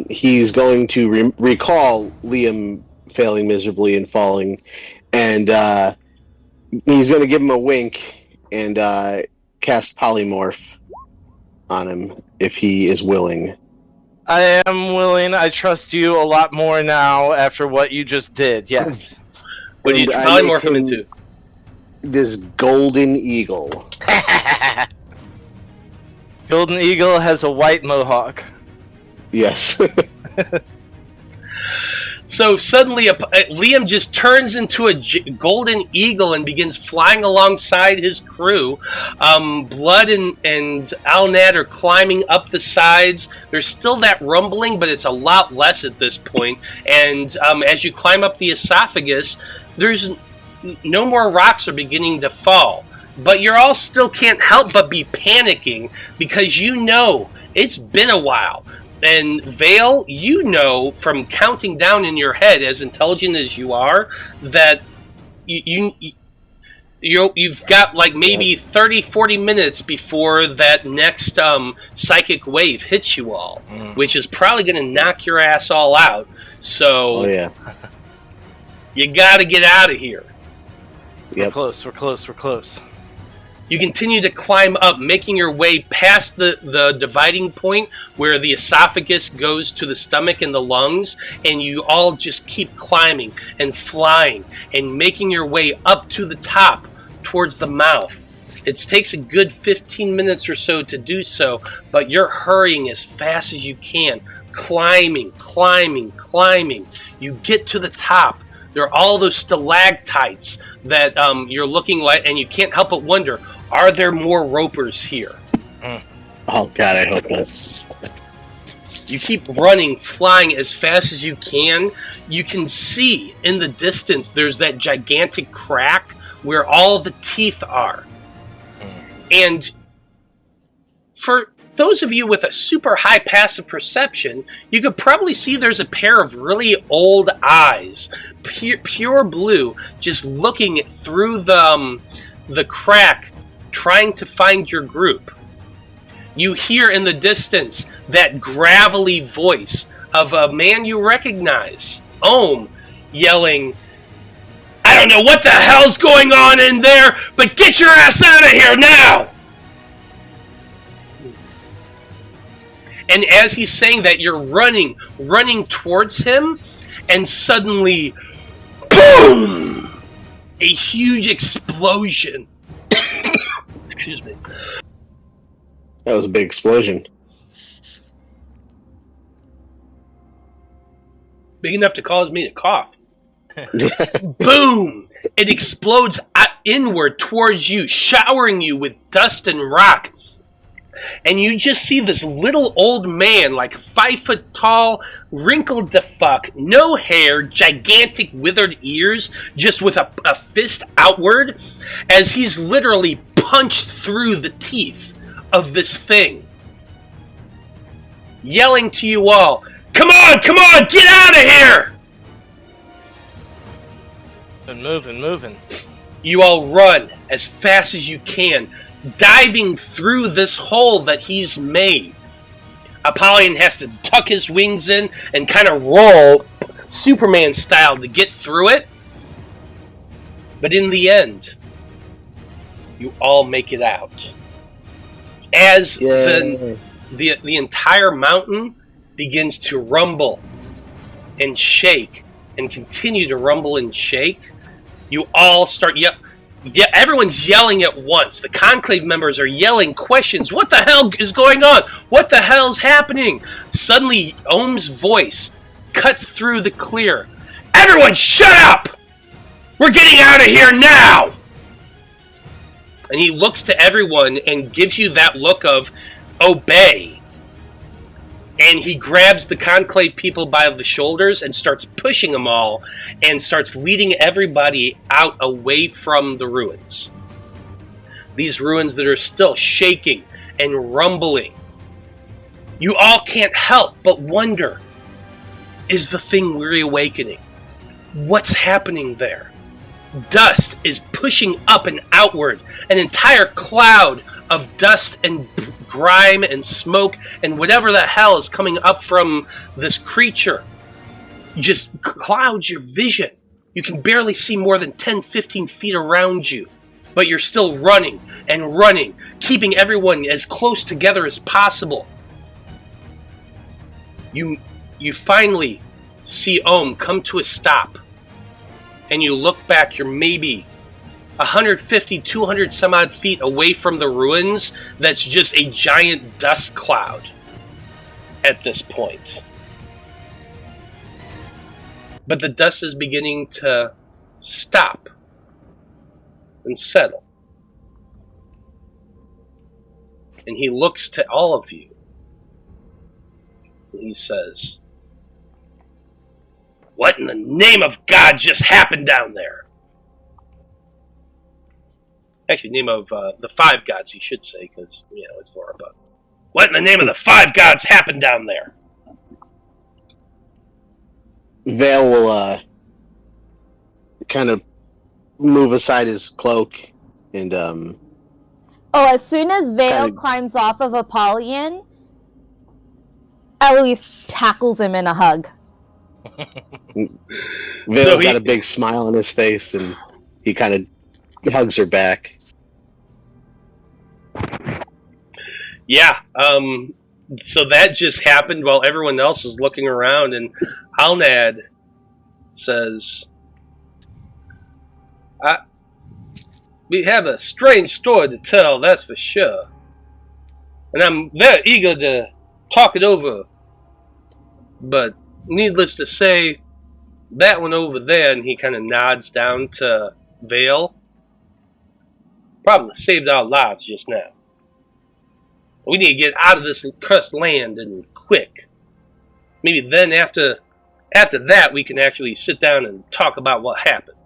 he's going to recall Liam failing miserably and falling, and he's going to give him a wink and cast polymorph on him if he is willing. I am willing. I trust you a lot more now after what you just did. Yes. What do you polymorph him into? This golden eagle. Golden Eagle has a white mohawk. Yes. So suddenly, Liam just turns into a golden eagle and begins flying alongside his crew. Blood and Alnad are climbing up the sides. There's still that rumbling, but it's a lot less at this point. And as you climb up the esophagus, there's no more rocks are beginning to fall. But you all still can't help but be panicking because you know it's been a while. And Veil, you know from counting down in your head, as intelligent as you are, that you've got like maybe 30, 40 minutes before that next psychic wave hits you all, which is probably going to knock your ass all out. So you got to get out of here. Yep. We're close. You continue to climb up, making your way past the dividing point where the esophagus goes to the stomach and the lungs, and you all just keep climbing and flying and making your way up to the top towards the mouth. It takes a good 15 minutes or so to do so, but you're hurrying as fast as you can, climbing. You get to the top. There are all those stalactites that you're looking like, and you can't help but wonder, are there more ropers here? Oh, God, I hope not. You keep running, flying as fast as you can. You can see in the distance there's that gigantic crack where all the teeth are. And for those of you with a super high passive perception, you could probably see there's a pair of really old eyes, pure blue, just looking through the crack, trying to find your group. You hear in the distance that gravelly voice of a man you recognize, Ohm, yelling, "I don't know what the hell's going on in there, but get your ass out of here now!" And as he's saying that, you're running towards him, and suddenly, boom! A huge explosion. Excuse me. That was a big explosion. Big enough to cause me to cough. Boom! It explodes inward towards you, showering you with dust and rock. And you just see this little old man, like 5 foot tall, wrinkled to fuck, no hair, gigantic withered ears, just with a fist outward, as he's literally punched through the teeth of this thing. Yelling to you all, come on, get out of here! And moving. You all run as fast as you can, diving through this hole that he's made. Apollyon has to tuck his wings in and kind of roll Superman style to get through it. But in the end, you all make it out. As the entire mountain begins to rumble and shake and continue to rumble and shake, you all start... Yeah, everyone's yelling at once. The Conclave members are yelling questions. What the hell is going on? What the hell's happening? Suddenly, Ohm's voice cuts through the clear. Everyone shut up! We're getting out of here now! And he looks to everyone and gives you that look of obey. And he grabs the Conclave people by the shoulders and starts pushing them all and starts leading everybody out away from the ruins. These ruins that are still shaking and rumbling. You all can't help but wonder, is the thing reawakening? What's happening there? Dust is pushing up and outward. An entire cloud of dust and grime and smoke and whatever the hell is coming up from this creature just clouds your vision. You can barely see more than 10, 15 feet around you, but you're still running and running, keeping everyone as close together as possible. You finally see Ohm come to a stop, and you look back. You're maybe 150, 200 some odd feet away from the ruins. That's just a giant dust cloud at this point. But the dust is beginning to stop and settle. And he looks to all of you. And he says, "What in the name of God just happened down there?" Actually, name of the five gods, he should say, because, it's Loroupa. What in the name of the five gods happened down there? Veil will kind of move aside his cloak and as soon as Veil kinda- climbs off of Apollyon, Eloise tackles him in a hug. Veil's got a big smile on his face, and he kind of hugs her back. Yeah, so that just happened while everyone else is looking around, and Alnad says, "We have a strange story to tell, that's for sure. And I'm very eager to talk it over. But needless to say, that one over there," and he kind of nods down to Veil, "probably saved our lives just now. We need to get out of this cursed land, and quick. Maybe then after that we can actually sit down and talk about what happened."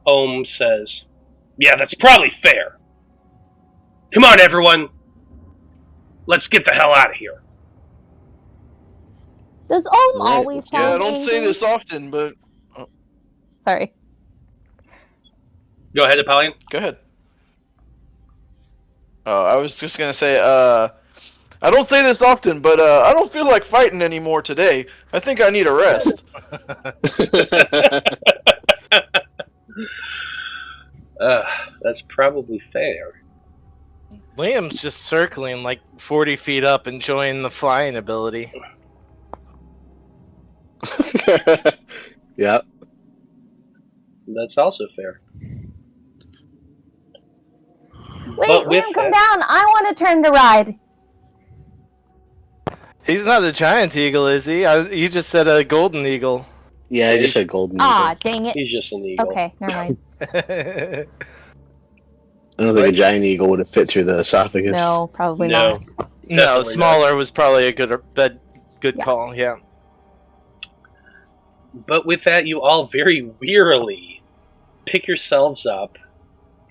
Ohm says, "Yeah, that's probably fair. Come on, everyone. Let's get the hell out of here." Does Ohm Right. always Yeah, sound I don't say angry? this often, but Sorry. Go ahead, Apollyon. go ahead. I was just gonna say, I don't say this often, but I don't feel like fighting anymore today. I think I need a rest. That's probably fair. Liam's just circling like 40 feet up, enjoying the flying ability. Yep. That's also fair. Wait, But with Liam, come that- down. I want to turn to ride. He's not a giant eagle, is he? You just said a golden eagle. Yeah, I just said golden. Ah, Eagle. dang it. He's just an eagle. Okay, never mind. I don't think a giant eagle would have fit through the esophagus. No, probably No. not. No, Definitely smaller was probably a good Yeah. call. Yeah. But with that, you all very wearily pick yourselves up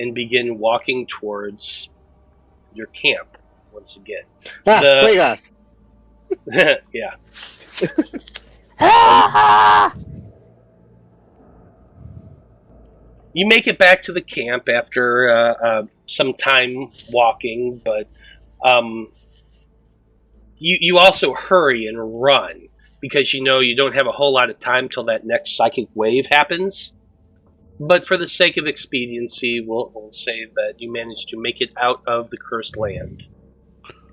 and begin walking towards your camp once again. The- Wait off. Yeah. Ah! You make it back to the camp after some time walking, but you also hurry and run because you know you don't have a whole lot of time till that next psychic wave happens. But for the sake of expediency, we'll say that you managed to make it out of the cursed land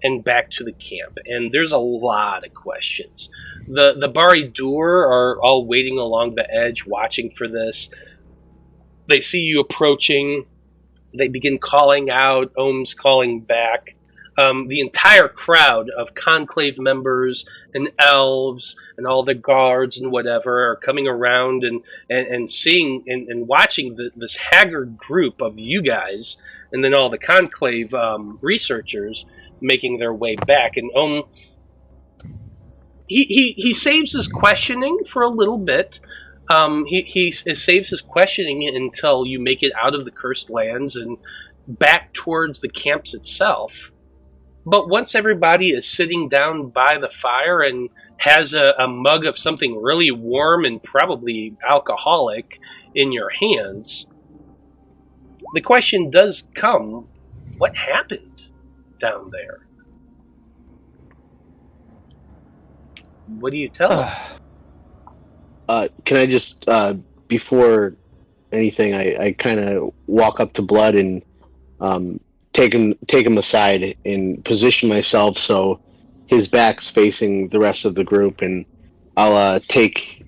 and back to the camp. And there's a lot of questions. The Bari Dur are all waiting along the edge, watching for this. They see you approaching. They begin calling out. Ohm's calling back. The entire crowd of conclave members and elves and all the guards and whatever are coming around and seeing and watching this haggard group of you guys, and then all the conclave researchers making their way back. And he saves his questioning for a little bit. He saves his questioning until you make it out of the cursed lands and back towards the camps itself. But once everybody is sitting down by the fire and has a mug of something really warm and probably alcoholic in your hands, the question does come, what happened? down there. What do you tell him? Can I just, before anything, I kind of walk up to Blood and take him aside and position myself so his back's facing the rest of the group, and I'll take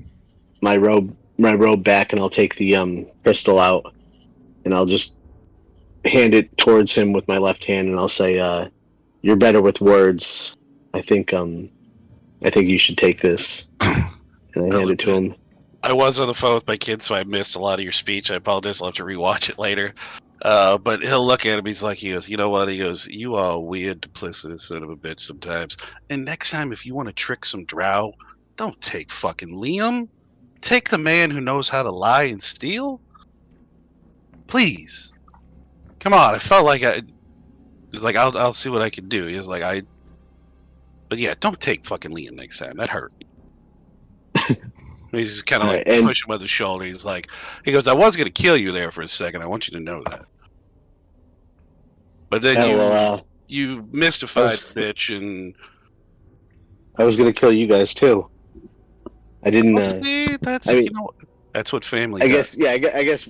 my robe back, and I'll take the crystal out, and I'll just hand it towards him with my left hand, and I'll say, "You're better with words. I think you should take this." And I hand it to him. I was on the phone with my kids, so I missed a lot of your speech. I apologize. I'll have to rewatch it later. But he'll look at him. He goes, you know what? He goes, you are a weird, duplicitous son of a bitch sometimes. And next time, if you want to trick some drow, don't take fucking Liam. Take the man who knows how to lie and steal. Please. Come on. I felt like He's like, I'll see what I can do. He was like, But yeah, don't take fucking Liam next time. That hurt. He's kind of like push him on the shoulder. He goes, I was going to kill you there for a second. I want you to know that. But then you mystified the bitch, and I was going to kill you guys too. I didn't. See, that's what family. I does. guess. Yeah.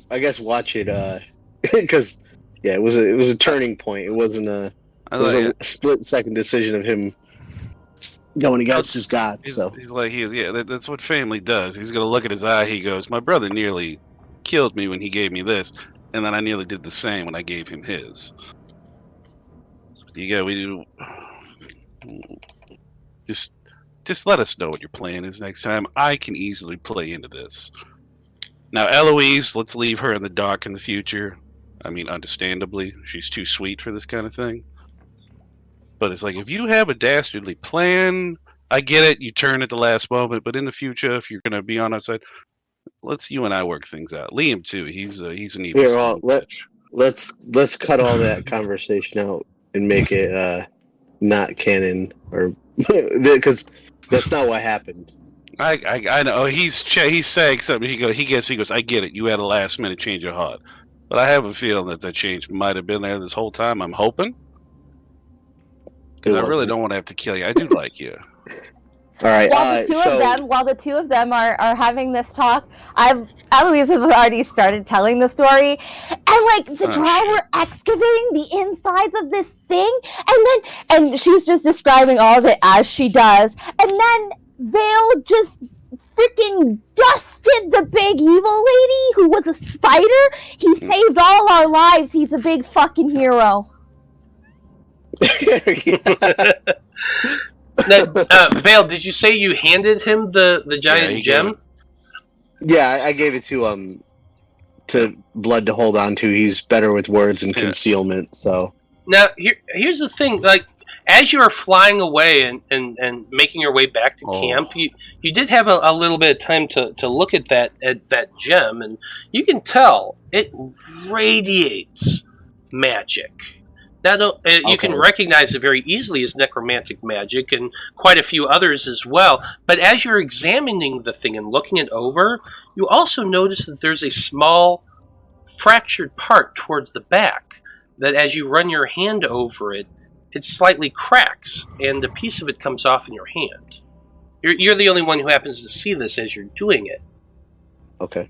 I guess. Watch it. Because it was a turning point. It wasn't a. It was a split-second decision of him going against his god. That's what family does. He's gonna look at his eye. He goes, my brother nearly killed me when he gave me this, and then I nearly did the same when I gave him his. Just let us know what your plan is next time. I can easily play into this. Now, Eloise, let's leave her in the dark in the future. I mean, understandably, she's too sweet for this kind of thing. But it's like, if you have a dastardly plan, I get it, you turn at the last moment, but in the future, if you're going to be on our side, let's you and I work things out. Liam, too, he's an evil son. Let's cut all that conversation out and make it not canon, or because that's not what happened. I know. He's saying something. He goes, I get it, you had a last minute change of heart. But I have a feeling that change might have been there this whole time. I'm hoping. Because I really don't want to have to kill you. I do like you. All right. While the two of them are having this talk, Eloise has already started telling the story, and like the Drow were excavating the insides of this thing, and she's just describing all of it as she does, and then Veil just freaking dusted the big evil lady who was a spider. He saved all our lives. He's a big fucking hero. Now, Veil, did you say you handed him the giant gem? Yeah, I gave it to Blood to hold on to. He's better with words and concealment. So now here's the thing: like as you were flying away and making your way back to camp, you did have a little bit of time to look at that gem, and you can tell it radiates magic. You can recognize it very easily as necromantic magic, and quite a few others as well. But as you're examining the thing and looking it over, you also notice that there's a small fractured part towards the back, that as you run your hand over it, it slightly cracks, and a piece of it comes off in your hand. You're the only one who happens to see this as you're doing it. Okay.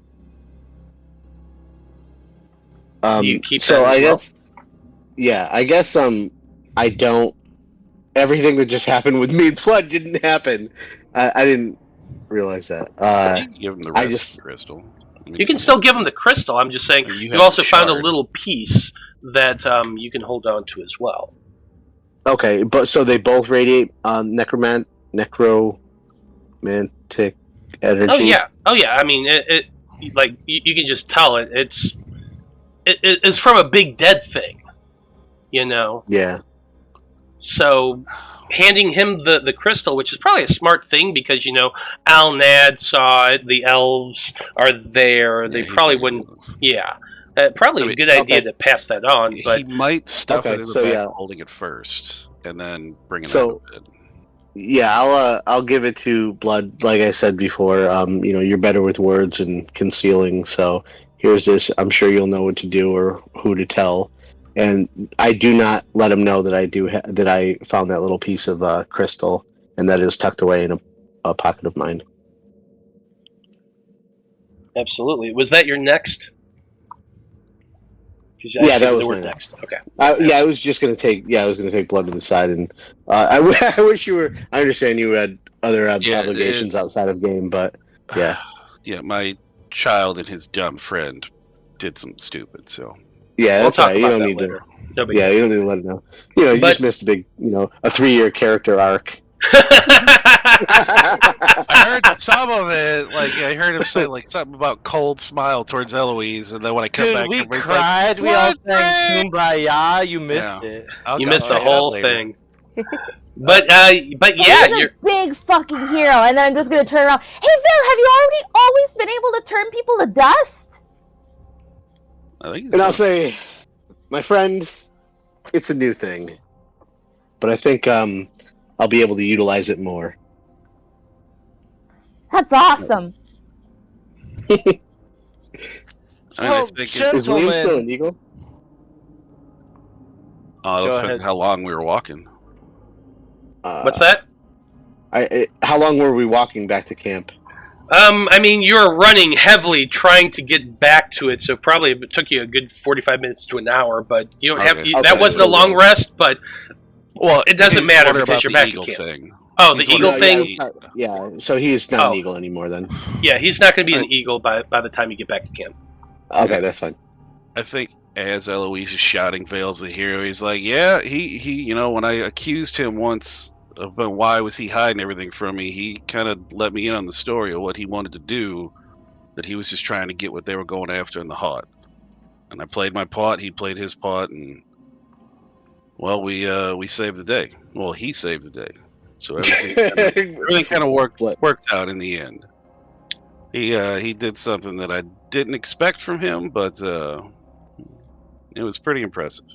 Do you keep that as well? I guess I don't. Everything that just happened with me and Blood didn't happen. I didn't realize that. You can give him the rest of the crystal. You can still give him the crystal. I'm just saying you also found a little piece that you can hold on to as well. Okay, but so they both radiate necromantic energy. Oh yeah. I mean, it like you can just tell it's from a big dead thing. You know? Yeah. So, handing him the crystal, which is probably a smart thing because, you know, Alnad saw it, the elves are there, they probably wouldn't... Yeah. Probably a good idea to pass that on, but... He might stuff it in the back holding it first, and then bring it out a bit. Yeah, I'll give it to Blood, like I said before. You know, you're better with words and concealing, so here's this. I'm sure you'll know what to do or who to tell. and I do not let him know that that I found that little piece of crystal, and that is tucked away in a pocket of mine. Absolutely. Was that your next? Yeah, that was the word my next. Okay. I was just gonna take. Yeah, I was gonna take blood to the side, and I wish you were. I understand you had other obligations outside of game, but yeah, yeah. My child and his dumb friend did something stupid. So yeah, We'll that's talk right. You about don't that need later. to. No big Yeah, you don't need to let it know. You know, you But- just missed a big, a 3-year character arc. I heard some of it. Like I heard him say like something about cold smile towards Eloise, and then when I come Dude, back, we everybody's cried. Like, we all "What, sang Frank?" "Kumbaya." You missed Yeah. it. I'll You go missed the check it out whole later. thing. But yeah, He's you're. a big fucking hero, and then I'm just gonna turn around. Hey, Phil, have you always been able to turn people to dust? I think And I'll say, my friend, it's a new thing, but I think I'll be able to utilize it more. That's awesome. I think Is Liam still Gentlemen. an eagle? it Go depends ahead. on how long we were walking. What's that? How long were we walking back to camp? I mean, you were running heavily trying to get back to it, so probably it took you a good 45 minutes to an hour. But you don't have Okay. that Okay. wasn't a long rest, but Well, it doesn't he's matter wondering because about you're the back eagle at camp. thing. Oh, the He's eagle wondering thing. about the- Yeah, so he's not Oh. an eagle anymore then. Yeah, he's not going to be an eagle by the time you get back to camp. Okay, Yeah. that's fine. I think as Eloise is shouting Veil's the hero, he's like, yeah, he when I accused him once about why was he hiding everything from me, he kind of let me in on the story of what he wanted to do, that he was just trying to get what they were going after in the heart. And I played my part, he played his part, and well, we saved the day. Well, he saved the day. So everything kind of worked out in the end. He did something that I didn't expect from him, but it was pretty impressive.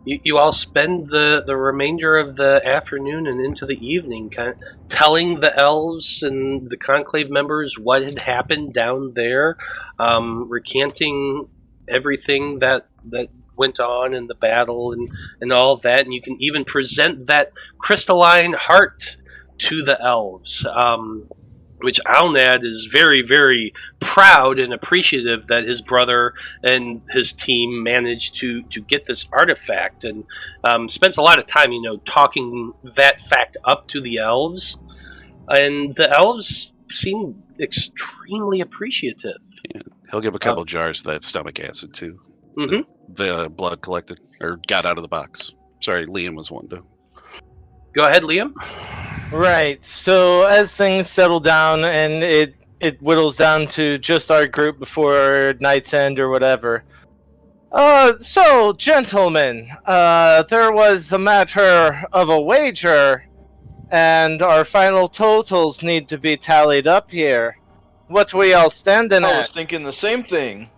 You all spend the remainder of the afternoon and into the evening kind of telling the elves and the conclave members what had happened down there, recanting everything that went on in the battle and all that, and you can even present that crystalline heart to the elves. Which Alnad is very, very proud and appreciative that his brother and his team managed to get this artifact, and spends a lot of time, talking that fact up to the elves, and the elves seem extremely appreciative. Yeah. He'll give a couple jars of that stomach acid too. Mm-hmm. The blood collected or got out of the box. Sorry, Liam was one to. Go ahead, Liam. Right. So as things settle down and it whittles down to just our group before night's end or whatever. So gentlemen, there was the matter of a wager, and our final totals need to be tallied up here. What we all standing I at? was thinking the same thing.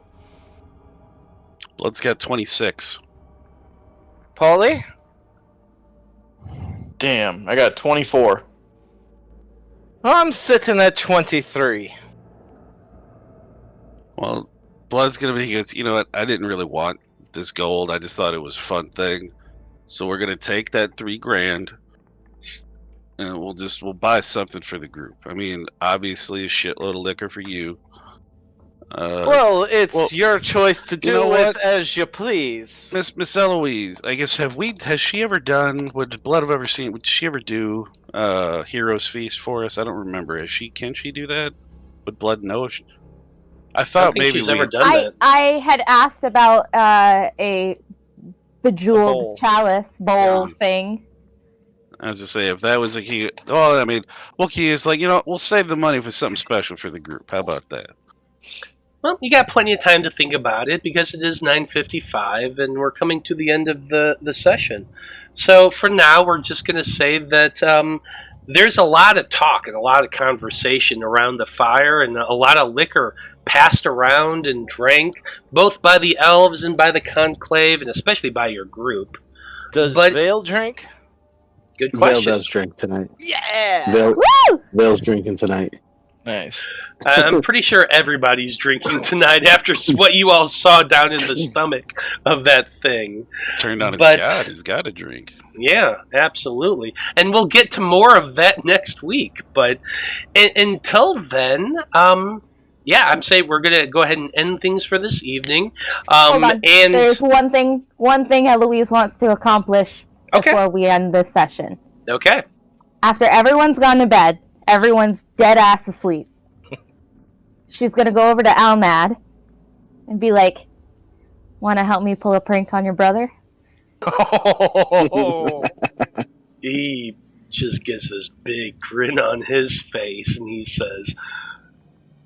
Blood's got 26. Paulie? Damn, I got 24. I'm sitting at 23. Well, Blood's gonna be. He goes, you know what? I didn't really want this gold. I just thought it was a fun thing. So we're gonna take that $3,000, and we'll buy something for the group. I mean, obviously a shitload of liquor for you. Well, it's your choice to do know with what? as you please. Miss Eloise, I guess has she ever done? Would Blood have ever seen? Would she ever do Heroes Feast for us? I don't remember. Can she do that? Would Blood know? I I thought don't think maybe she's ever done that. I had asked about a bejeweled bowl. chalice bowl Yeah. thing. I was to say if that was a key. Well, I mean, Wookiee is like, we'll save the money for something special for the group. How about that? Well, you got plenty of time to think about it because it is 9:55 and we're coming to the end of the session. So for now, we're just going to say that there's a lot of talk and a lot of conversation around the fire, and a lot of liquor passed around and drank, both by the elves and by the conclave, and especially by your group. Does But- Veil drink? Good Veil question. does drink tonight. Yeah! Veil, Woo! Veil's drinking tonight. Nice. I'm pretty sure everybody's drinking tonight after what you all saw down in the stomach of that thing. Turned on his But- god. He's got to drink. Yeah, absolutely. And we'll get to more of that next week. But until then, yeah, I'm saying we're going to go ahead and end things for this evening. Hold on. And There's one thing Eloise wants to accomplish Okay. before we end this session. Okay. After everyone's gone to bed, everyone's dead ass asleep. She's gonna go over to Almad and be like, "Want to help me pull a prank on your brother?" He just gets this big grin on his face and he says,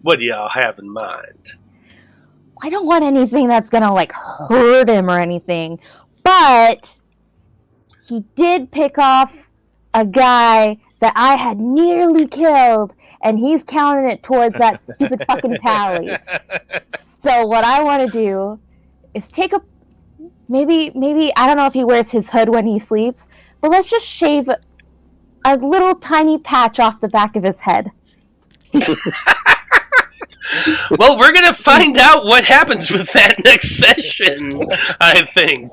"What do y'all have in mind?" I don't want anything that's gonna like hurt him or anything, but he did pick off a guy that I had nearly killed, and he's counting it towards that stupid fucking tally. So what I want to do is take a maybe I don't know if he wears his hood when he sleeps, but let's just shave a little tiny patch off the back of his head. Well, we're going to find out what happens with that next session, I think.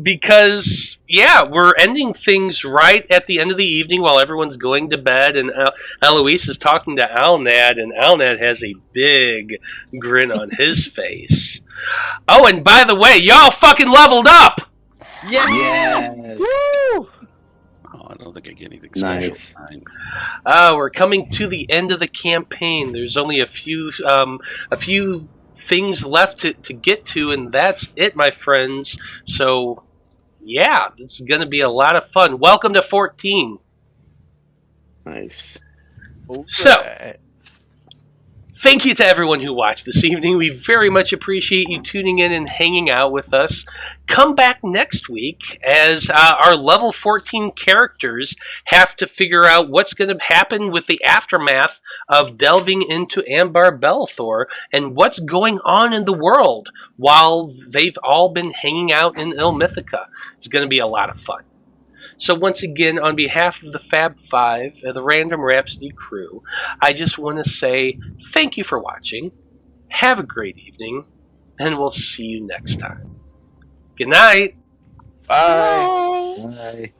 Because, yeah, we're ending things right at the end of the evening while everyone's going to bed, and Eloise is talking to Alnad, and Alnad has a big grin on his face. Oh, and by the way, y'all fucking leveled up! Yes. Woo! Oh, I don't think I get anything special. Nice. We're coming to the end of the campaign. There's only a few things left to get to, and that's it, my friends. So, yeah, it's going to be a lot of fun. Welcome to 14. Nice. So, thank you to everyone who watched this evening. We very much appreciate you tuning in and hanging out with us. Come back next week as our level 14 characters have to figure out what's going to happen with the aftermath of delving into Ambar'belthor and what's going on in the world while they've all been hanging out in Ilmithica. It's going to be a lot of fun. So once again, on behalf of the Faab Five and the Random Rhapsody crew, I just want to say thank you for watching, have a great evening, and we'll see you next time. Good night! Bye. Bye. Bye.